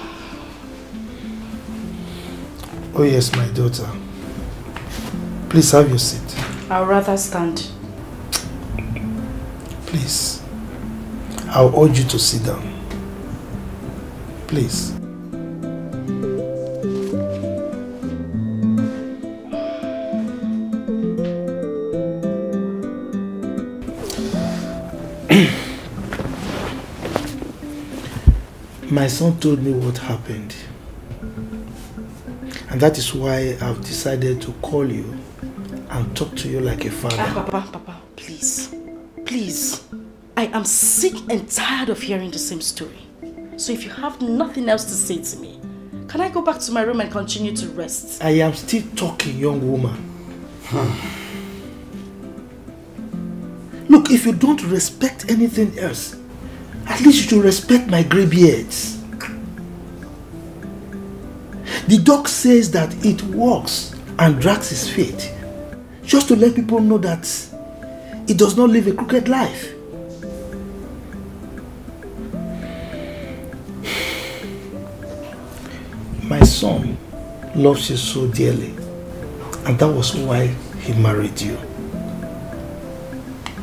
Speaker 14: Oh yes, my daughter. Please have your seat.
Speaker 2: I'll rather stand.
Speaker 14: Please. I'll urge you to sit down. Please. My son told me what happened. And that is why I've decided to call you and talk to you like a father.
Speaker 2: Papa, please. Please. I am sick and tired of hearing the same story. So if you have nothing else to say to me, can I go back to my room and continue to rest?
Speaker 14: I am still talking, young woman. Look, if you don't respect anything else, At least you should respect my grey beards. The dog says that it walks and drags his feet, just to let people know that it does not live a crooked life. My son loves you so dearly, and that was why he married you.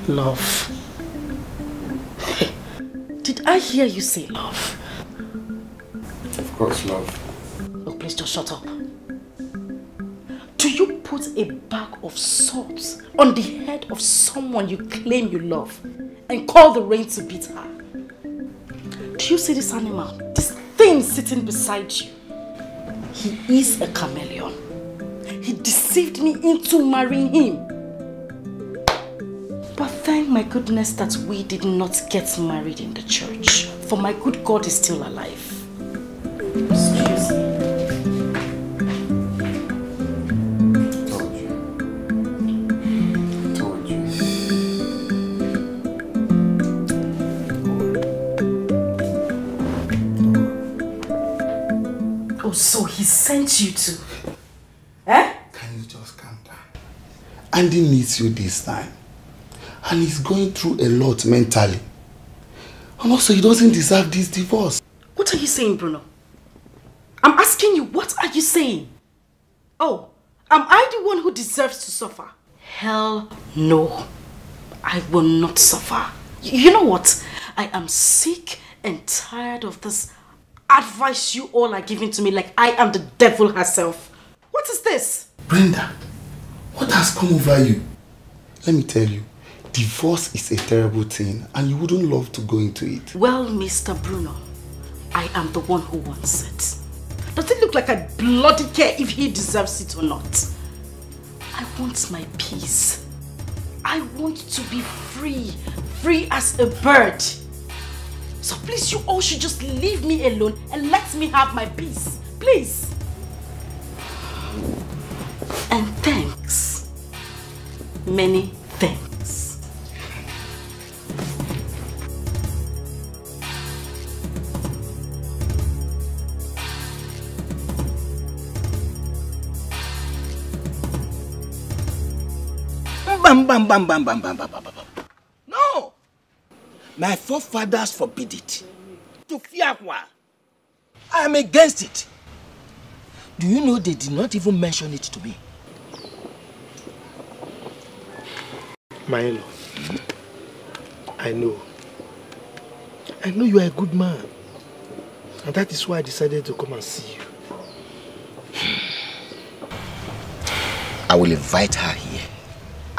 Speaker 14: Love.
Speaker 2: Did I hear you say love?
Speaker 13: Of course, love.
Speaker 2: Look, please just shut up. Do you put a bag of salt on the head of someone you claim you love and call the rain to beat her? Do you see this animal? This thing sitting beside you? He is a chameleon. He deceived me into marrying him. But thank my goodness that we did not get married in the church, for my good God is still alive. Excuse me. Oh, so he sent you to... Eh?
Speaker 6: Can you just calm down? Andy needs you this time. And he's going through a lot mentally. And also, he doesn't deserve this divorce.
Speaker 2: What are you saying, Bruno? I'm asking you, what are you saying? Oh, am I the one who deserves to suffer? Hell no. I will not suffer. You know what? I am sick and tired of this advice you all are giving to me like I am the devil herself. What is this?
Speaker 6: Brenda, what has come over you? Let me tell you, divorce is a terrible thing and you wouldn't love to go into it.
Speaker 2: Well, Mr. Bruno, I am the one who wants it. Does it look like I bloody care if he deserves it or not? I want my peace. I want to be free, free as a bird. So please, you all should just leave me alone and let me have my peace. Please. And thanks. Many thanks.
Speaker 16: Bam, bam, bam, bam, bam, bam, bam, bam, bam. No! My forefathers forbid it. To Fiakwa. I am against it. Do you know they did not even mention it to me?
Speaker 14: My in-law, I know you are a good man. And that is why I decided to come and see you.
Speaker 16: I will invite her here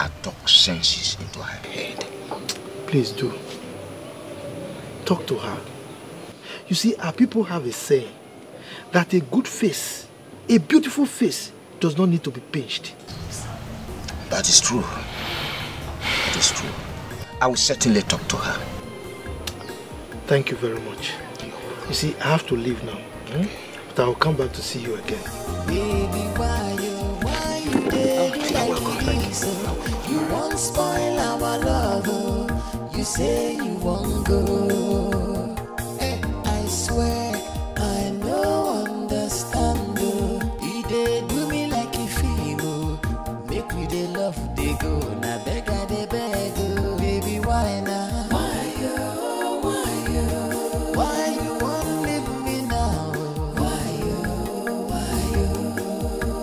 Speaker 16: and talk senses into her head.
Speaker 14: Please do. Talk to her. You see, our people have a saying that a good face, a beautiful face, does not need to be pinched.
Speaker 16: That is true. That is true. I will certainly talk to her.
Speaker 14: Thank you very much. You see, I have to leave now. But I will come back to see you again.
Speaker 7: Baby, why you there like this? You won't spoil our love. You say you won't go. I swear I no understand. He did do me like a female. Make me the love they go. Now beg I they beg. Baby, why now? Why you won't leave me now? Why?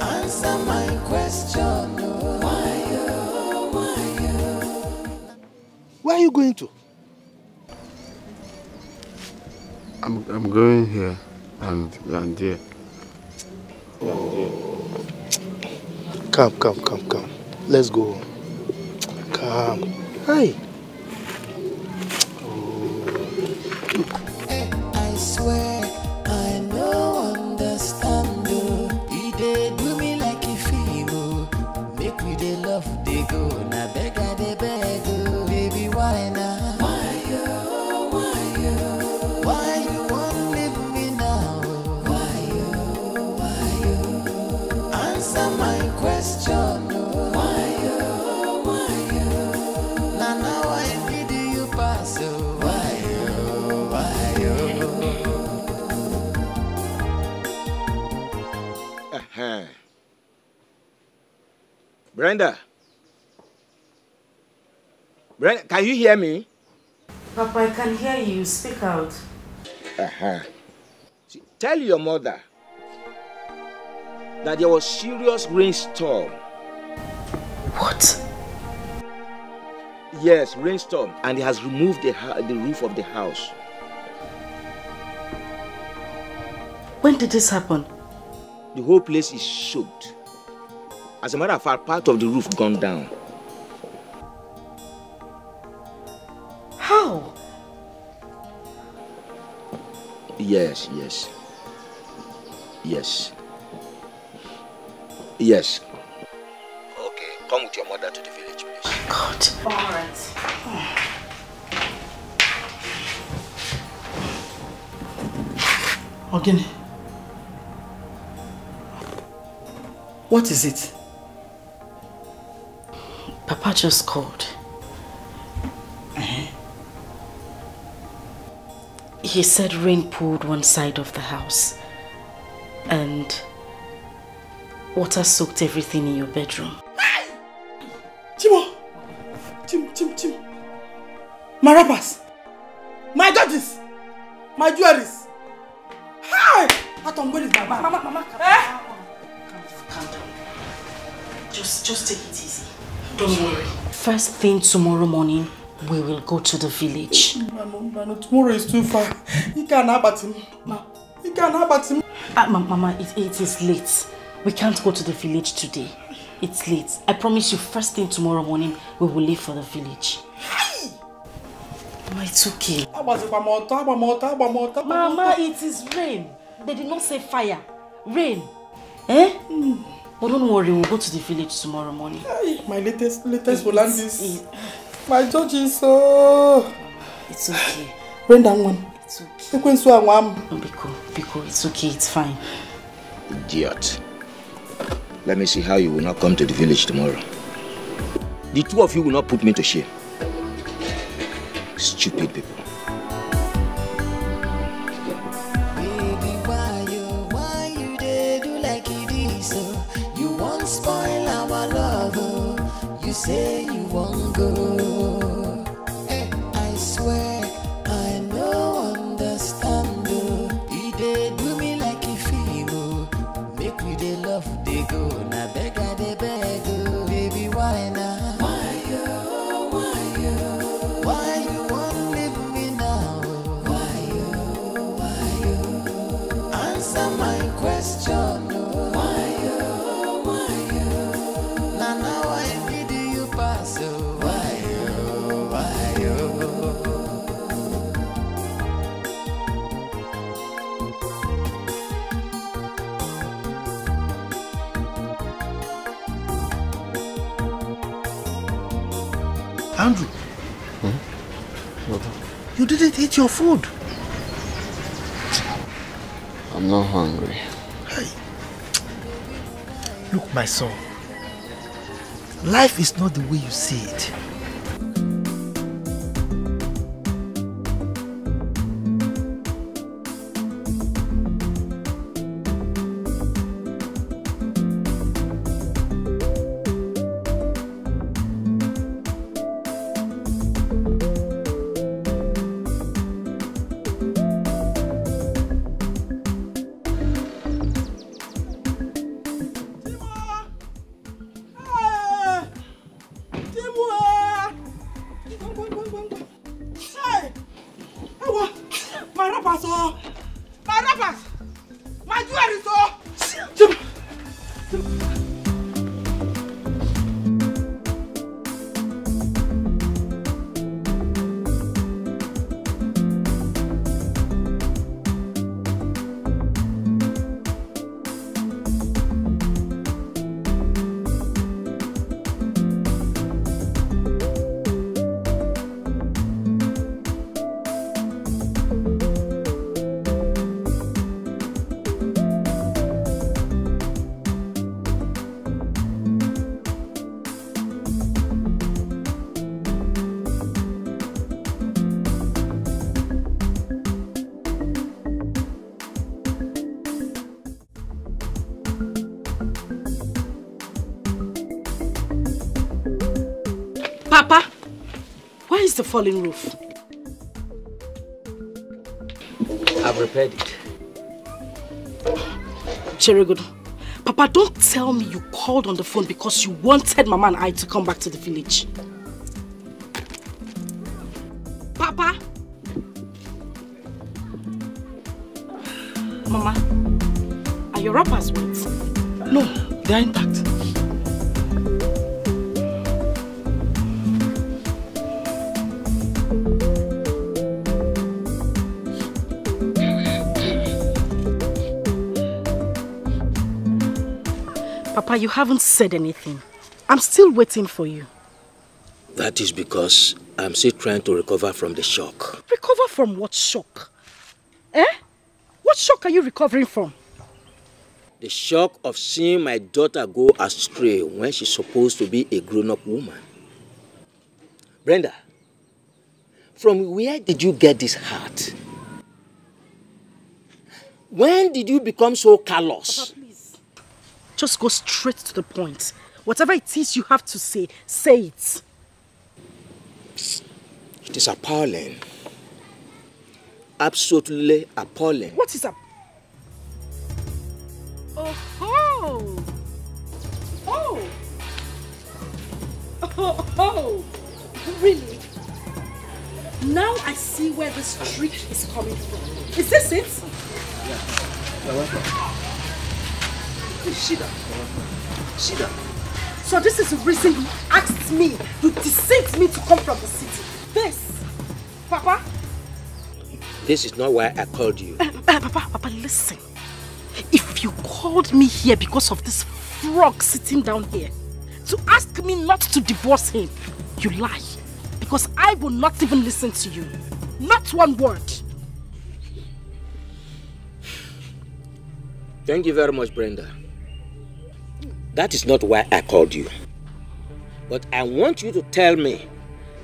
Speaker 7: Answer my question.
Speaker 14: Where are you going to?
Speaker 13: I'm going here and there.
Speaker 14: Come. Let's go. Come. Hi.
Speaker 7: I swear I no understand. He did do me like a female. Make me the love they go. Now beg I they beg. Baby, why now? Why you won't leave me now? Why? Answer my question. Why? Now
Speaker 16: Brenda. Brenda, can you hear me?
Speaker 2: Papa, I can hear you. Speak out.
Speaker 16: See, tell your mother that there was serious rainstorm.
Speaker 2: What?
Speaker 16: Yes, rainstorm, and it has removed the roof of the house.
Speaker 2: When did this happen?
Speaker 16: The whole place is soaked. As a matter of fact, part of the roof gone down.
Speaker 2: How?
Speaker 16: Yes. Okay, come with your mother to the village, please.
Speaker 2: God.
Speaker 8: All right.
Speaker 10: Ogini. What is it?
Speaker 2: Papa just called. He said rain pulled one side of the house and water soaked everything in your bedroom.
Speaker 10: Chimo! Chim. My wrappers! My judges! My jewelries! Hi! Atom, where is my bag? Mama.
Speaker 2: Calm down. Just take it easy. Don't worry. First thing tomorrow morning, we will go to the village.
Speaker 10: Mano, tomorrow is too far. He can't have him. He can't have him.
Speaker 2: Mama, it is late. We can't go to the village today. It's late. I promise you, first thing tomorrow morning, we will leave for the village. Mama, it's okay. Mama, it is rain. They did not say fire. Rain. But don't worry, we'll go to the village tomorrow morning.
Speaker 10: My latest Volandis. My judge is so...
Speaker 2: It's okay.
Speaker 10: Brenda, one.
Speaker 2: It's okay.
Speaker 10: Biko,
Speaker 2: it's okay, it's fine.
Speaker 16: Idiot. Let me see how you will not come to the village tomorrow. The two of you will not put me to shame. Stupid people.
Speaker 7: Baby, why you dey do like it is so? You won't spoil our love, oh. You say you won't go. Hey, I swear I no understand, oh. You dey do me like a film, oh. Make we dey love, dey go. Na beg I dey beg, oh. Baby, why now? Why you won't leave me now? Why you? Answer my question. Why you? Now I need you pass. Why you?
Speaker 14: Andrew. You didn't eat your food.
Speaker 13: I'm not hungry.
Speaker 14: Hey. Look, my son. Life is not the way you see it.
Speaker 8: Papa, where is the fallen roof?
Speaker 16: I've repaired it.
Speaker 8: Cheregodo, Papa, don't tell me you called on the phone because you wanted Mama and I to come back to the village. Papa? Mama, are your wrappers wet?
Speaker 14: No, they are intact.
Speaker 8: Papa, you haven't said anything. I'm still waiting for you.
Speaker 16: That is because I'm still trying to recover from the shock.
Speaker 8: Recover from what shock? Eh? What shock are you recovering from?
Speaker 16: The shock of seeing my daughter go astray when she's supposed to be a grown-up woman. Brenda, from where did you get this heart? When did you become so callous?
Speaker 8: Papa, please. Just go straight to the point. Whatever it is you have to say, say it.
Speaker 16: It is appalling. Absolutely appalling.
Speaker 8: What is up? Oh! Oh! Oh! Really? Now I see where this trick is coming from. Is this it?
Speaker 16: Yeah. You're welcome.
Speaker 8: Shida. Shida. So this is the reason you asked me, you deceived me to come from the city. This, Papa?
Speaker 16: This is not why I called you.
Speaker 8: Papa, listen. If you called me here because of this frog sitting down here, to ask me not to divorce him, you lie. Because I will not even listen to you. Not one word.
Speaker 16: Thank you very much, Brenda. That is not why I called you. But I want you to tell me,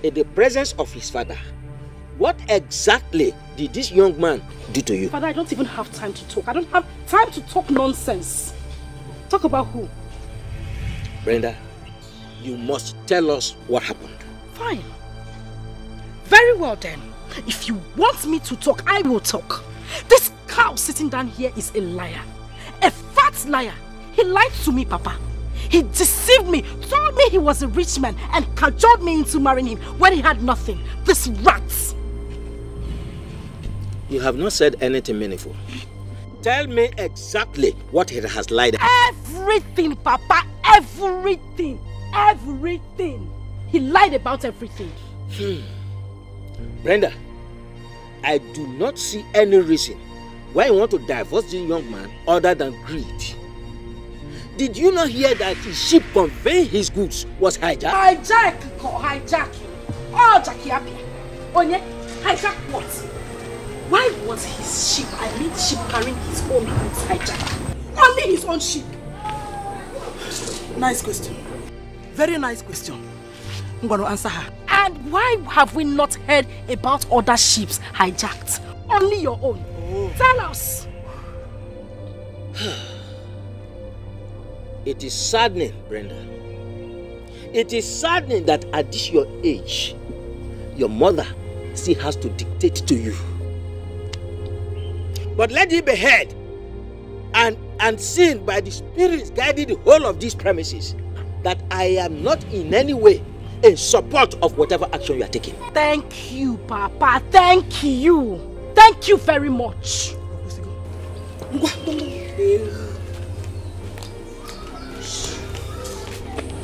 Speaker 16: in the presence of his father, what exactly did this young man do to you?
Speaker 8: Father, I don't even have time to talk. I don't have time to talk nonsense. Talk about who?
Speaker 16: Brenda, you must tell us what happened.
Speaker 8: Fine. Very well then. If you want me to talk, I will talk. This cow sitting down here is a liar. A fat liar. He lied to me, Papa. He deceived me, told me he was a rich man and cajoled me into marrying him when he had nothing. This rat.
Speaker 16: You have not said anything meaningful. Tell me exactly what he has lied about.
Speaker 8: Everything, Papa. Everything. Everything. He lied about everything.
Speaker 16: Brenda, I do not see any reason why you want to divorce this young man other than greed. Did you not hear that his ship conveying his goods was hijacked?
Speaker 8: Hijacking. Oh, Jackie Abia. Onye, hijack what? Why was his ship, I mean ship carrying his own goods hijacked? Only his own ship.
Speaker 10: Nice question. Very nice question. I'm going to answer her.
Speaker 8: And why have we not heard about other ships hijacked? Only your own. Oh. Tell us.
Speaker 16: It is saddening, Brenda. It is saddening that at this your age, your mother still has to dictate to you. But let it be heard and seen by the spirits guiding the whole of these premises that I am not in any way in support of whatever action you are taking.
Speaker 8: Thank you, Papa. Thank you. Thank you very much.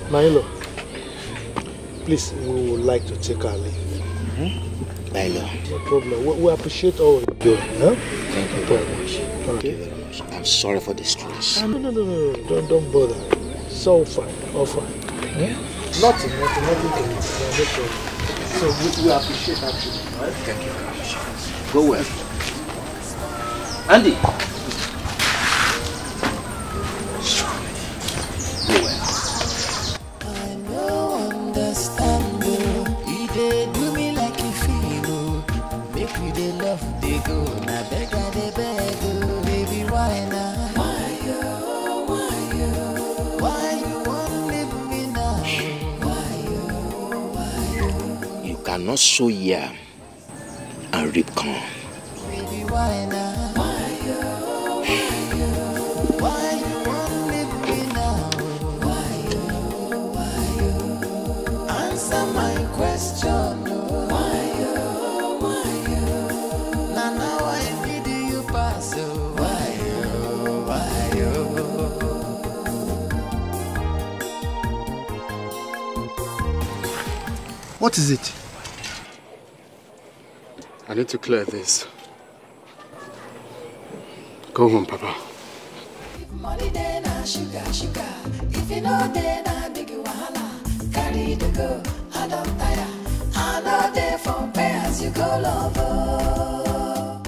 Speaker 14: Milo, please, we would like to take our leave.
Speaker 16: Milo.
Speaker 14: No problem. We appreciate all you're doing. Huh?
Speaker 16: Thank you very much. Thank you very much. I'm sorry for the stress.
Speaker 14: No. Don't bother. It's all fine. All fine. Nothing to it. No problem. So we appreciate that too. Right?
Speaker 16: Thank you very much. Go well. Andy. Go well.
Speaker 7: They go, now beg, baby, why now? Why you won't leave me now? Why
Speaker 16: not sow yam and reap corn.
Speaker 7: Baby, why now? Why you won't leave me now? Why you? Answer my question. Why you? Now I need you pass. Why you?
Speaker 6: What is it? I need to clear this. Go home, Papa.
Speaker 7: If money then I sugar. If you know then I big wahala. Carry the go, I don't tire. I know there for pay as you go lover.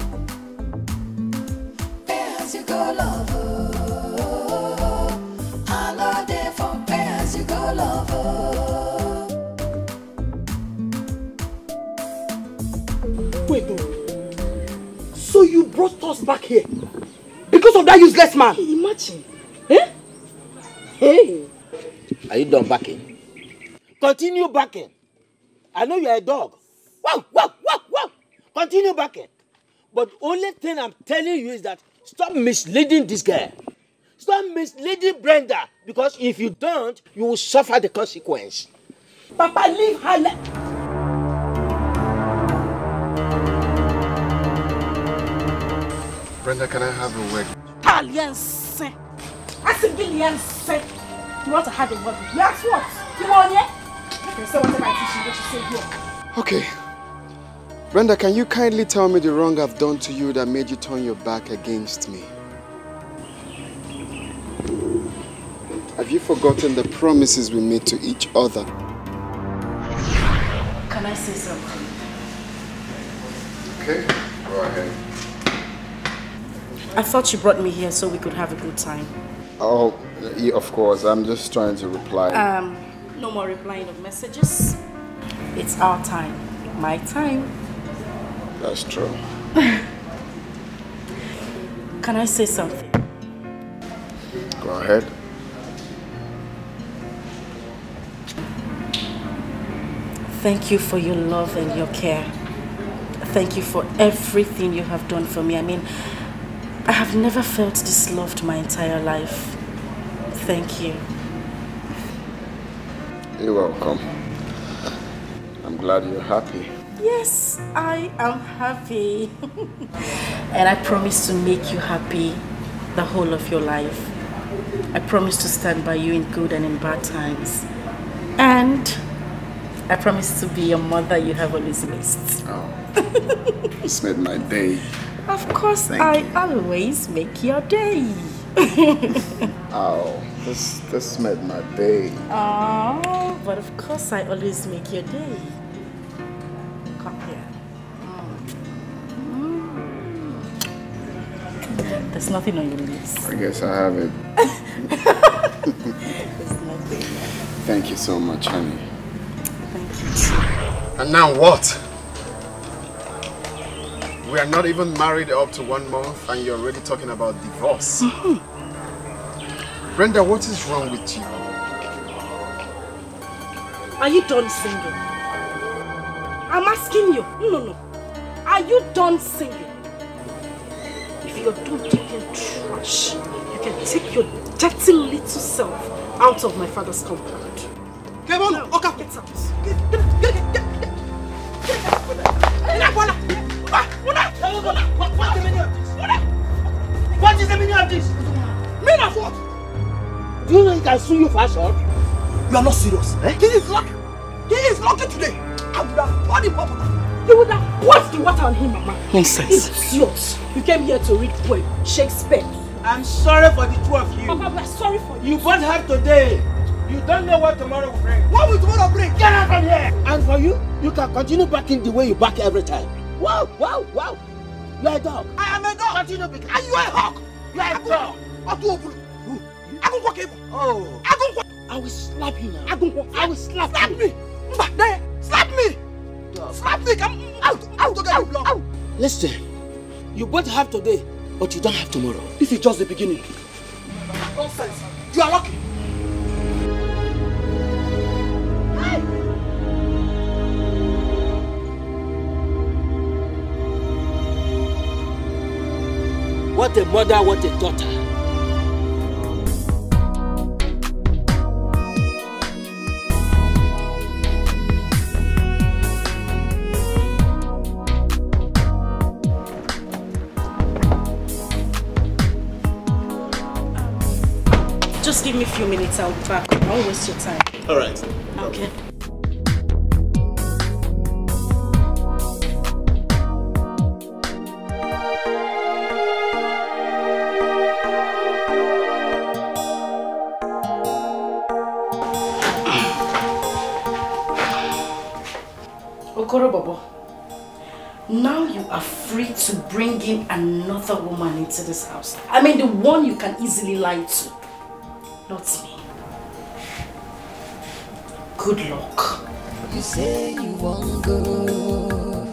Speaker 7: Pay as you go lover. I know there for pay as you go lover.
Speaker 10: Wait, no. So you brought us back here because of that useless man?
Speaker 8: Imagine.
Speaker 10: Eh? Hey.
Speaker 16: Are you done backing? Continue backing. I know you're a dog. Wow. Continue backing. But only thing I'm telling you is that stop misleading this girl. Stop misleading Brenda. Because if you don't, you will suffer the consequence.
Speaker 10: Papa, leave her.
Speaker 6: Brenda, can I have a word?
Speaker 8: Alliance. I said Alliance. You want to have a word? You ask what? You want it? You can say whatever I teach you, what you say here.
Speaker 6: Okay. Brenda, can you kindly tell me the wrong I've done to you that made you turn your back against me? Have you forgotten the promises we made to each other?
Speaker 8: Can I say something?
Speaker 6: Okay, go ahead.
Speaker 8: I thought you brought me here so we could have a good time.
Speaker 6: Oh, yeah, of course. I'm just trying to reply.
Speaker 8: No more replying of messages. It's our time. My time.
Speaker 6: That's true.
Speaker 8: Can I say something?
Speaker 6: Go ahead.
Speaker 8: Thank you for your love and your care. Thank you for everything you have done for me. I mean, I have never felt this loved my entire life. Thank you.
Speaker 6: You're welcome. I'm glad you're happy.
Speaker 8: Yes, I am happy. And I promise to make you happy the whole of your life. I promise to stand by you in good and in bad times. And I promise to be your mother you have always missed.
Speaker 6: Oh, it's made my day.
Speaker 8: Of course, I always make your day.
Speaker 6: Oh, this made my day.
Speaker 8: Oh, but of course I always make your day. Come here. There's nothing on your lips.
Speaker 6: I guess I have it.
Speaker 8: There's nothing.
Speaker 6: Thank you so much, honey.
Speaker 8: Thank you.
Speaker 6: And now what? We are not even married up to 1 month and you're already talking about divorce. Brenda, what is wrong with you?
Speaker 8: Are you done singing? I'm asking you. No. Are you done singing? If you're done talking trash, you can take your dirty little self out of my father's compound.
Speaker 10: Come on,
Speaker 8: okay. Get out. Get
Speaker 10: What is the meaning of this? Meaning of what?
Speaker 16: Do you know he can sue you for assault?
Speaker 10: You are not serious. Eh? He is lucky. He is lucky today. I would have brought him up.
Speaker 8: You would have washed the water on him, Mama.
Speaker 10: Nonsense.
Speaker 8: Idiot. You came here to read poem, Shakespeare.
Speaker 16: I'm sorry for the two of you.
Speaker 8: Mama, we are sorry for you.
Speaker 16: You both have today. You don't know what tomorrow will bring.
Speaker 10: What will tomorrow bring?
Speaker 16: Get out from here! And for you, you can continue backing the way you back every time. Wow. You are a dog.
Speaker 10: I am a dog.
Speaker 16: Continue backing.
Speaker 10: And you are a hawk.
Speaker 16: You are a dog. Oh. I will slap you now. I will slap you.
Speaker 10: Me. Slap me.
Speaker 16: Dog.
Speaker 10: Slap me. I'm out to get you blood.
Speaker 16: Listen, you both have today, but you don't have tomorrow.
Speaker 10: This is just the beginning. Nonsense. You are lucky.
Speaker 18: What a mother, what a daughter.
Speaker 8: Just give me a few minutes, I'll be back. I won't waste your time.
Speaker 9: All right.
Speaker 8: Okay. Okoro Bobo, now you are free to bring in another woman into this house. I mean the one you can easily lie to. Not me. Good luck.
Speaker 7: You say you won't go.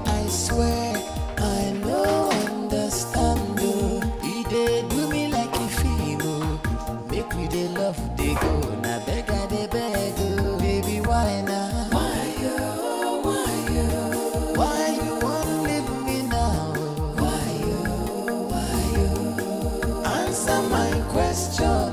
Speaker 7: I swear I know understand. You dey do me like a film. Make me dey love dey go. Na beg I dey beg. Baby why now? Why you won't leave me now? Why answer my question?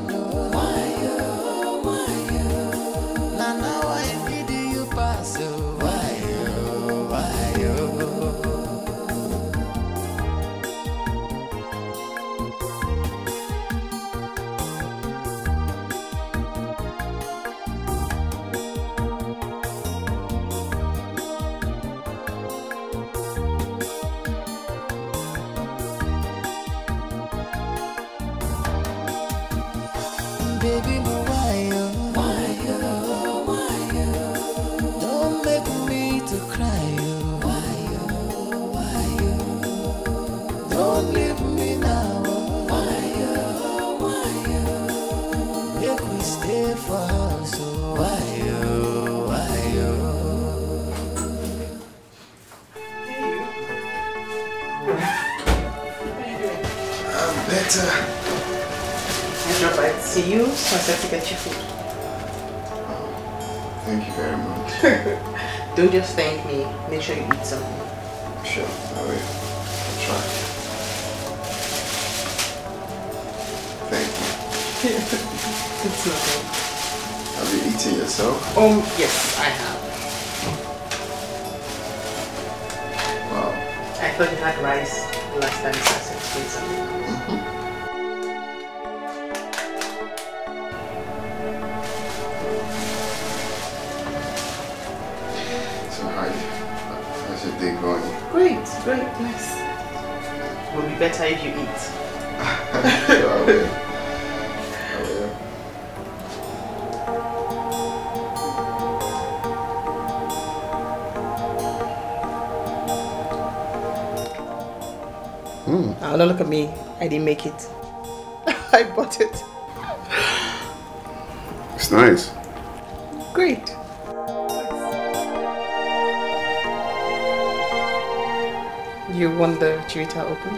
Speaker 7: Baby, why don't make me to cry. Why don't leave me now. Make we stay for house.
Speaker 13: I'm better.
Speaker 5: Drop by to see you, so I said to get you food.
Speaker 13: Thank you very much.
Speaker 5: Don't just thank me, make sure you eat something.
Speaker 13: Sure, I will. I'll try. Thank you.
Speaker 5: It's nothing.
Speaker 13: Have you eaten yourself?
Speaker 5: Yes, I have.
Speaker 13: Wow.
Speaker 5: I thought you had rice last time, so I said to eat something.
Speaker 13: How's your day going?
Speaker 5: Great, nice. It will be better if you eat.
Speaker 13: Sure, I will.
Speaker 5: Oh, don't look at me. I didn't make it. I bought it.
Speaker 13: It's nice.
Speaker 5: Great. You want the chivita open?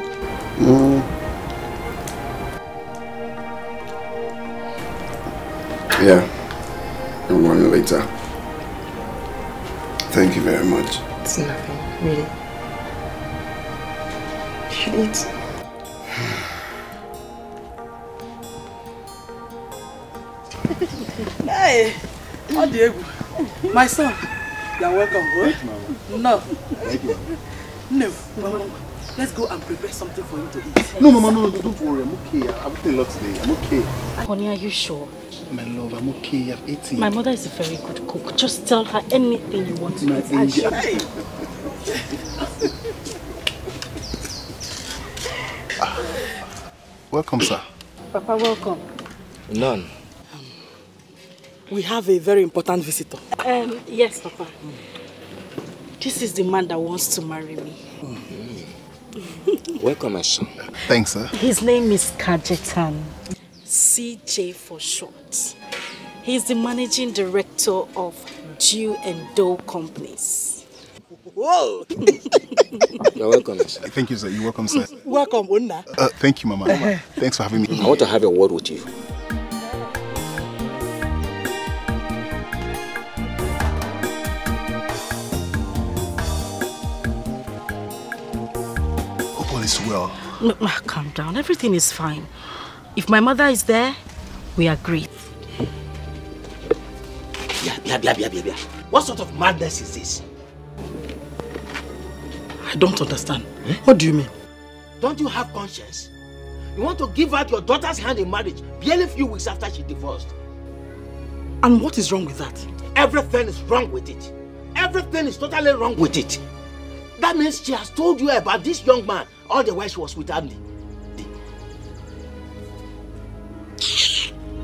Speaker 13: Yeah. I'll want it later. Thank you very much.
Speaker 5: It's nothing, really. You should eat.
Speaker 10: Hey, Diego, my son, you are welcome. Huh? No.
Speaker 6: Thank you.
Speaker 10: No, Mama, let's go and prepare something for him to eat.
Speaker 6: No, Mama, no, don't worry. I'm okay. I've eaten a lot today. I'm okay.
Speaker 2: Honey, are you sure?
Speaker 6: My love, I'm okay. I've eaten.
Speaker 2: My mother is a very good cook. Just tell her anything you want to eat.
Speaker 10: Hey.
Speaker 6: Welcome, sir.
Speaker 10: Papa, welcome.
Speaker 16: None.
Speaker 10: We have a very important visitor.
Speaker 2: Yes, Papa. This is the man that wants to marry me.
Speaker 16: Welcome, my son.
Speaker 6: Thanks, sir.
Speaker 2: His name is Kajetan. CJ for short. He's the managing director of Jew and Dough Companies.
Speaker 10: Whoa!
Speaker 16: You're welcome, sir.
Speaker 6: Thank you, sir. You're welcome, sir.
Speaker 10: Welcome, Una.
Speaker 6: Thank you, Mama. Thanks for having me.
Speaker 16: I want to have a word with you.
Speaker 6: Hope all is well.
Speaker 8: No, calm down. Everything is fine. If my mother is there, we agree.
Speaker 16: Yeah. What sort of madness is this?
Speaker 10: I don't understand. What do you mean?
Speaker 16: Don't you have conscience? You want to give out your daughter's hand in marriage barely a few weeks after she divorced.
Speaker 10: And what is wrong with that?
Speaker 16: Everything is wrong with it. Everything is totally wrong with it. That means she has told you about this young man all the while she was with Andy.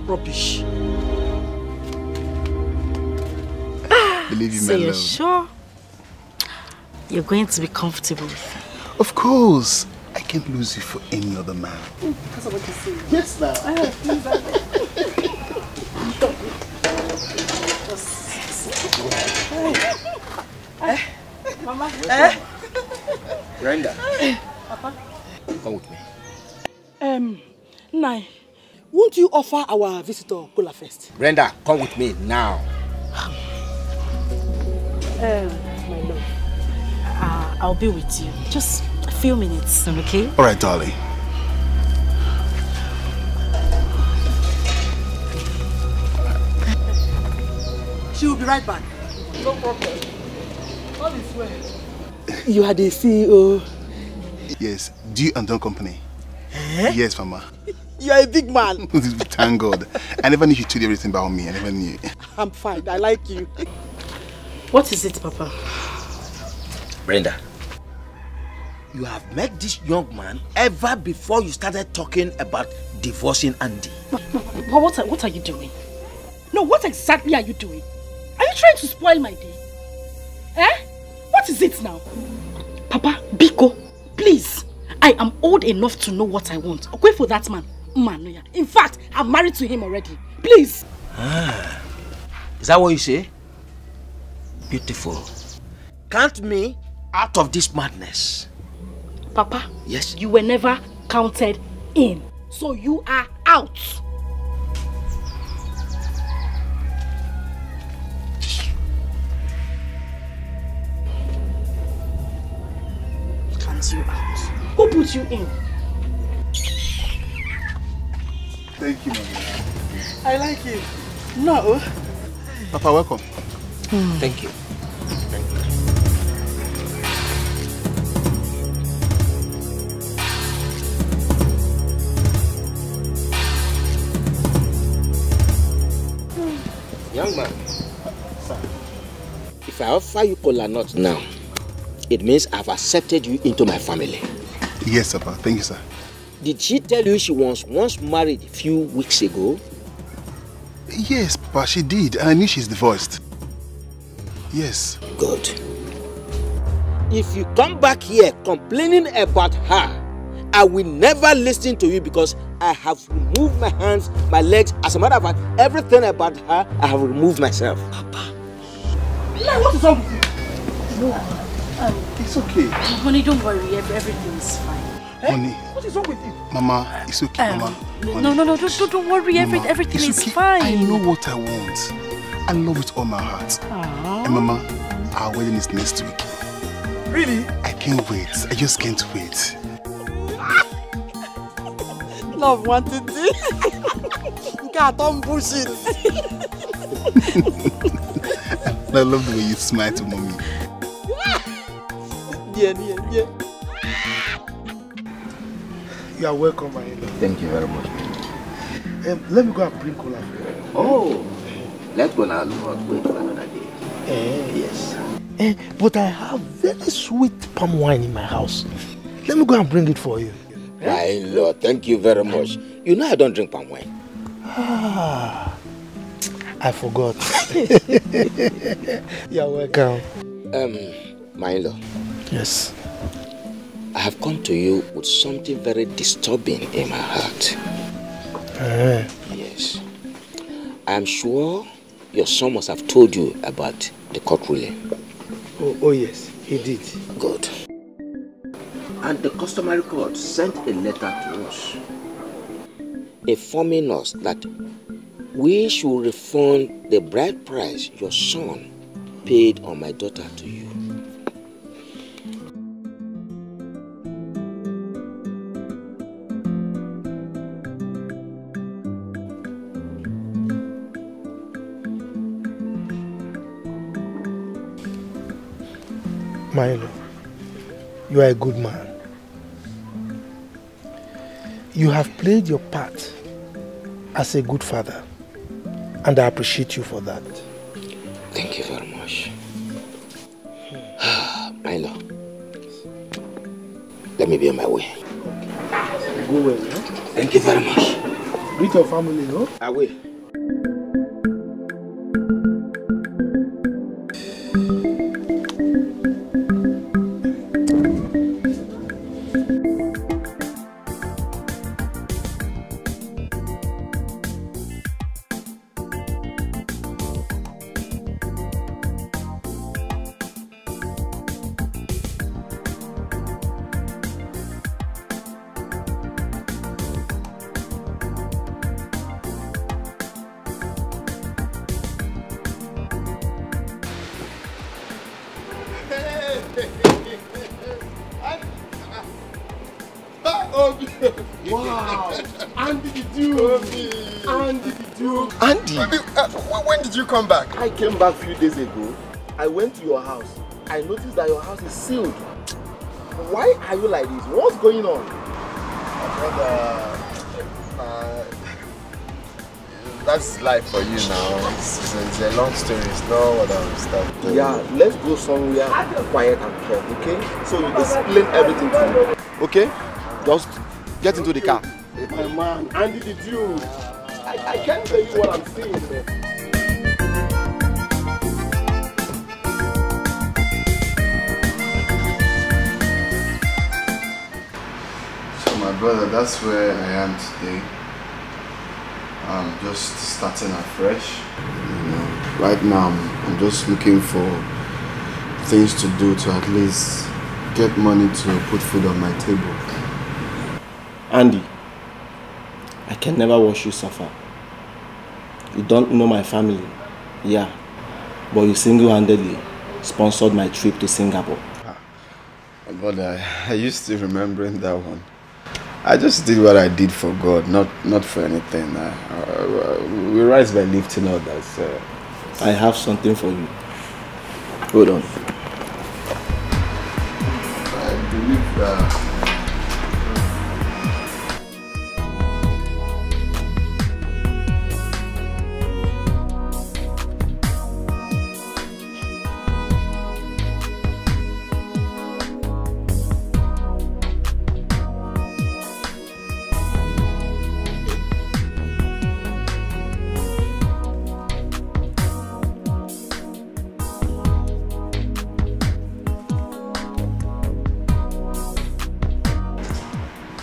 Speaker 10: Rubbish.
Speaker 6: Believe you,
Speaker 8: So
Speaker 6: my
Speaker 8: you're
Speaker 6: love.
Speaker 8: sure you're going to be comfortable?
Speaker 6: Of course. I can't lose you for any other man.
Speaker 10: Because of what you say.
Speaker 6: Yes, now.
Speaker 10: Mama.
Speaker 16: Brenda.
Speaker 10: Papa.
Speaker 16: Come with me.
Speaker 10: Nai, won't you offer our visitor cola first?
Speaker 16: Brenda, come with me now.
Speaker 10: My love.
Speaker 8: I'll be with you. Just a few minutes, okay?
Speaker 6: All right, darling.
Speaker 10: She will be right back.
Speaker 11: No problem. All is well.
Speaker 10: You are the CEO.
Speaker 6: Yes, Dew and Dawn Company. Yes, Mama.
Speaker 10: You are a big man.
Speaker 6: Thank God. I never knew you told everything about me. I never knew.
Speaker 10: I'm fine. I like you.
Speaker 8: What is it, Papa?
Speaker 16: Brenda, you have met this young man ever before you started talking about divorcing Andy.
Speaker 8: But what are you doing? No, what exactly are you doing? Are you trying to spoil my day? What is it now? Papa, Biko, please. I am old enough to know what I want. Okay for that man. In fact, I'm married to him already. Please.
Speaker 16: Is that what you say? Beautiful. Count me out of this madness.
Speaker 8: Papa,
Speaker 16: yes,
Speaker 8: you were never counted in. So you are out. Count you out. Who put you in?
Speaker 6: Thank you, Mommy.
Speaker 10: I like you. No.
Speaker 6: Papa, welcome.
Speaker 16: Thank you. Young man, if I offer you cola nut now, it means I've accepted you into my family.
Speaker 6: Yes, Papa. Thank you, sir.
Speaker 16: Did she tell you she was once married a few weeks ago?
Speaker 6: Yes, Papa, she did. And I knew she's divorced. Yes.
Speaker 16: Good. If you come back here complaining about her, I will never listen to you because I have removed my hands, my legs. As a matter of fact, everything about her, I have removed myself.
Speaker 10: Papa. Like, what is wrong with you?
Speaker 6: No, it's okay.
Speaker 8: Honey, don't worry. Everything is fine.
Speaker 6: Honey.
Speaker 10: What is wrong with you?
Speaker 6: Mama, it's okay, Mama.
Speaker 8: No, don't worry.
Speaker 6: Mama,
Speaker 8: Everything
Speaker 6: it's
Speaker 8: is
Speaker 6: okay.
Speaker 8: fine.
Speaker 6: I know what I want. I love it all my heart.
Speaker 8: Aww.
Speaker 6: And Mama, our wedding is next week.
Speaker 10: Really?
Speaker 6: I can't wait. I just can't wait.
Speaker 10: Love wanted to. You can't bullshit.
Speaker 6: I love the way you smile to Mommy.
Speaker 10: Yeah. You are welcome, my love.
Speaker 16: Thank you very much.
Speaker 10: Let me go and bring cola for you.
Speaker 16: Oh, let's go now. Wait for another day. Yes.
Speaker 14: But I have very sweet palm wine in my house. Let me go and bring it for you.
Speaker 16: My Lord, thank you very much. You know I don't drink palm wine.
Speaker 14: I forgot. You're welcome.
Speaker 16: My in-law.
Speaker 14: Yes.
Speaker 16: I have come to you with something very disturbing in my heart. Yes. I am sure your son must have told you about the court ruling.
Speaker 14: Oh yes, he did.
Speaker 16: Good. And the customary court sent a letter to us informing us that we should refund the bride price your son paid on my daughter to you.
Speaker 14: Milo, you are a good man. You have played your part as a good father, and I appreciate you for that.
Speaker 16: Thank you very much. Milo, let me be on my way.
Speaker 14: Okay. Go well, no?
Speaker 16: Thank you very much.
Speaker 14: Greet your family, no?
Speaker 16: I will.
Speaker 1: Wow! Andy the Duke! Andy the Duke!
Speaker 13: Andy!
Speaker 1: When did you come back?
Speaker 13: I came back a few days ago. I went to your house. I noticed that your house is sealed. Why are you like this? What's going on?
Speaker 1: Brother, that's life for you now. It's a long story. It's not what I'm starting.
Speaker 13: Yeah, let's go somewhere quiet and talk, okay? So you explain everything to me, okay? Just get into the car.
Speaker 1: My man, Andy the Dude.
Speaker 13: I can't tell you what I'm saying, man.
Speaker 6: So my brother, that's where I am today. I'm just starting afresh. You know, right now I'm just looking for things to do to at least get money to put food on my table.
Speaker 13: Andy, I can never watch you suffer. You don't know my family, yeah, but you single-handedly sponsored my trip to Singapore.
Speaker 6: But I used to remembering that one. I just did what I did for God, not for anything. We rise by lifting others.
Speaker 13: I have something for you. Hold on.
Speaker 6: I believe that.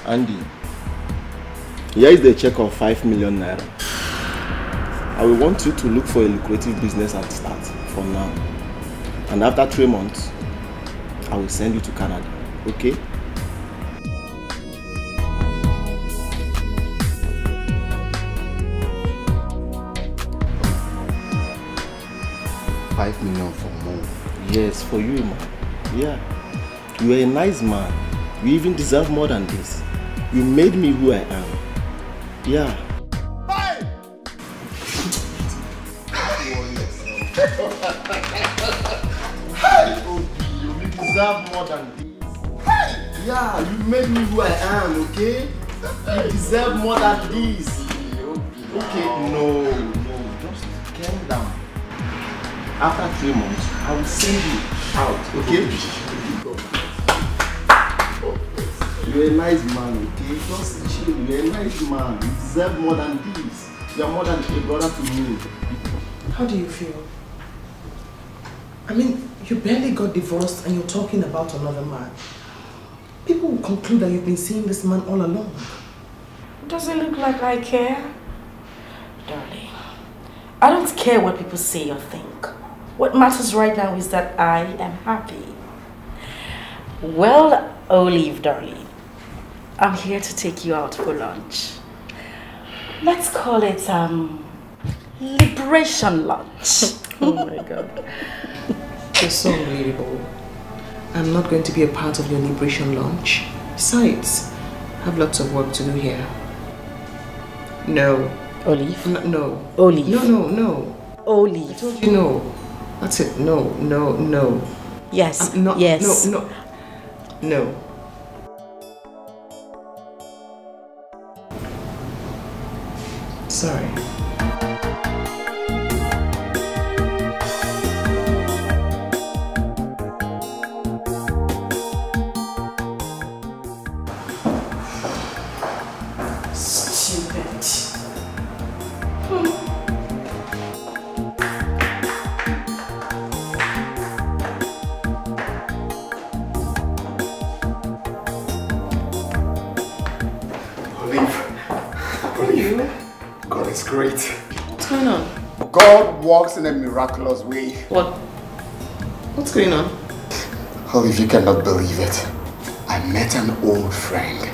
Speaker 13: Andy, here is the check of 5 million naira. I will want you to look for a lucrative business and start from now. And after 3 months, I will send you to Canada, okay?
Speaker 6: $5 million for more.
Speaker 13: Yes, for you, man. Yeah. You are a nice man. You even deserve more than this. You made me who I am. Yeah.
Speaker 1: Hey!
Speaker 13: Hey! You deserve more than this.
Speaker 1: Hey!
Speaker 13: Yeah, you made me who I am, okay? You deserve more than this. Okay, no, just calm down. After 3 months, I will send you out, okay? You're a nice man, okay? Just chill, you're a nice man. You deserve more than this. You're more than a brother to me.
Speaker 3: How do you feel? I mean, you barely got divorced and you're talking about another man. People will conclude that you've been seeing this man all along.
Speaker 2: Does it look like I care? Darling, I don't care what people say or think. What matters right now is that I am happy. Well, Olive, darling, I'm here to take you out for lunch. Let's call it liberation lunch.
Speaker 3: Oh my God. You're so relatable. I'm not going to be a part of your liberation lunch. Besides, I have lots of work to do here. No.
Speaker 2: Olive?
Speaker 3: No.
Speaker 2: Olive?
Speaker 3: No.
Speaker 2: Olive.
Speaker 3: I told you no. That's it. No.
Speaker 2: Yes.
Speaker 5: No.
Speaker 2: Yes.
Speaker 5: No. Sorry.
Speaker 6: God is great.
Speaker 5: What's going on?
Speaker 6: God works in a miraculous way.
Speaker 5: What? What's going on?
Speaker 6: Olive, you cannot believe it. I met an old friend.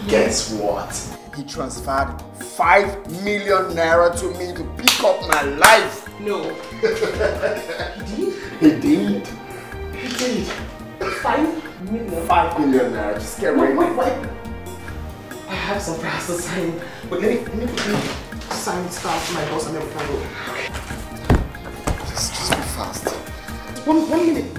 Speaker 6: Guess what? He transferred 5 million naira to me to pick up my life.
Speaker 5: No.
Speaker 6: He did.
Speaker 5: He did. 5 million?
Speaker 6: 5 million naira. Just get ready.
Speaker 5: Wait. I have some prayers to sign. But let me sign stuff to my boss and then we can go.
Speaker 6: Just be fast.
Speaker 5: One minute.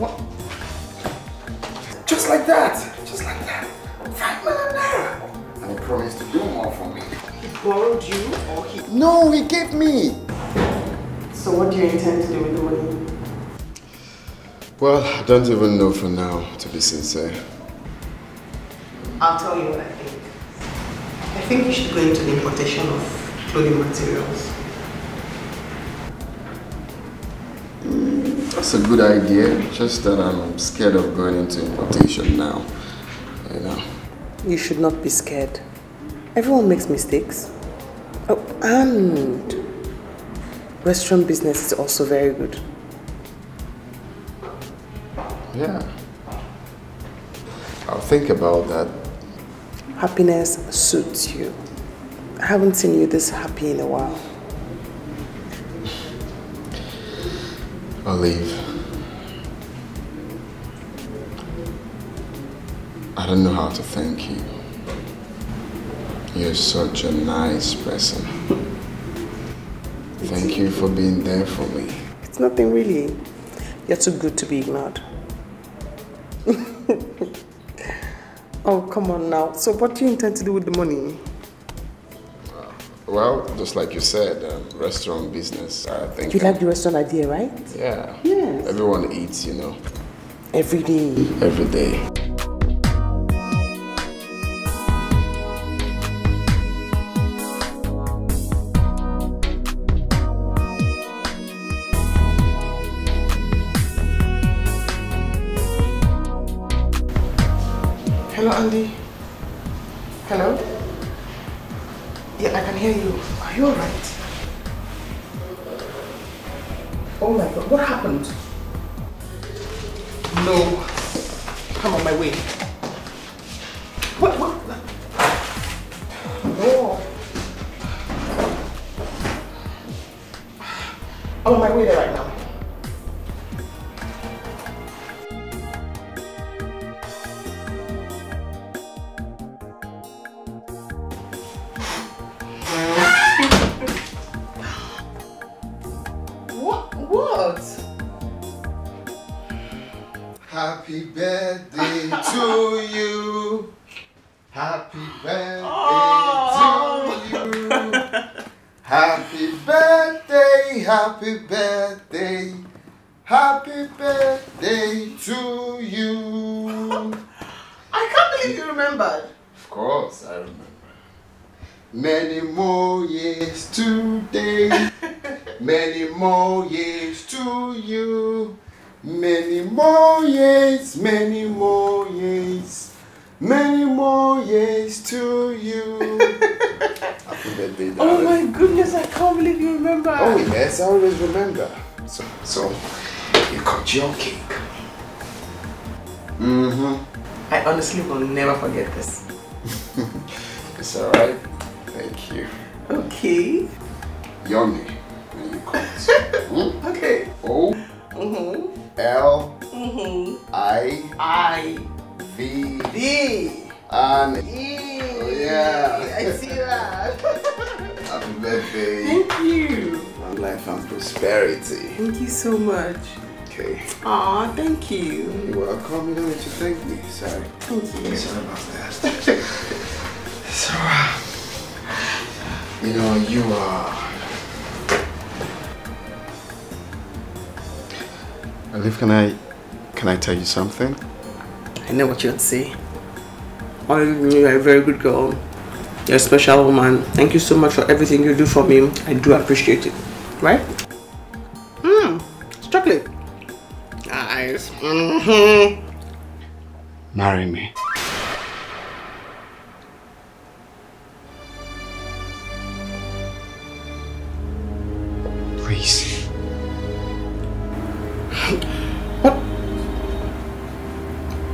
Speaker 6: Just like that. Just like that. 5 million naira. And he promised to do more for me.
Speaker 5: He borrowed you or he...
Speaker 6: No, he gave me.
Speaker 5: So what do you intend to do with the money?
Speaker 6: Well, I don't even know for now, to be sincere.
Speaker 5: I'll tell you what I think. I think you should go into the importation of clothing materials.
Speaker 6: That's a good idea, just that I'm scared of going into importation now, you know.
Speaker 3: You should not be scared. Everyone makes mistakes. Oh, and restaurant business is also very good.
Speaker 6: Yeah. I'll think about that.
Speaker 3: Happiness suits you. I haven't seen you this happy in a while.
Speaker 6: Olive, I don't know how to thank you. You're such a nice person. Thank you for being there for me.
Speaker 3: It's nothing really. You're too good to be ignored. Oh, come on now. So what do you intend to do with the money?
Speaker 6: Well, just like you said, restaurant business, I think.
Speaker 3: You like the restaurant idea, right?
Speaker 6: Yeah.
Speaker 3: Yes.
Speaker 6: Everyone eats, you know.
Speaker 3: Every day.
Speaker 6: Every day.
Speaker 5: Hello, Andy. Hello? Yeah, I can hear you. Are you alright? Oh my God, what happened? No. I'm on my way. What? No. I'm on my way there right now.
Speaker 6: Happy birthday to you. Happy birthday to you. Happy birthday, happy birthday. Happy birthday to you.
Speaker 5: I can't believe you remembered.
Speaker 6: Of course, I remember. Many more years today. Many more years to you. Many more years, many more years, many more years to you. Happy birthday, darling.
Speaker 5: Oh my goodness, I can't believe you remember.
Speaker 6: Oh yes, I always remember. So you cut your cake.
Speaker 5: I honestly will never forget this.
Speaker 6: It's alright. Thank you.
Speaker 5: Okay.
Speaker 6: Yummy. When you cut.
Speaker 5: Okay.
Speaker 6: O. L.
Speaker 5: I.
Speaker 6: V.
Speaker 5: And
Speaker 6: E. Oh yeah.
Speaker 5: I see that.
Speaker 6: Happy birthday.
Speaker 5: Thank you.
Speaker 6: Long life and prosperity.
Speaker 5: Thank you so much.
Speaker 13: Okay.
Speaker 3: Aw, thank you.
Speaker 13: You're welcome. You don't need to thank me. Sorry.
Speaker 3: Thank you.
Speaker 13: Sorry about that. So, you know, you are... Olive, can I tell you something?
Speaker 3: I know what you'd say. Olive, you're a very good girl. You're a special woman. Thank you so much for everything you do for me. I do appreciate it. Right? It's chocolate. Nice.
Speaker 13: Marry me. Please.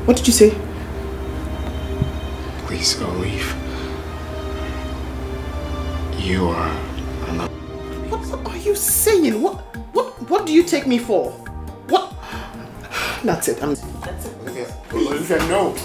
Speaker 3: What did you say?
Speaker 13: Please, Olive. You are enough.
Speaker 3: What are you saying? What do you take me for? What? That's it. That's it.
Speaker 13: Olivia, no.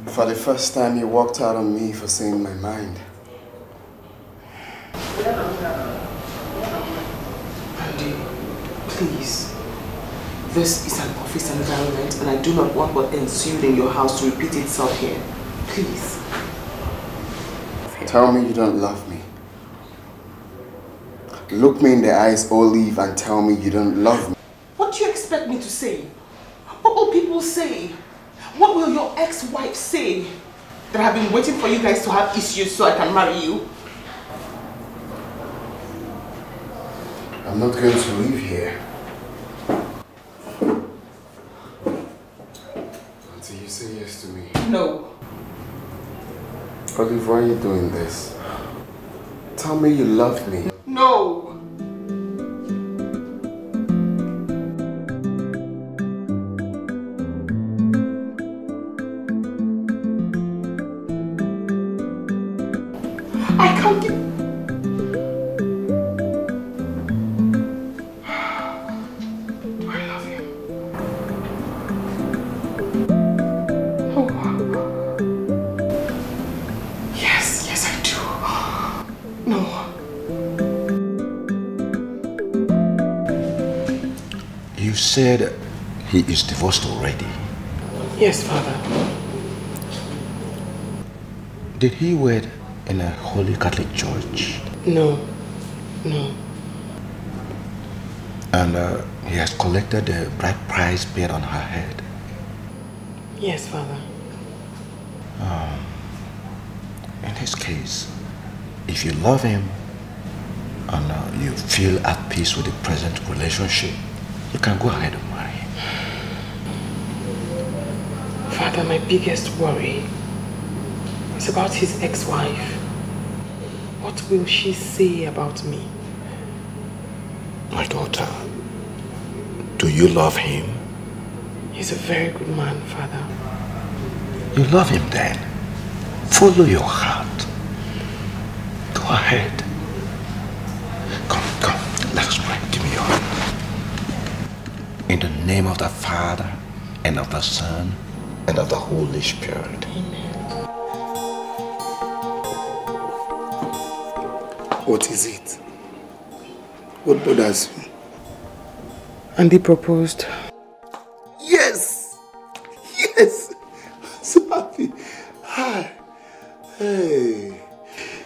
Speaker 13: For the first time, you walked out on me for saying my mind.
Speaker 3: Andy, please. This is an office environment and I do not want what ensued in your house to repeat itself here. Please.
Speaker 13: Tell me you don't love me. Look me in the eyes, Olive, and tell me you don't love me.
Speaker 3: What do you expect me to say? What will people say? What will your ex-wife say? That I've been waiting for you guys to have issues so I can marry you?
Speaker 13: I'm not going to leave here until you say yes to me.
Speaker 3: No.
Speaker 13: Olive, why are you doing this? Tell me you love me.
Speaker 3: No. I can't get... Do I love him? Oh. Yes, I do. No.
Speaker 16: You said he is divorced already.
Speaker 3: Yes, Father.
Speaker 16: Did he wed in a Holy Catholic Church?
Speaker 3: No.
Speaker 16: And he has collected the bride price paid on her head?
Speaker 3: Yes, Father.
Speaker 16: In this case, if you love him and you feel at peace with the present relationship, you can go ahead and marry him.
Speaker 3: Father, my biggest worry is about his ex-wife. What will she say about me?
Speaker 16: My daughter, do you love him?
Speaker 3: He's a very good man, Father.
Speaker 16: You love him then. Follow your heart. Go ahead. Come, let us pray. Give me your hand. In the name of the Father, and of the Son, and of the Holy Spirit.
Speaker 3: Amen.
Speaker 13: What is it? What bothers you?
Speaker 3: Andy proposed.
Speaker 13: Yes! Yes! I'm so happy. Hi. Hey.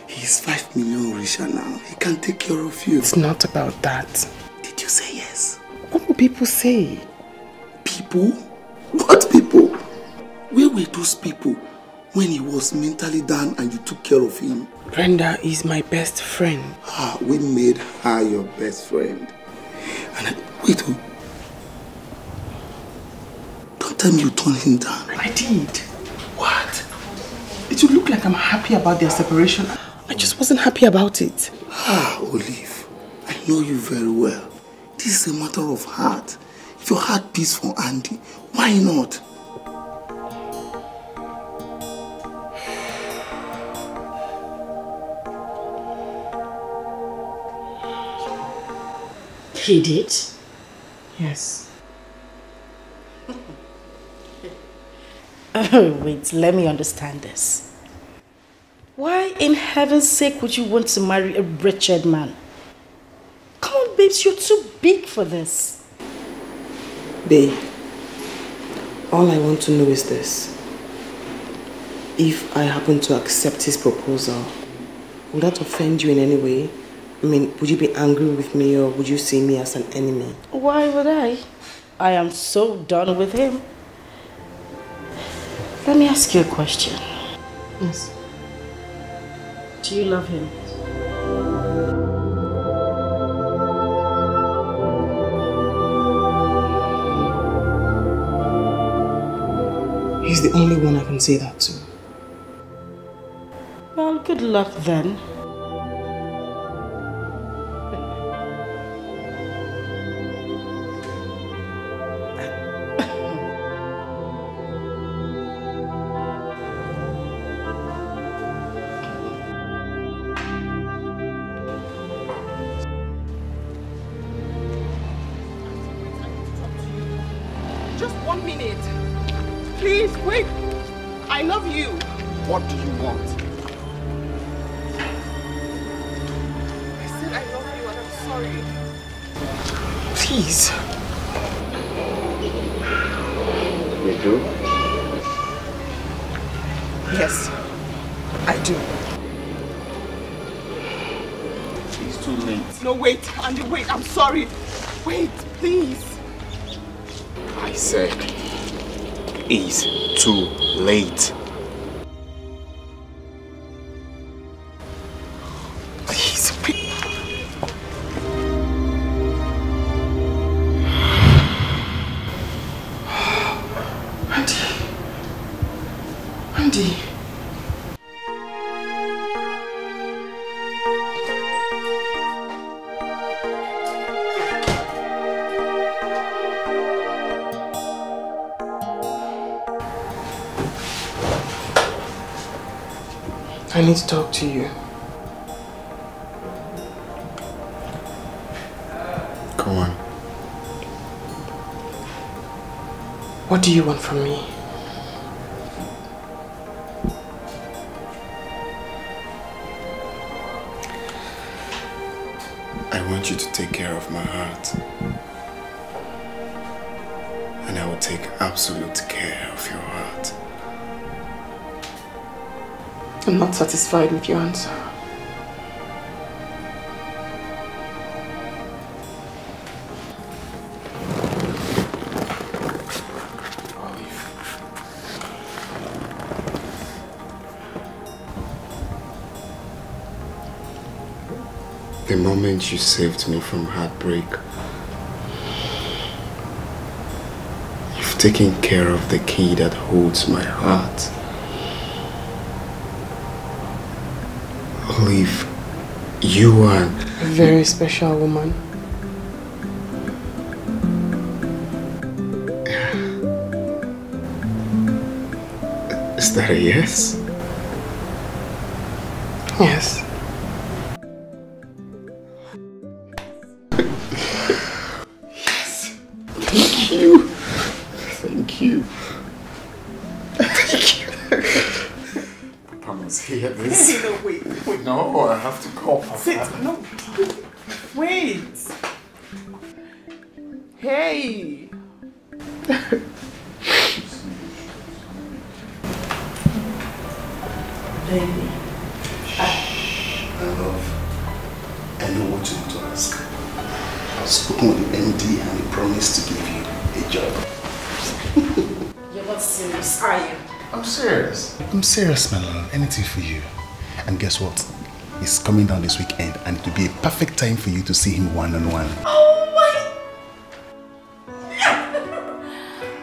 Speaker 13: He's 5 million richer now. He can take care of you.
Speaker 3: It's not about that.
Speaker 13: Did you say yes?
Speaker 3: What will people say?
Speaker 13: People? What people? Where were those people when he was mentally down and you took care of him?
Speaker 3: Brenda is my best friend.
Speaker 13: We made her your best friend. And wait, don't tell me you turned him down.
Speaker 3: I did.
Speaker 13: What?
Speaker 3: It would look like I'm happy about their separation. I just wasn't happy about it.
Speaker 13: Olive, I know you very well. This is a matter of heart. If your heart beats for Andy, why not?
Speaker 2: He did?
Speaker 3: Yes.
Speaker 2: Oh, wait, let me understand this. Why in heaven's sake would you want to marry a wretched man? Come on, babes, you're too big for this.
Speaker 3: Babe, all I want to know is this. If I happen to accept his proposal, would that offend you in any way? I mean, would you be angry with me or would you see me as an enemy?
Speaker 2: Why would I? I am so done with him. Let me ask you a question.
Speaker 3: Yes.
Speaker 2: Do you love him?
Speaker 3: He's the only one I can say that to.
Speaker 2: Well, good luck then.
Speaker 10: Just 1 minute. Please, wait. I love you.
Speaker 1: What do you want?
Speaker 10: I said I love you and I'm sorry.
Speaker 3: Please.
Speaker 13: You do?
Speaker 10: Yes, I do.
Speaker 1: It's too late.
Speaker 10: No, wait, Andy, wait. I'm sorry. Wait, please.
Speaker 17: I said, it's too late.
Speaker 10: Please, wait.
Speaker 3: Andy. I need to talk to you.
Speaker 13: Go on.
Speaker 3: What do you want from me?
Speaker 13: I want you to take care of my heart. And I will take absolute care of your heart.
Speaker 3: I'm not satisfied with your answer.
Speaker 13: The moment you saved me from heartbreak, you've taken care of the key that holds my heart. Olive, you are
Speaker 3: A very special woman.
Speaker 13: Is that a yes?
Speaker 3: Yes.
Speaker 13: Yes. Thank you. Thank you. Thank you. Papa must hear this.
Speaker 10: No, wait.
Speaker 13: No, I have to call Papa.
Speaker 10: Sit. No. Wait. Hey.
Speaker 2: Baby.
Speaker 13: My love, I know what you want to ask. I've spoken with the MD and he promised to give you a job.
Speaker 2: You're not serious, are you?
Speaker 17: I'm serious. I'm serious, my love. Anything for you. And guess what? He's coming down this weekend and it will be a perfect time for you to see him one-on-one.
Speaker 2: Oh my!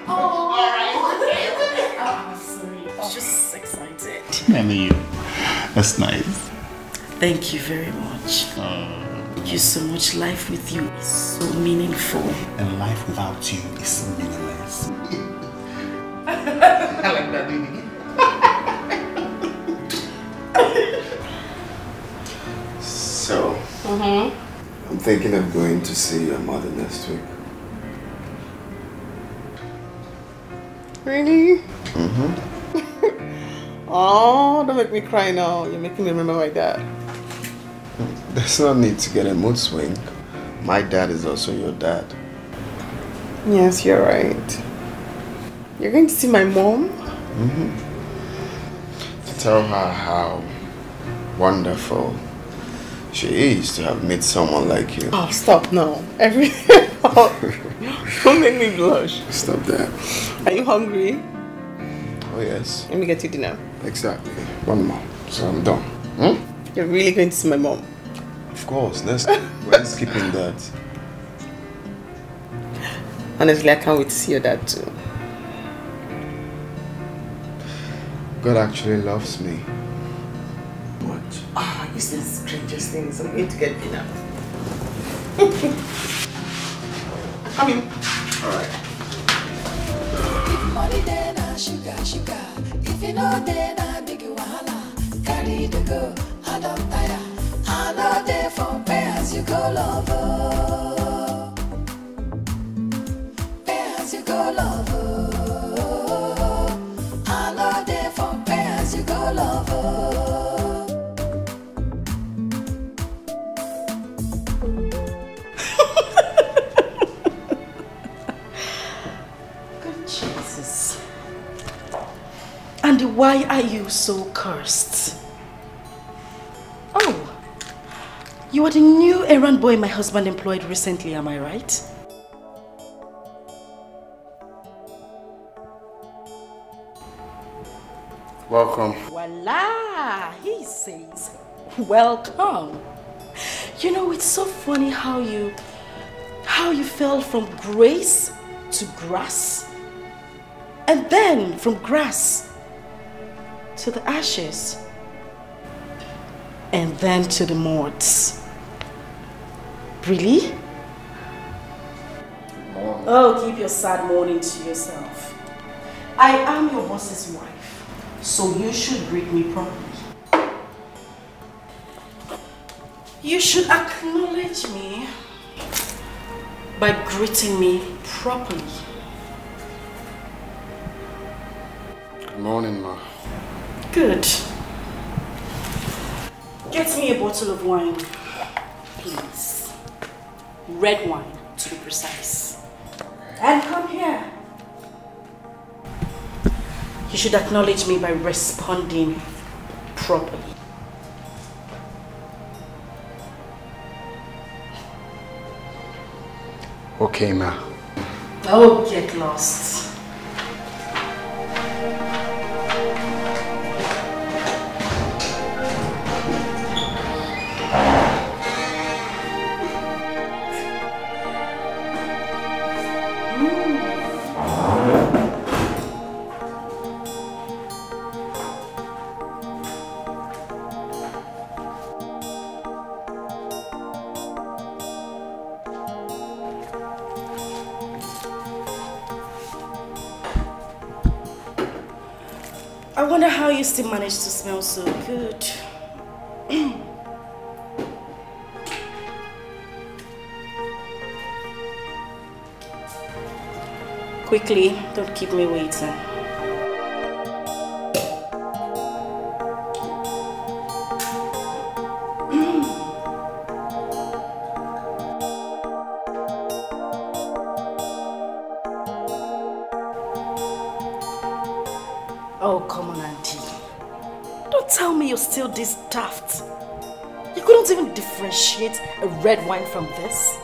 Speaker 2: Oh, alright. I'm sorry. I'm just excited.
Speaker 17: I know you. That's nice.
Speaker 2: Thank you very much. Thank you so much. Life with you is so meaningful.
Speaker 17: And life without you is meaningless.
Speaker 10: I like that, baby.
Speaker 13: So, I'm
Speaker 6: thinking of going to see your mother next week.
Speaker 3: Really?
Speaker 6: Mm-hmm.
Speaker 3: Oh, don't make me cry now. You're making me remember my dad.
Speaker 6: There's no need to get a mood swing. My dad is also your dad.
Speaker 3: Yes, you're right. You're going to see my mom?
Speaker 6: Mm-hmm. To tell her how wonderful she is to have met someone like you.
Speaker 3: Oh, stop now. Everything. Don't make me blush.
Speaker 6: Stop that.
Speaker 3: Are you hungry?
Speaker 6: Oh, yes.
Speaker 3: Let me get you dinner.
Speaker 6: Exactly. One more. So I'm done. Hmm?
Speaker 3: You're really going to see my mom?
Speaker 6: Of course. Let's skipping that.
Speaker 3: Honestly, I can't wait to see your dad too.
Speaker 6: God actually loves me.
Speaker 3: What? Ah, you said the strangest things. I'm going to get dinner. Come in.
Speaker 6: Alright.
Speaker 7: If money then I sugar. If you know then I big wahala. Carry the go, I don't tire. I know there for pay as you go lover. Pay as you go lover. I know there for pay as you go lover.
Speaker 2: Jesus. And why are you so cursed? Oh, you are the new errand boy my husband employed recently, am I right?
Speaker 6: Welcome.
Speaker 2: Voila! He says, welcome. You know, it's so funny how you fell from grace to grass, and then from grass to the ashes, and then to the mods. Really? Oh, keep your sad mourning to yourself. I am your boss's wife, so you should greet me properly. You should acknowledge me by greeting me properly.
Speaker 6: Good morning, Ma.
Speaker 2: Good. Get me a bottle of wine, please. Red wine, to be precise. And come here. You should acknowledge me by responding properly.
Speaker 6: Okay, Ma.
Speaker 2: Oh, get lost. I wonder how you still manage to smell so good. Quickly, don't keep me waiting. Oh, come on, Auntie. Don't tell me you're still this daft. You couldn't even differentiate a red wine from this?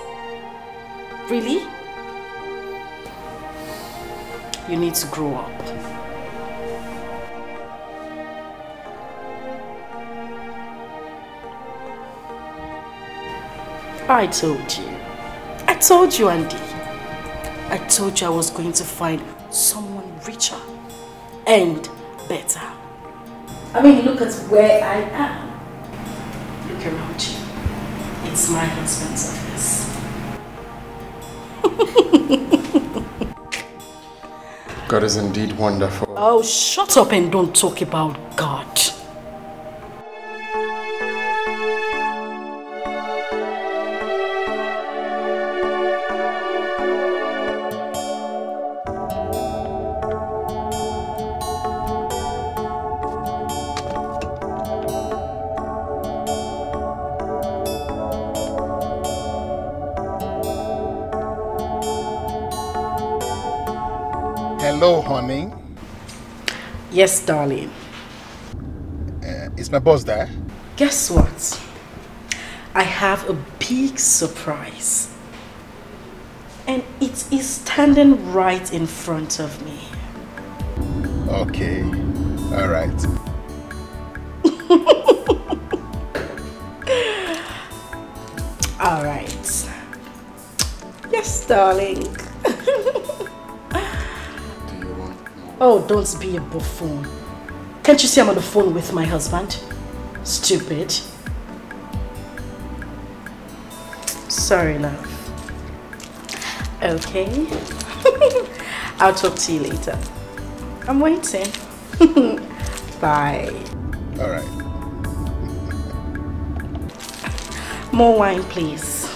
Speaker 2: Really? You need to grow up. I told you. I told you, Andy. I told you I was going to find someone richer and better. I mean, look at where I am. Look around you. It's my husband's office.
Speaker 6: God is indeed wonderful.
Speaker 2: Oh, shut up and don't talk about God.
Speaker 17: Hello, honey.
Speaker 8: Yes, darling.
Speaker 17: Is my boss there?
Speaker 8: Guess what? I have a big surprise. And it is standing right in front of me.
Speaker 17: Okay. All right.
Speaker 8: All right. Yes, darling. Oh, don't be a buffoon. Can't you see I'm on the phone with my husband? Stupid. Sorry, love. Okay. I'll talk to you later. I'm waiting. Bye.
Speaker 17: All right.
Speaker 8: More wine, please.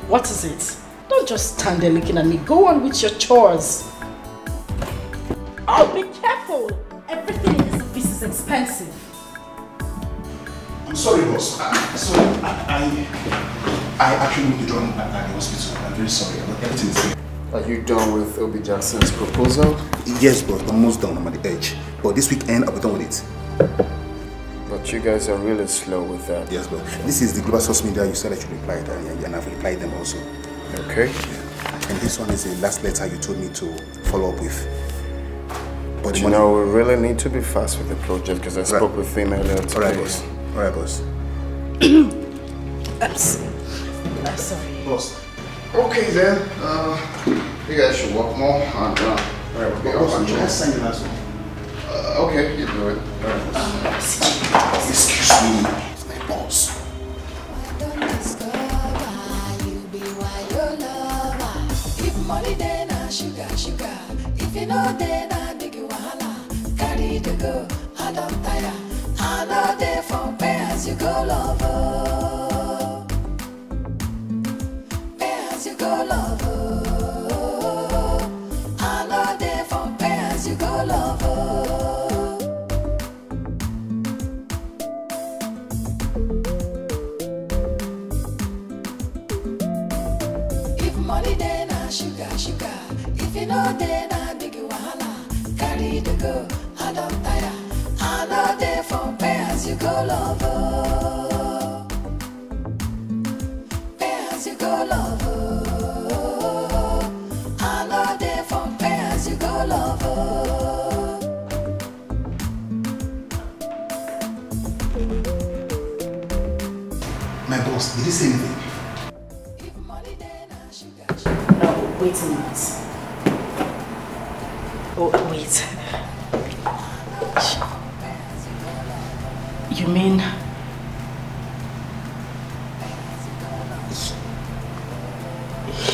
Speaker 8: What is it? Don't just stand there looking at me. Go on with your chores. Oh, be careful. Everything in this office is expensive.
Speaker 17: I'm sorry, boss. Sorry, I actually need to join at the hospital. I'm very sorry, but everything is here.
Speaker 6: Are you done with Obi Jackson's proposal?
Speaker 17: Yes, boss. I'm almost done. I'm at the edge. But this weekend, I'll be done with it.
Speaker 6: But you guys are really slow with that.
Speaker 17: Yes, boss. This is the global source media you said I should reply to, and I've replied them also.
Speaker 6: Okay.
Speaker 17: Yeah. And this one is the last letter you told me to follow up with.
Speaker 6: But you know, we really need to be fast with the project because I spoke with him earlier today.
Speaker 17: All right, boss. All right, boss.
Speaker 8: I'm sorry.
Speaker 17: Boss.
Speaker 6: Okay then, you guys should work more and alright,
Speaker 17: boss, I'll sign the last one.
Speaker 6: Okay, you do it. Alright,
Speaker 17: excuse me, it's my boss.
Speaker 7: If money then sugar, sugar. If you know then big wahala. Carry the go, I don't tire. I know they for pay as you go lover. You go lover. I know they for pairs you go lover. If money then sugar, sugar. If you know then big wahala. Carry the go, I don't tire. I know they for pairs you go lover. Pairs you go lover.
Speaker 17: My boss, did he say anything?
Speaker 8: No, wait a minute. Oh, wait. You mean...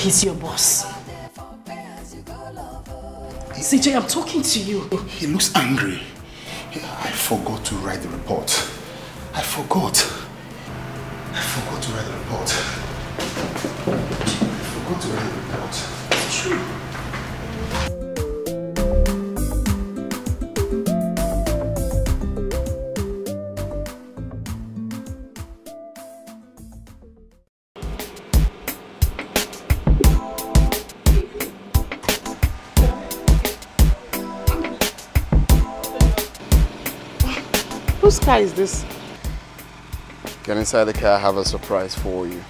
Speaker 8: he's your boss? CJ, I'm talking to you.
Speaker 17: He looks angry. I forgot to write the report. I forgot to write the report. It's true.
Speaker 3: Whose car is this?
Speaker 6: Get inside the car, I have a surprise for you.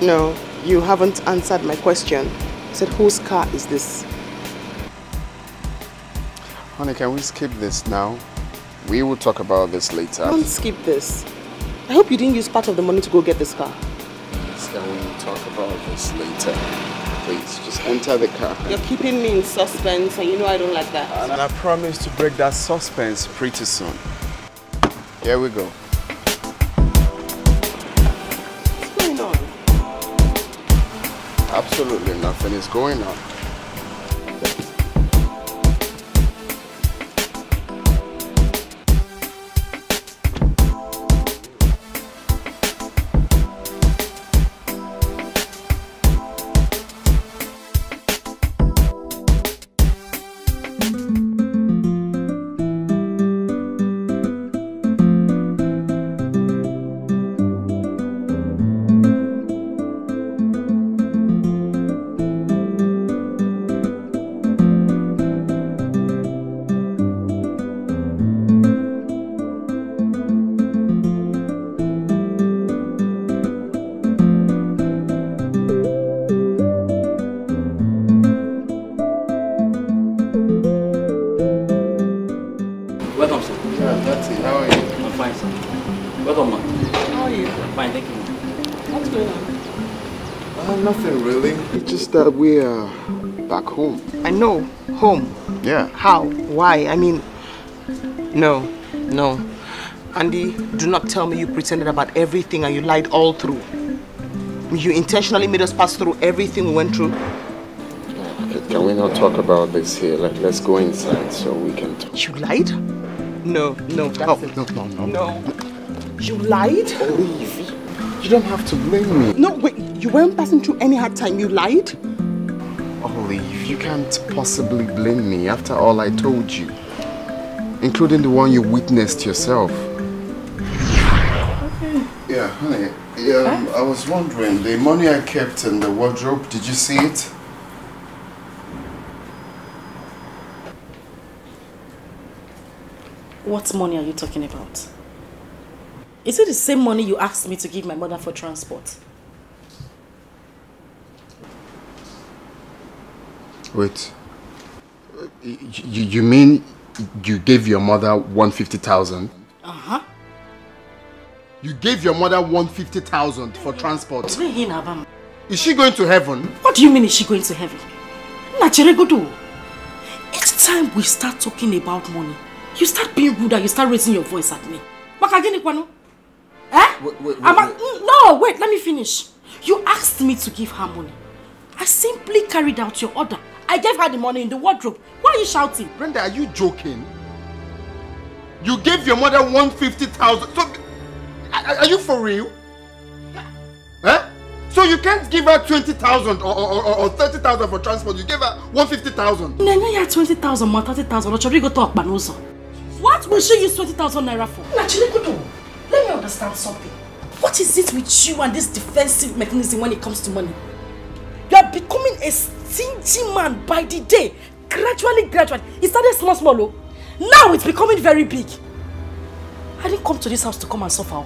Speaker 3: No, you haven't answered my question. I said, whose car is this?
Speaker 6: Honey, can we skip this now? We will talk about this later.
Speaker 3: Don't skip this. I hope you didn't use part of the money to go get this car.
Speaker 6: Can we talk about this later? Please, just enter the car.
Speaker 3: You're keeping me in suspense and you know I don't like that.
Speaker 6: And I promise to break that suspense pretty soon. Here we go.
Speaker 3: What's going on?
Speaker 6: Absolutely nothing is going on.
Speaker 18: fine, sir. Welcome, ma.
Speaker 10: How are you?
Speaker 18: Fine, thank you, ma.
Speaker 10: What's going on?
Speaker 6: Nothing really. It's just that we are back home.
Speaker 3: I know. Home.
Speaker 6: Yeah.
Speaker 3: How? Why? I mean, no. Andy, do not tell me you pretended about everything and you lied all through. You intentionally made us pass through everything we went through.
Speaker 6: Can we not talk about this here? Let's go inside so we can talk.
Speaker 3: You lied? No, that's it. No. You lied?
Speaker 6: Olive, you don't have to blame me.
Speaker 3: No, wait, you weren't passing through any hard time. You lied?
Speaker 6: Olive, you can't possibly blame me after all I told you. Including the one you witnessed yourself. Yeah, honey. Yeah, I was wondering, the money I kept in the wardrobe, did you see it?
Speaker 2: What money are you talking about? Is it the same money you asked me to give my mother for transport?
Speaker 6: Wait. You mean you gave your mother 150,000?
Speaker 2: Uh-huh.
Speaker 1: You gave your mother 150,000 for transport.
Speaker 2: Is
Speaker 1: she going to heaven?
Speaker 2: What do you mean is she going to heaven? Each time we start talking about money, you start being rude and you start raising your voice at me. No, wait, let me finish. You asked me to give her money. I simply carried out your order. I gave her the money in the wardrobe. Why are you shouting?
Speaker 1: Brenda, are you joking? You gave your mother 150,000. So, are you for real? Huh? So you can't give her 20,000 or 30,000 for transport. You gave her 150,000.
Speaker 2: No, you had 20,000 more 30,000. What will she use 20,000 naira for? Let me understand something. What is it with you and this defensive mechanism when it comes to money? You are becoming a stingy man by the day. Gradually. It started small. Now it's becoming very big. I didn't come to this house to come and suffer.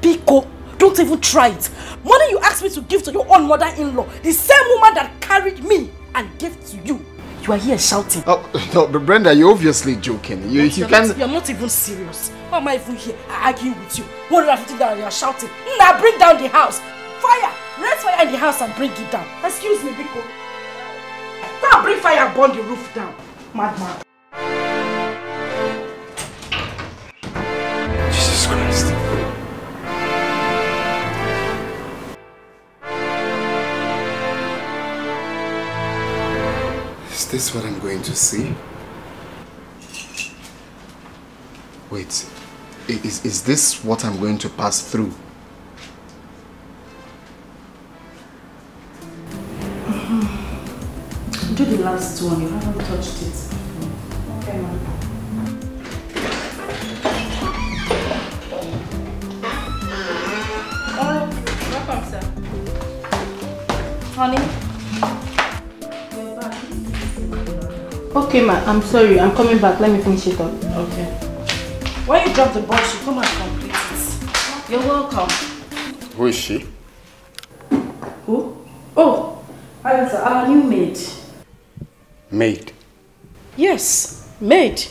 Speaker 2: Pico, don't even try it. Money you asked me to give to your own mother-in-law, the same woman that carried me and gave to you. You are here shouting.
Speaker 6: Oh, no, but Brenda, you're obviously joking. You're
Speaker 2: not even serious. Why am I even here arguing with you? 150 down, you're shouting. Now bring down the house. Fire! Raise fire in the house and bring it down. Excuse me, Biko. Now bring fire and burn the roof down. Madman.
Speaker 6: Jesus Christ. Is this what I'm going to see? Wait, is this what I'm going to pass through?
Speaker 2: Do the last one, you haven't touched it. Okay, ma'am.
Speaker 4: Welcome, sir.
Speaker 2: Honey?
Speaker 4: Okay, ma. I'm sorry. I'm coming back. Let me finish it up.
Speaker 2: Okay. When you drop the box, you come and complete it. You're welcome.
Speaker 6: Who is she?
Speaker 2: Who? Oh, Agatha, our new maid.
Speaker 6: Maid?
Speaker 2: Yes, maid.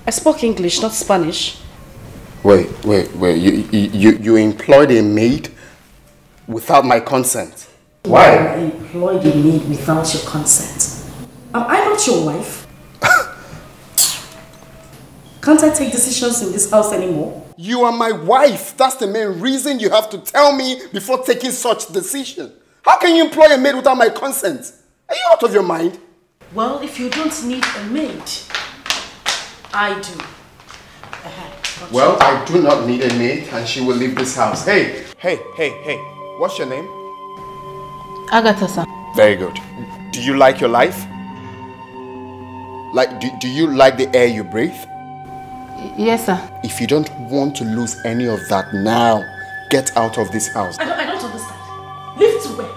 Speaker 2: I spoke English, not Spanish.
Speaker 6: Wait. You employed a maid without my consent? Why?
Speaker 2: I employed a maid without your consent. Am I not your wife? Can't I take decisions in this house anymore?
Speaker 1: You are my wife. That's the main reason you have to tell me before taking such decision. How can you employ a maid without my consent? Are you out of your mind?
Speaker 2: Well, if you don't need a maid, I do.
Speaker 6: Well, I do not need a maid and she will leave this house. Hey. What's your name?
Speaker 4: Agatha, sir.
Speaker 6: Very good. Do you like your life? Do you like the air you breathe?
Speaker 4: Yes, sir.
Speaker 6: If you don't want to lose any of that now, get out of this house.
Speaker 2: I don't understand. Leave to where?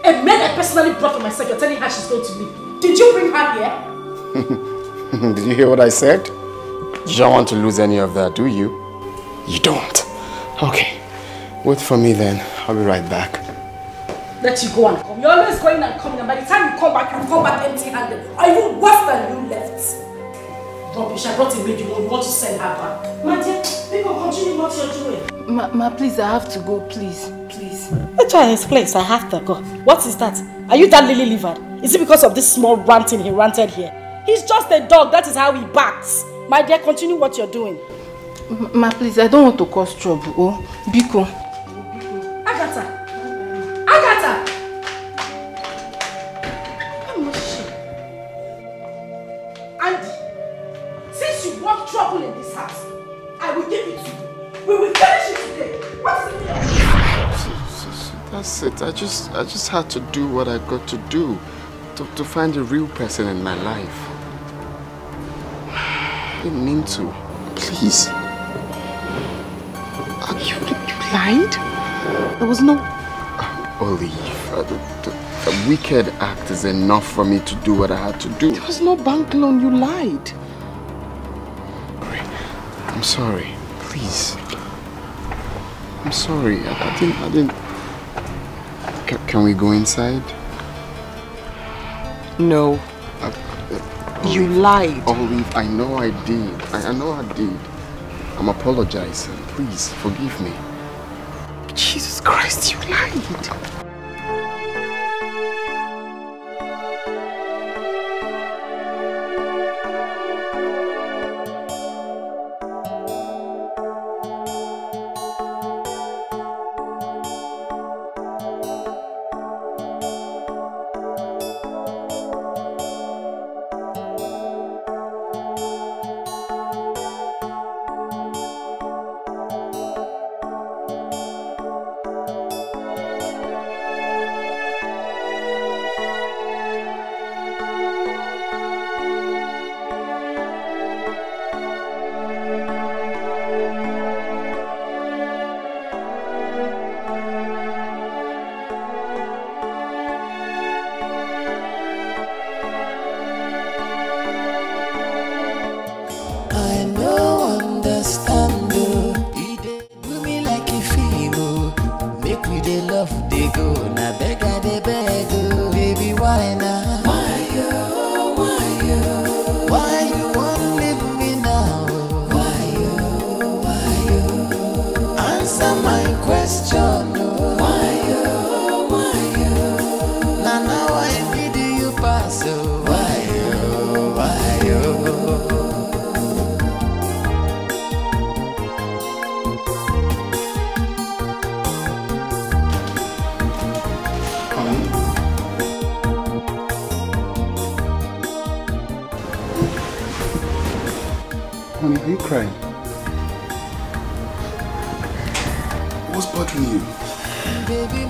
Speaker 2: A maid I personally brought for myself, you're telling her she's going to leave. Did you bring her here?
Speaker 6: Did you hear what I said? You don't want to lose any of that, do you? You don't. Okay. Wait for me then. I'll be right back.
Speaker 2: Let you go and come. You're always going and coming, and by the time you come back empty-handed. Or even worse than you left.
Speaker 8: Rubbish, I brought a maid, you want to send her back. My dear, people continue what you're doing.
Speaker 4: Ma, please, I have to go, please. Please.
Speaker 8: That's why in his place, I have to go. What is that? Are you that lily livered? Is it because of this small ranting he ranted here? He's just a dog, that is how he barks. My dear, continue what you're doing.
Speaker 4: Ma, please, I don't want to cause trouble. Oh, Biko.
Speaker 8: Agatha! Agatha! Andy, since you want trouble in this house, I will give it to you. We will finish it today. What is it?
Speaker 6: That's it. I just had to do what I got to do to find the real person in my life. I didn't mean to. Please.
Speaker 3: You lied? There was no...
Speaker 6: Olive, the wicked act is enough for me to do what I had to do.
Speaker 3: There was no bank loan, you lied.
Speaker 6: I'm sorry. Please. I'm sorry. I didn't... Can we go inside?
Speaker 3: No. You lied.
Speaker 6: Olive, I know I did. I know I did. I'm apologizing. Please, forgive me.
Speaker 3: Jesus Christ, you lied.
Speaker 17: Honey, are you crying? What's bothering you?
Speaker 7: Baby,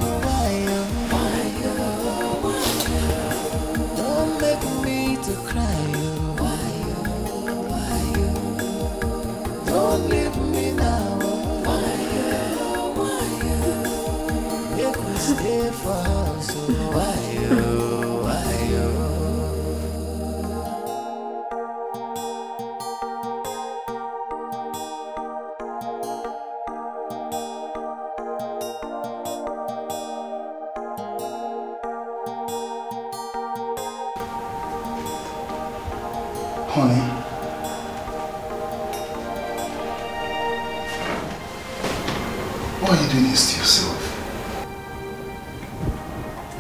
Speaker 7: don't make me to cry. Don't leave me now. Make me stay for us.
Speaker 17: Honey. Why are you doing this to yourself?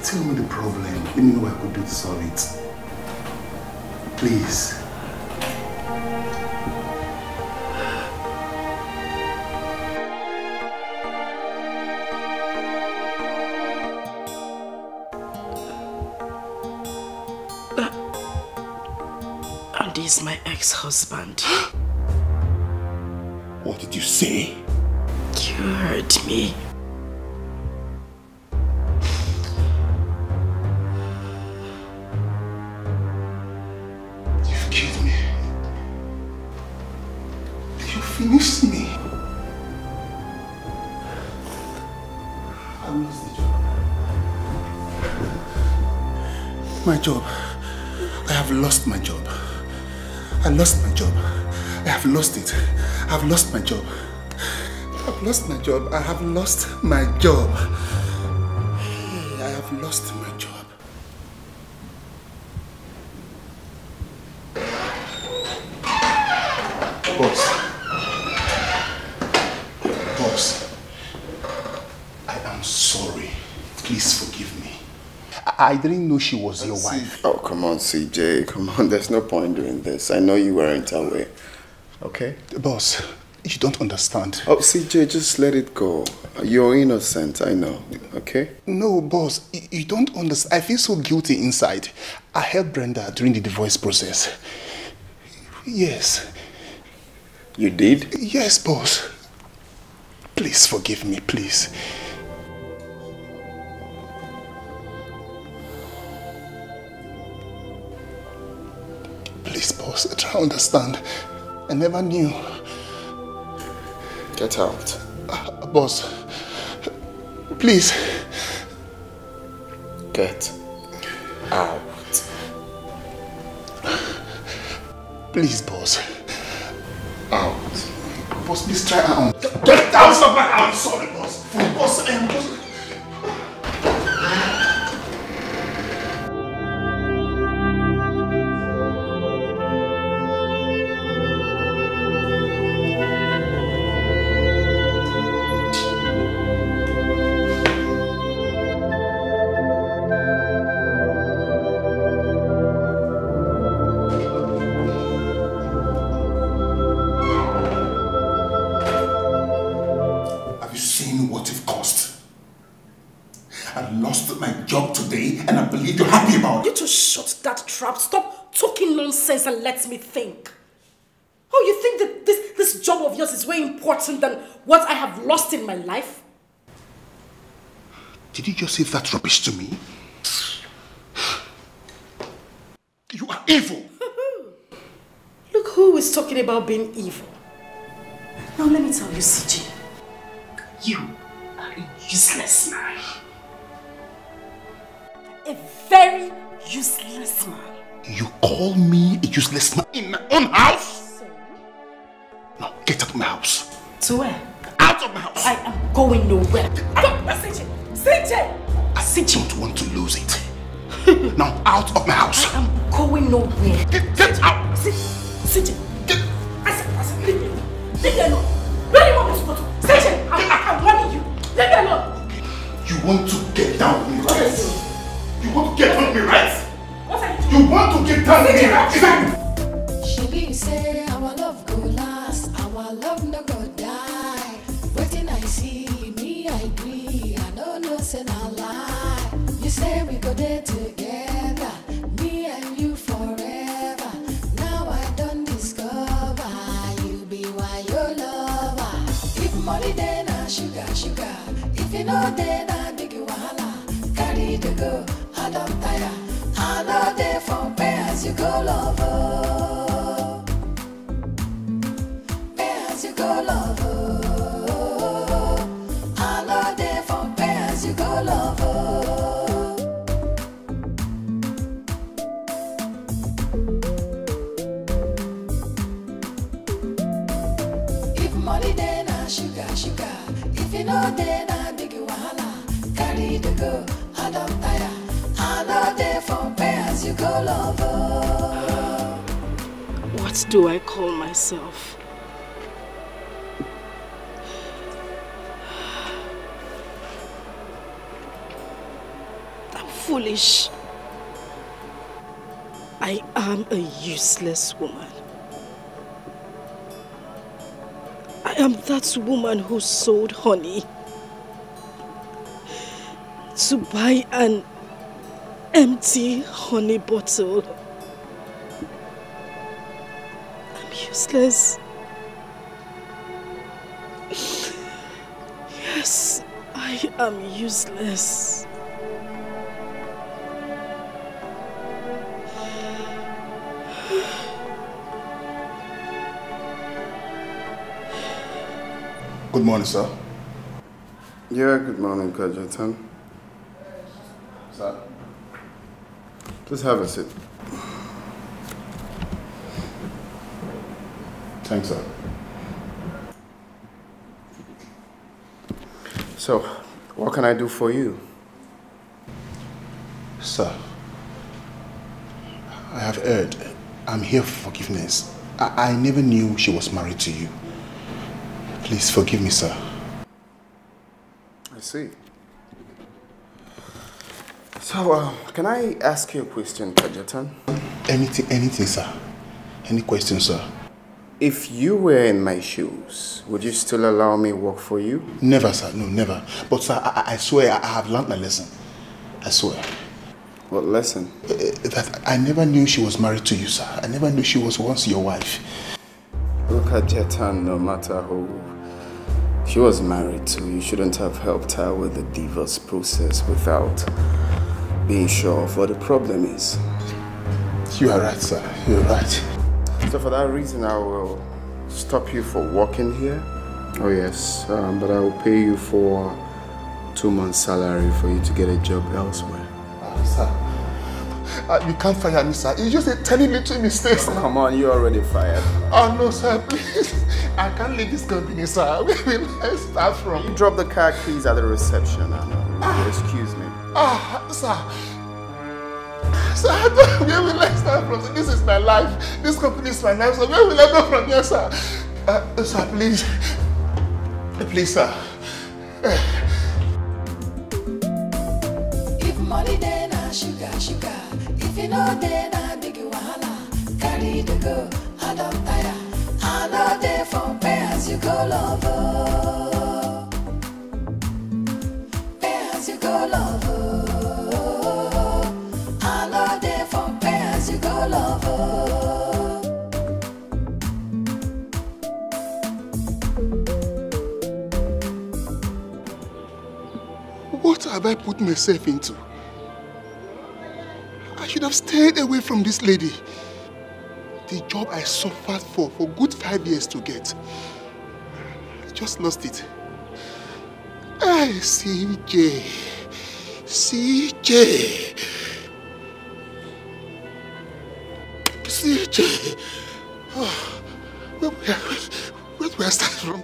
Speaker 17: Tell me the problem. Let me know what I could do to solve it. Please.
Speaker 8: Andy is my ex-husband.
Speaker 17: What did you say?
Speaker 8: You heard me.
Speaker 17: You've killed me. You finished me. I lost the job. My job. I have lost my job. I lost my job. I have lost it. I have lost my job. I've lost my job. I have lost my job. I have lost my job. Boss, I am sorry. Please forgive me. I didn't know she was your wife.
Speaker 6: Oh, come on, CJ. Come on, there's no point doing this. I know you weren't aware. Okay?
Speaker 17: Boss, you don't understand.
Speaker 6: Oh, CJ, just let it go. You're innocent, I know. Okay?
Speaker 17: No, boss, you don't understand. I feel so guilty inside. I helped Brenda during the divorce process. Yes.
Speaker 6: You did?
Speaker 17: Yes, boss. Please forgive me, please. Please, boss, try to understand. I never knew.
Speaker 6: Get out.
Speaker 17: Boss, please.
Speaker 6: Get out.
Speaker 17: Please, boss.
Speaker 6: Out.
Speaker 17: Boss, please try and... Get out of my house! Sorry, boss. Boss, I am... Boss. And I believe you're happy about it.
Speaker 8: You just shut that trap. Stop talking nonsense and let me think. Oh, you think that this job of yours is way important than what I have lost in my life?
Speaker 17: Did you just say that rubbish to me? You are evil.
Speaker 8: Look who is talking about being evil. Now let me tell you, CJ. You are a useless man. A very useless man.
Speaker 17: You call me a useless man in my own house?
Speaker 8: So?
Speaker 17: Now get out of my house.
Speaker 8: To where?
Speaker 17: Out of my house.
Speaker 8: I am going nowhere. CJ! CJ!
Speaker 17: I don't want to lose it. Now out of my house.
Speaker 8: I am going nowhere.
Speaker 17: Get out.
Speaker 8: CJ! Get. I said, leave me alone. Leave me alone. Where do you want me to go to? CJ! I'm warning you. Leave me alone.
Speaker 17: You want to get down with me, right? You want to get down with me, right?
Speaker 8: What are you doing?
Speaker 17: You want to get down with me, right?
Speaker 7: She be say our love go last, our love no go die. Waiting I see, me I agree, I don't know say na lie. You say we go there together, me and you forever. Now I don't discover, you be why your lover. If money then na sugar, sugar. If you know then na big wahala. Carry the go, I don't tire. I know they for pay as you go lover. Pay as you go lover. I know they for pay as you go lover. If money then na sugar, sugar. If you know then na big wahala. Carry the go, I don't tire. I know they for pay as you go lover.
Speaker 8: What do I call myself? I'm foolish. I am a useless woman. I am that woman who sold honey to buy an empty honey bottle. I'm useless. Yes, I am useless.
Speaker 17: Good morning, sir.
Speaker 6: Yeah, good morning, Kajetan.
Speaker 17: Sir.
Speaker 6: Please have a seat.
Speaker 17: Thanks, sir.
Speaker 6: So, what can I do for you?
Speaker 17: Sir, I have heard. I'm here for forgiveness. I never knew she was married to you. Please forgive me, sir.
Speaker 6: see. So, can I ask you a question, Kajetan?
Speaker 17: Anything, sir. Any question, sir?
Speaker 6: If you were in my shoes, would you still allow me work for you?
Speaker 17: Never, sir. No, never. But, sir, I swear I have learned my lesson. I swear.
Speaker 6: What lesson?
Speaker 17: That I never knew she was married to you, sir. I never knew she was once your wife.
Speaker 6: Look at Jetan, no matter who she was married to, you shouldn't have helped her with the divorce process without being sure of what the problem is.
Speaker 17: You are right, sir. You are right.
Speaker 6: So for that reason, I will stop you for working here. Oh yes, but I will pay you for 2 months' salary for you to get a job elsewhere.
Speaker 17: Sir, you can't fire me, sir. It's just a tiny little mistake, sir.
Speaker 6: Come on, you're already fired.
Speaker 17: Oh no, sir, please. I can't leave this company, sir. Where will I start from?
Speaker 6: You drop the car keys at the reception, Anna. Excuse me.
Speaker 17: Sir. Sir, where will I start from? This is my life. This company is my life, so where will I go from here, sir? Sir, please. Please, sir.
Speaker 7: If money then sugar. If you know then I big wahala. Carry the go, I don't tire. I know there for pay as you go lover. Pay as you go lover. I know there for pay as you go lover.
Speaker 17: What have I put myself into? I should have stayed away from this lady. The job I suffered for good 5 years to get. I just lost it. Hey, CJ. Oh, where do I start from?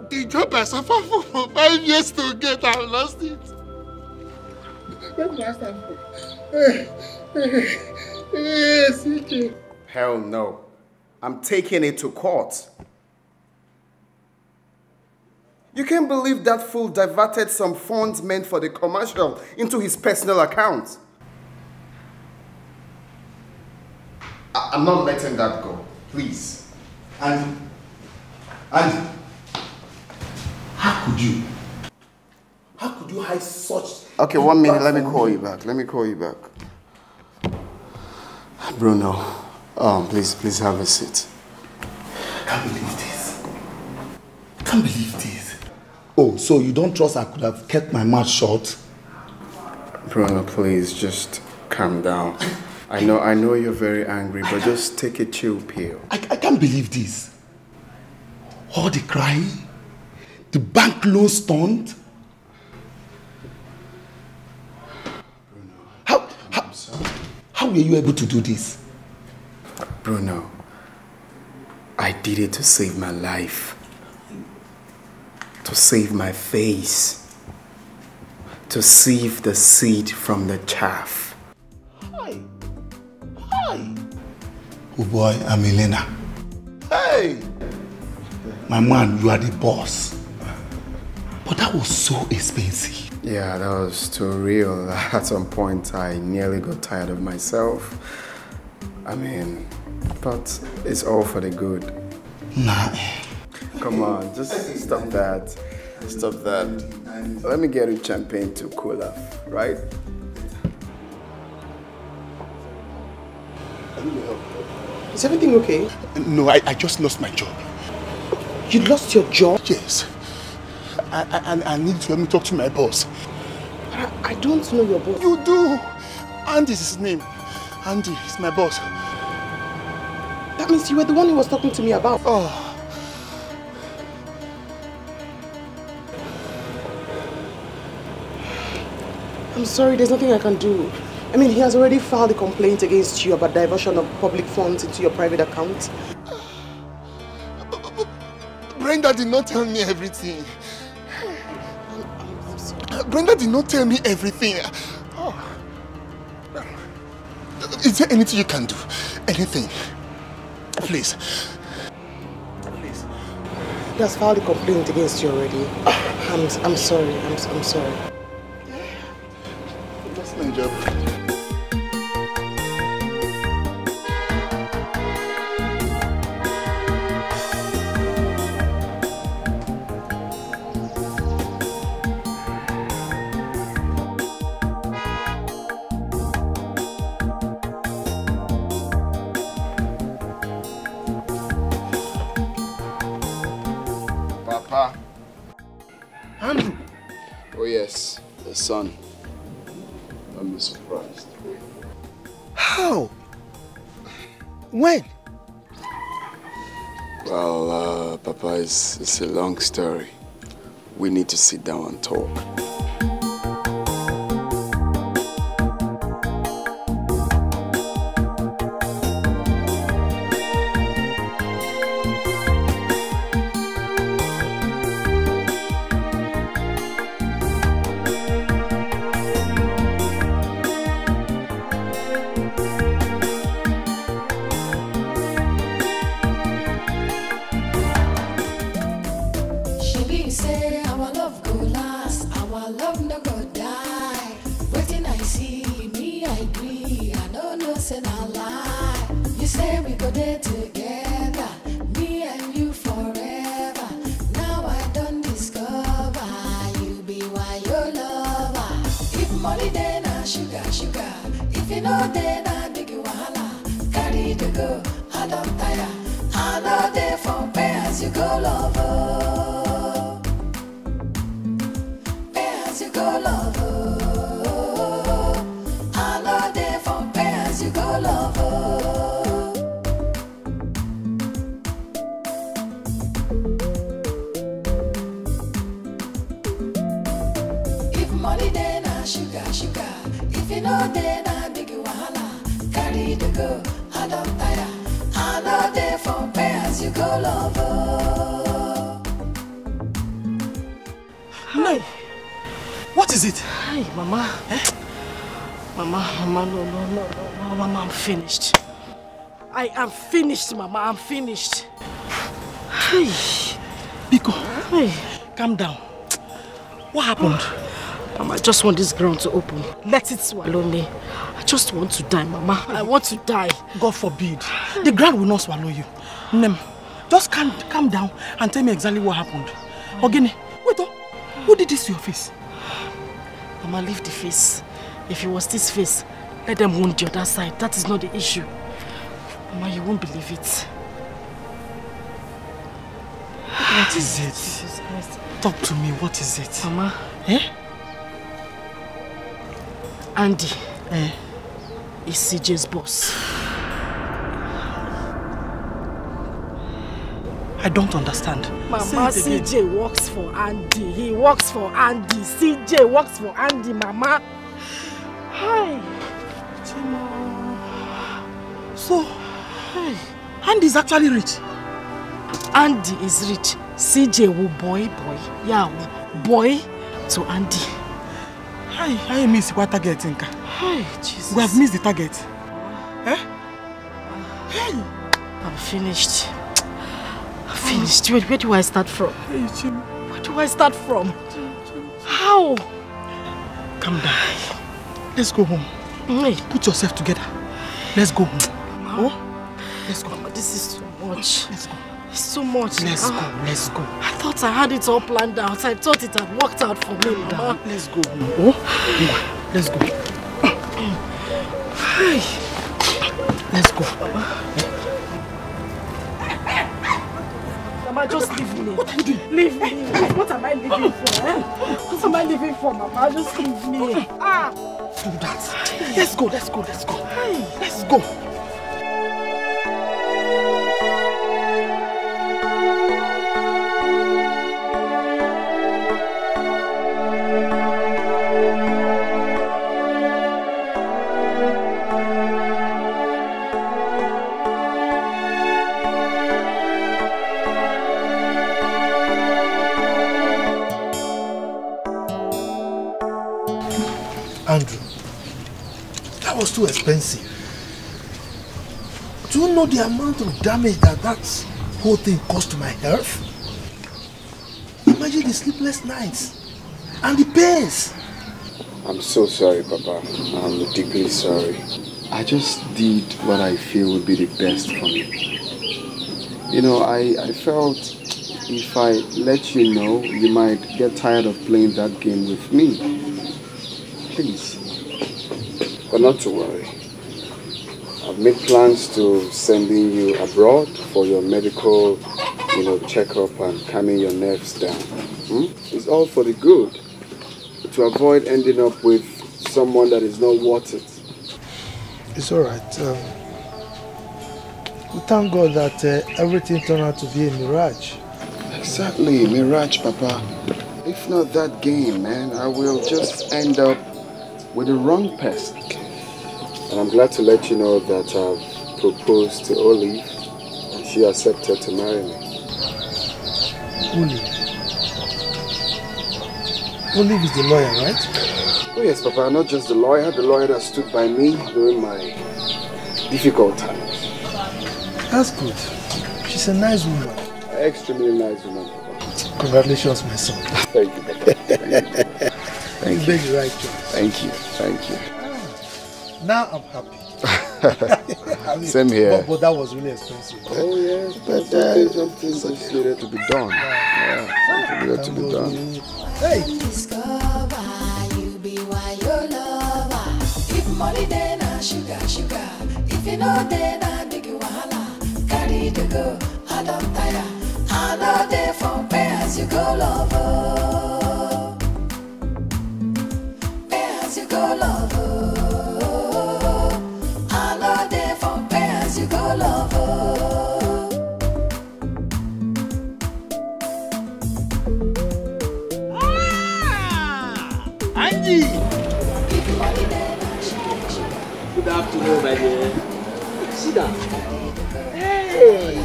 Speaker 17: The job I suffered for 5 years to get, I've lost it. Where do I start from? CJ.
Speaker 6: Hell no. I'm taking it to court. You can't believe that fool diverted some funds meant for the commercial into his personal account. I'm not letting that go. Please.
Speaker 17: Andy. How could you? How could you hide such...
Speaker 6: Okay, 1 minute. Let me call you back. Bruno, please have a seat.
Speaker 17: Can't believe this. Oh, so you don't trust I could have kept my mouth shut?
Speaker 6: Bruno, please, just calm down. I know you're very angry, but just take a chill pill.
Speaker 17: I can't believe this. All the crying, the bank loan stunt. How were you able to do this?
Speaker 6: Bruno, I did it to save my life. To save my face. To sieve the seed from the chaff.
Speaker 17: Hi. Oh boy, I'm Elena. Hey! My man, you are the boss. But that was so expensive.
Speaker 6: Yeah, that was too real. At some point, I nearly got tired of myself. I mean, but it's all for the good.
Speaker 17: Nah.
Speaker 6: Come on, just stop that. Let me get you champagne to cool off, right?
Speaker 3: Is everything okay?
Speaker 17: No, I just lost my job.
Speaker 3: You lost your job?
Speaker 17: Yes. I need to let me talk to my boss.
Speaker 3: I don't know your boss.
Speaker 17: You do. Andy is his name. Andy is my boss.
Speaker 3: That means you were the one he was talking to me about.
Speaker 17: Oh.
Speaker 3: I'm sorry, there's nothing I can do. I mean, he has already filed a complaint against you about diversion of public funds into your private account.
Speaker 17: Brenda did not tell me everything. Brenda did not tell me everything. Oh. Is there anything you can do? Anything? Please.
Speaker 3: He has filed a complaint against you already. I'm sorry. I'm sorry.
Speaker 17: That's my job.
Speaker 14: Andrew.
Speaker 6: Oh yes, the son. Don't be surprised.
Speaker 14: How? When?
Speaker 6: Well, Papa, it's a long story. We need to sit down and talk.
Speaker 14: No. What is it?
Speaker 8: Hi, Mama. Eh? Mama, no, Mama, I'm finished. I am finished, Mama, I'm finished.
Speaker 14: Hey, Biko, hey, calm down. What happened?
Speaker 8: Mama, I just want this ground to open. Let it swallow me. I just want to die, Mama. I want to die.
Speaker 14: God forbid. The ground will not swallow you. Nem, just calm down and tell me exactly what happened. Ogene, wait, who did this to your face?
Speaker 8: Mama, leave the face. If it was this face, let them wound the other side. That is not the issue. Mama, you won't believe it.
Speaker 14: What is it? Talk to me, what is it?
Speaker 8: Mama.
Speaker 14: Eh?
Speaker 8: Andy is CJ's boss.
Speaker 14: I don't understand.
Speaker 8: Mama, CJ works for Andy. He works for Andy. CJ works for Andy, Mama. Hi.
Speaker 14: So, Andy is actually rich.
Speaker 8: Andy is rich. CJ will boy. Yeah, boy to Andy.
Speaker 14: I miss what target, Inka.
Speaker 8: Hi, Jesus.
Speaker 14: We have missed the target. Eh?
Speaker 8: Hey. I'm finished. Finished. Where do I start from? Where do I start from? How?
Speaker 14: Calm down. Let's go home.
Speaker 8: Hey.
Speaker 14: Put yourself together. Let's go home.
Speaker 8: Mama.
Speaker 14: Oh? Let's go.
Speaker 8: Mama, this is too much.
Speaker 14: Let's go.
Speaker 8: It's too much.
Speaker 14: Let's go.
Speaker 8: I thought I had it all planned out. I thought it had worked out for me, Mama.
Speaker 14: Let's go home. Oh? Let's go. Let's go.
Speaker 8: Mama, just leave me.
Speaker 14: What are you doing?
Speaker 8: Leave me. What am I living for? Eh? What am I living for, Mama? Just leave me.
Speaker 14: Do that. Let's go.
Speaker 8: Hey.
Speaker 14: Let's go. Andrew, that was too expensive. Do you know the amount of damage that whole thing caused to my health? imagine the sleepless nights and the pains.
Speaker 13: I'm so sorry, Papa. I'm deeply sorry. I just did what I feel would be the best for me. You know, I felt if I let you know, you might get tired of playing that game with me. Please. But not to worry. I've made plans to sending you abroad for your medical, checkup and calming your nerves down. It's all for the good. To avoid ending up with someone that is not worth it.
Speaker 14: It's alright. We thank God that everything turned out to be a mirage.
Speaker 13: Exactly, mirage, Papa. If not that game, man, I will just end up with the wrong person. And I'm glad to let you know that I've proposed to Olive and she accepted to marry me.
Speaker 14: Olive? Olive is the lawyer, right?
Speaker 13: Oh yes, Papa, not just the lawyer that stood by me during my difficult times.
Speaker 14: That's good. She's a nice woman.
Speaker 13: An extremely nice woman, Papa.
Speaker 14: Congratulations, my son.
Speaker 13: Thank you, Papa. Thank you.
Speaker 14: You made the right choice.
Speaker 13: Thank you.
Speaker 14: Now I'm happy.
Speaker 13: Same here.
Speaker 14: But that was really expensive.
Speaker 13: Oh yes, but something just needed to be done. Something needed to be done.
Speaker 14: Hey!
Speaker 7: Discover you be why your lover. If money then sugar. If you know then big wahala. Carry the go, I don't tire. I know they for pay as you go lover. Pay as you go lover. You go lover.
Speaker 16: Angie! Good afternoon, my dear. Sit down. Hey!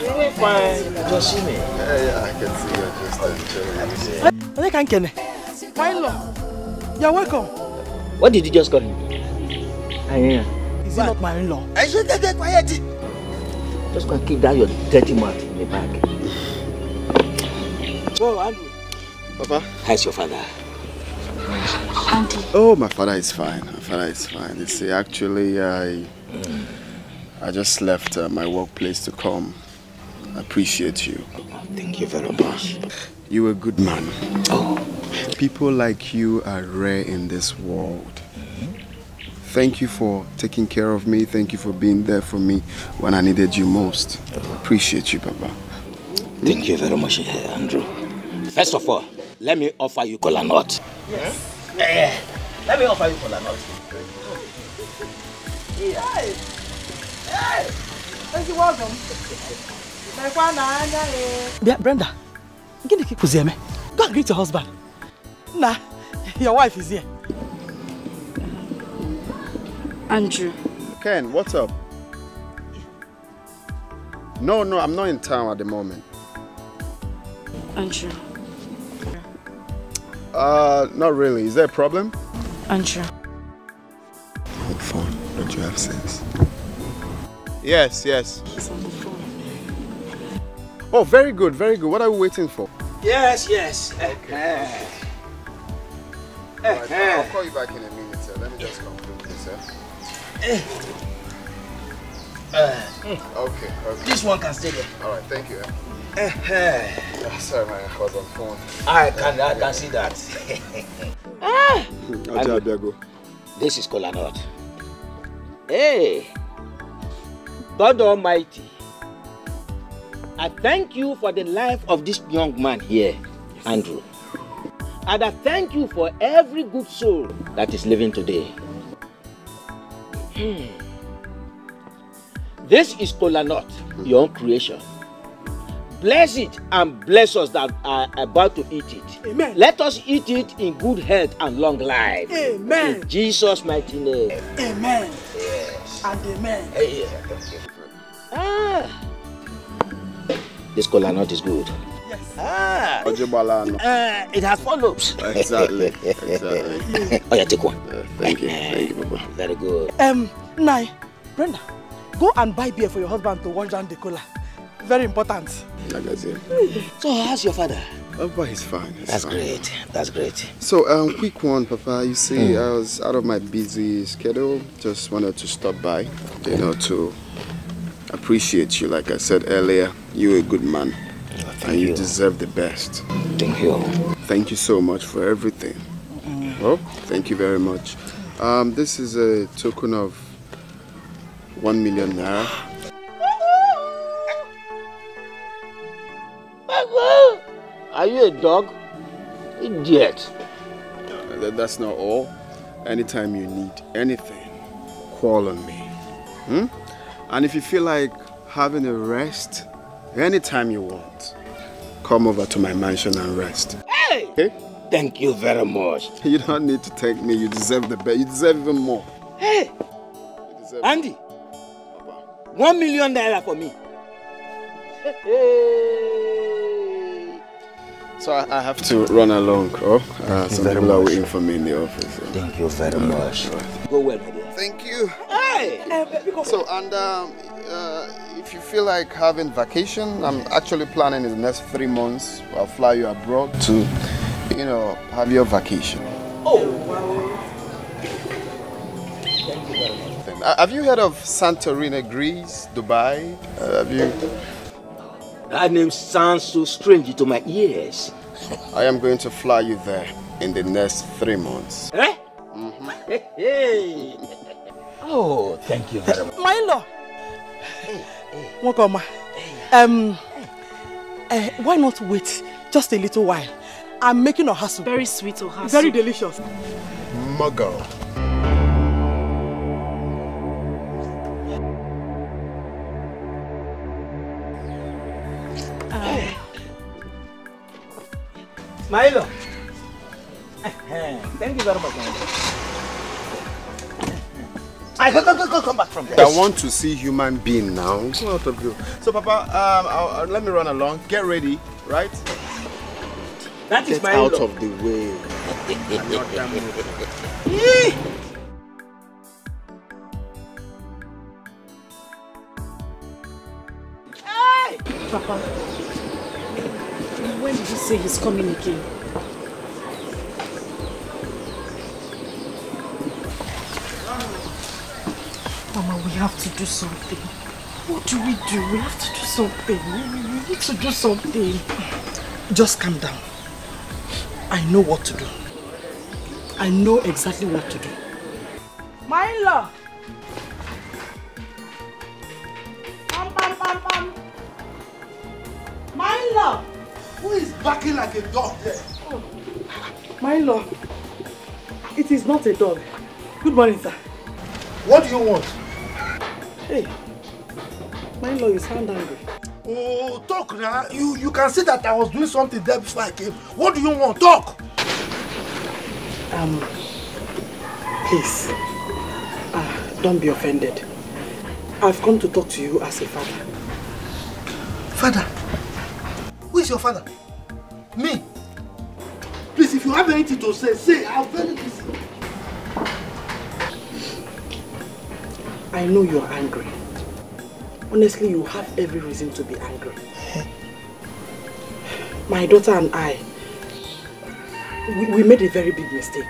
Speaker 16: You're fine. Just see me.
Speaker 13: Yeah, I can see you're just enjoying it.
Speaker 10: You're welcome.
Speaker 16: What did you just call him?
Speaker 10: Is he not my in-law?
Speaker 16: I should get quiet. Just go and keep that your dirty mouth in the bag. So, Andrew.
Speaker 13: Papa?
Speaker 16: How's your father?
Speaker 2: Auntie.
Speaker 13: Oh, my father is fine. You see, actually, I just left my workplace to come. I appreciate you.
Speaker 16: Thank you very much.
Speaker 13: You're a good man.
Speaker 16: Oh.
Speaker 13: People like you are rare in this world. Thank you for taking care of me. Thank you for being there for me when I needed you most. Appreciate you, Papa.
Speaker 16: Thank you very much, Andrew. First of all, let me offer you kola nut.
Speaker 10: Yes.
Speaker 16: Let me offer you kola nut.
Speaker 10: Hey! Thank you, welcome. Brenda, get the kick me. Go and greet your husband. Nah, your wife is here.
Speaker 2: Andrew.
Speaker 13: Ken, what's up? No, I'm not in town at the moment.
Speaker 2: Andrew.
Speaker 13: Not really. Is there a problem?
Speaker 2: Andrew.
Speaker 13: Hold phone. Don't you have sense? Yes.
Speaker 2: It's on the phone.
Speaker 13: Oh, very good. What are we waiting for?
Speaker 16: Yes.
Speaker 13: Okay. Right, I'll call you back in a minute, sir. Let me just conclude this, sir. Okay.
Speaker 16: This one can stay there.
Speaker 13: Alright, thank you. Sorry, man, I was on phone.
Speaker 16: I can see that. This is kola nut. Hey, God Almighty, I thank you for the life of this young man here, Andrew. And I thank you for every good soul that is living today. This is kola nut, your own creation. Bless it and bless us that are about to eat it.
Speaker 10: Amen.
Speaker 16: Let us eat it in good health and long life.
Speaker 10: Amen.
Speaker 16: In Jesus' mighty name.
Speaker 10: Amen.
Speaker 16: Yes.
Speaker 10: And amen.
Speaker 16: Hey, this kola nut is good.
Speaker 10: Yes.
Speaker 16: It has 4 lobes.
Speaker 13: Exactly.
Speaker 16: Oh yeah, take one.
Speaker 13: Thank you, Papa.
Speaker 16: Very good.
Speaker 10: Nai, Brenda, go and buy beer for your husband to wash down the cola. Very important.
Speaker 6: Like I said.
Speaker 16: So how's your father?
Speaker 6: Papa is fine.
Speaker 16: That's great. That's great.
Speaker 6: So, quick one, Papa. You see, I was out of my busy schedule. Just wanted to stop by, you know, to appreciate you. Like I said earlier, you're a good man. And you deserve the best.
Speaker 16: Thank you.
Speaker 6: Thank you so much for everything. Oh, thank you very much. This is a token of 1 million naira.
Speaker 16: Are you a dog? Idiot.
Speaker 6: That's not all. Anytime you need anything, call on me. And if you feel like having a rest, anytime you want, come over to my mansion and rest.
Speaker 16: Hey!
Speaker 6: Okay?
Speaker 16: Thank you very much.
Speaker 6: You don't need to thank me. You deserve the best. You deserve even more.
Speaker 16: Hey! Andy! 1 million naira for me.
Speaker 6: So I have to run along. Some people are waiting for me in the office.
Speaker 16: Thank you very much. Go well, my dear.
Speaker 6: Thank you.
Speaker 16: Hey!
Speaker 6: So, and if you feel like having vacation, I'm actually planning in the next 3 months. I'll fly you abroad to, you know, have your vacation.
Speaker 16: Oh, wow. Thank you very much.
Speaker 6: Have you heard of Santorini, Greece, Dubai? Have you?
Speaker 16: That name sounds so strange to my ears.
Speaker 6: I am going to fly you there in the next 3 months.
Speaker 16: Eh? Hey. Oh, thank you very much.
Speaker 10: My in-law. Welcome. Why not wait just a little while? I'm making a hustle.
Speaker 8: Very sweet ohasu.
Speaker 10: Very delicious.
Speaker 6: Muggle.
Speaker 16: Milo. Thank you very much. Come back from there.
Speaker 6: I want to see human being now. Out of you. So, Papa, let me run along. Get ready, right?
Speaker 16: That is
Speaker 6: Get
Speaker 16: my
Speaker 6: out
Speaker 16: law.
Speaker 6: of the way. I'm not that
Speaker 8: Hey! Papa, when did you say he's coming again? Mama, we have to do something. What do? We have to do something. We need to do something.
Speaker 10: Just calm down. I know what to do. I know exactly what to do.
Speaker 8: My in-law! Pam. My in-law!
Speaker 14: Who is barking like a dog there?
Speaker 10: Oh. My in-law, it is not a dog. Good morning, sir.
Speaker 14: What do you want?
Speaker 10: Hey, my in-law, you sound angry.
Speaker 14: Oh, talk now. You can see that I was doing something there before I came. What do you want? Talk!
Speaker 10: Please, don't be offended. I've come to talk to you as a father.
Speaker 14: Father? Who is your father? Me? Please, if you have anything to say, I'm very busy.
Speaker 10: I know you're angry. Honestly, you have every reason to be angry. My daughter and I, we made a very big mistake.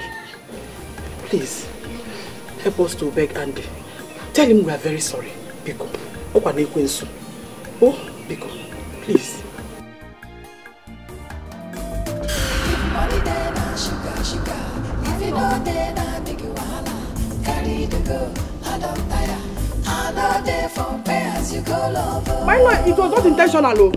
Speaker 10: Please, help us to beg Andy. Tell him we are very sorry. Biko. Oh, Biko, please. My lord, it was not intentional, oh.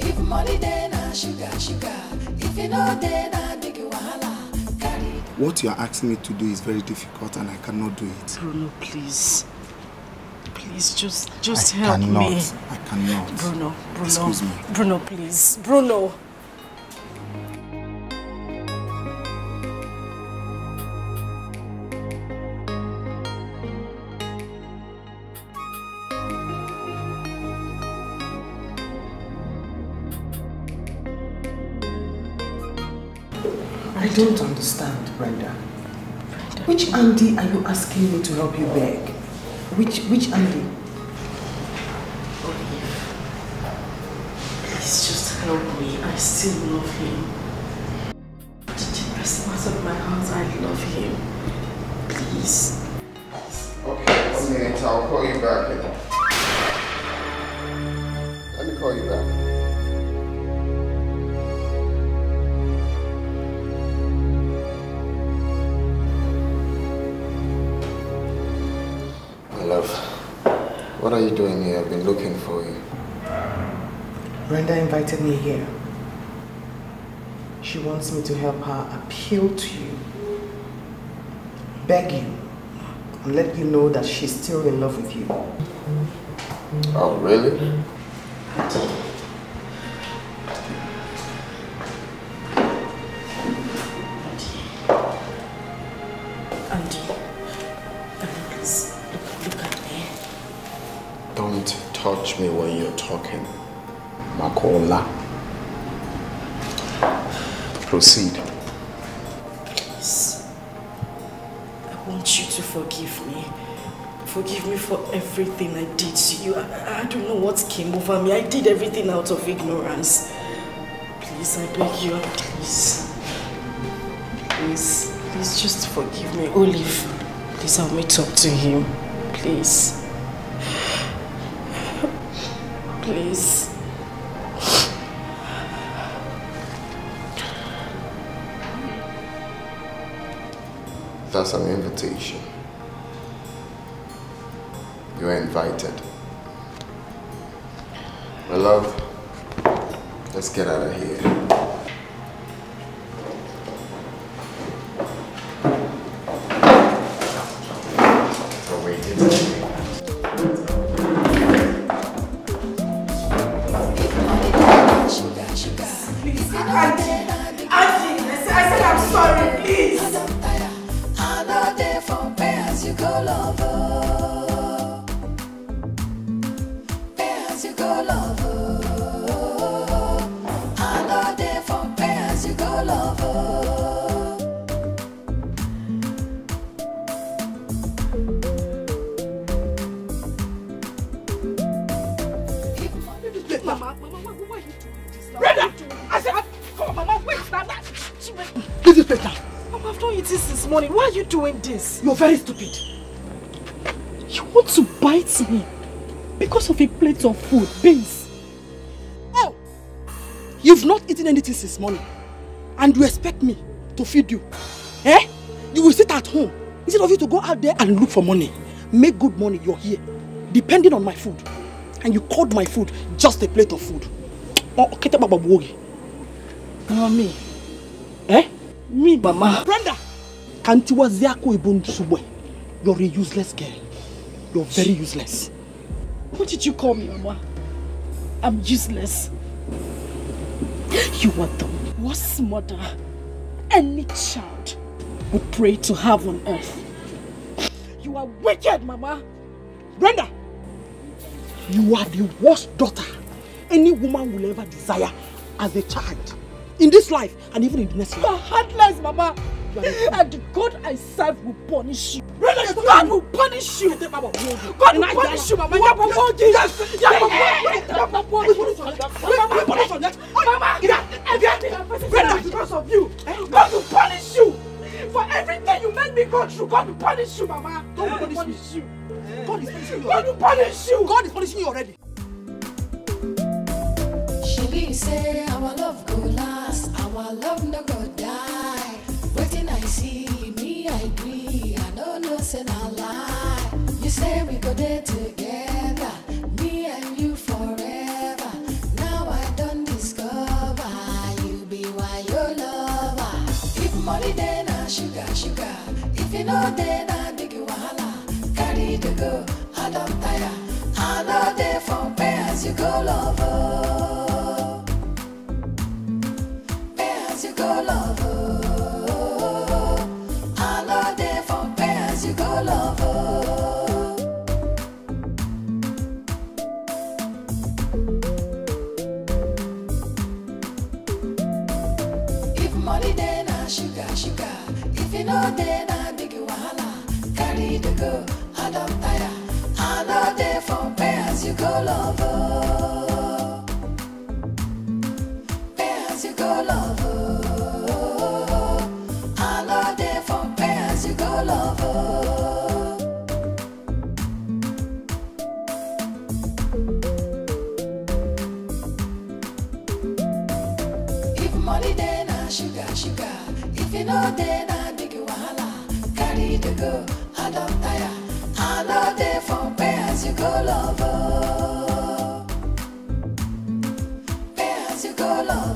Speaker 7: If money then sugar. If you know then big wahala.
Speaker 17: What you are asking me to do is very difficult and I cannot do it.
Speaker 8: Bruno, please. Please, just help me.
Speaker 17: I cannot.
Speaker 8: Bruno.
Speaker 17: Excuse me.
Speaker 8: Bruno, please. Bruno.
Speaker 3: I don't understand, Brenda. Which Andy are you asking me to help you beg? Which Andy?
Speaker 2: Please just help me. I still love him. To the best part of my heart, I love him. Please.
Speaker 13: Okay, 1 minute. I'll call you back. Let me call you back. My love, what are you doing here? I've been looking for you.
Speaker 3: Brenda invited me here. She wants me to help her appeal to you, beg you, and let you know that she's still in love with you.
Speaker 13: Oh, really?
Speaker 2: Andy, please, look at me.
Speaker 13: Don't touch me when you're talking. Makola. Proceed.
Speaker 2: Please. I want you to forgive me. Forgive me for everything I did to you. I don't know what came over me. I did everything out of ignorance. Please, I beg you, please. Please, please just forgive me. Olive, please help me talk to him. Please. Please.
Speaker 13: That's an invitation. You are invited. My love, let's get out of here.
Speaker 10: Doing this. You're very stupid. You want to bite me because of a plate of food, beans. Oh, you've not eaten anything since morning and you expect me to feed you. Eh? You will sit at home instead of you to go out there and look for money. Make good money, you're here, depending on my food. And you called my food just a plate of food. Mama, me. Eh? Me, Mama. Brenda! You're a useless girl. You're very useless.
Speaker 8: What did you call me, Mama? I'm useless. You are the worst mother any child would pray to have on earth. You are wicked, Mama.
Speaker 10: Brenda, you are the worst daughter any woman will ever desire as a child. In this life and even in the next life.
Speaker 8: You are heartless, Mama. And the God I serve will punish you. God will punish you. God will punish you, Mama. Because of you. God will punish you. For everything you made me go through, God will punish you, Mama. God will punish you. God is punishing you. God will punish you.
Speaker 10: God is punishing you already.
Speaker 7: She be say our love go last, our love no go die. Waiting I see, me I agree, I don't know say na lie. You say we go there together, me and you forever. Now I don't discover, you be why your lover. If money then na sugar, sugar. If you know then I big wahala. Carry the go, I don't tire. I know they for pay as you go lover. You go lover. I know they for pairs you go lover. If money then I sugar. sugar. If you know then I big wahala. Carry the go, I don't tire. I know there for pay as you go, lover. Pay as you go, lover. I know there for pay as you go, lover. Money then I sugar. If you know then I big wahala. Carry the go, I don't tire. I know there for pay as you go, lover. Pay as you go, lover.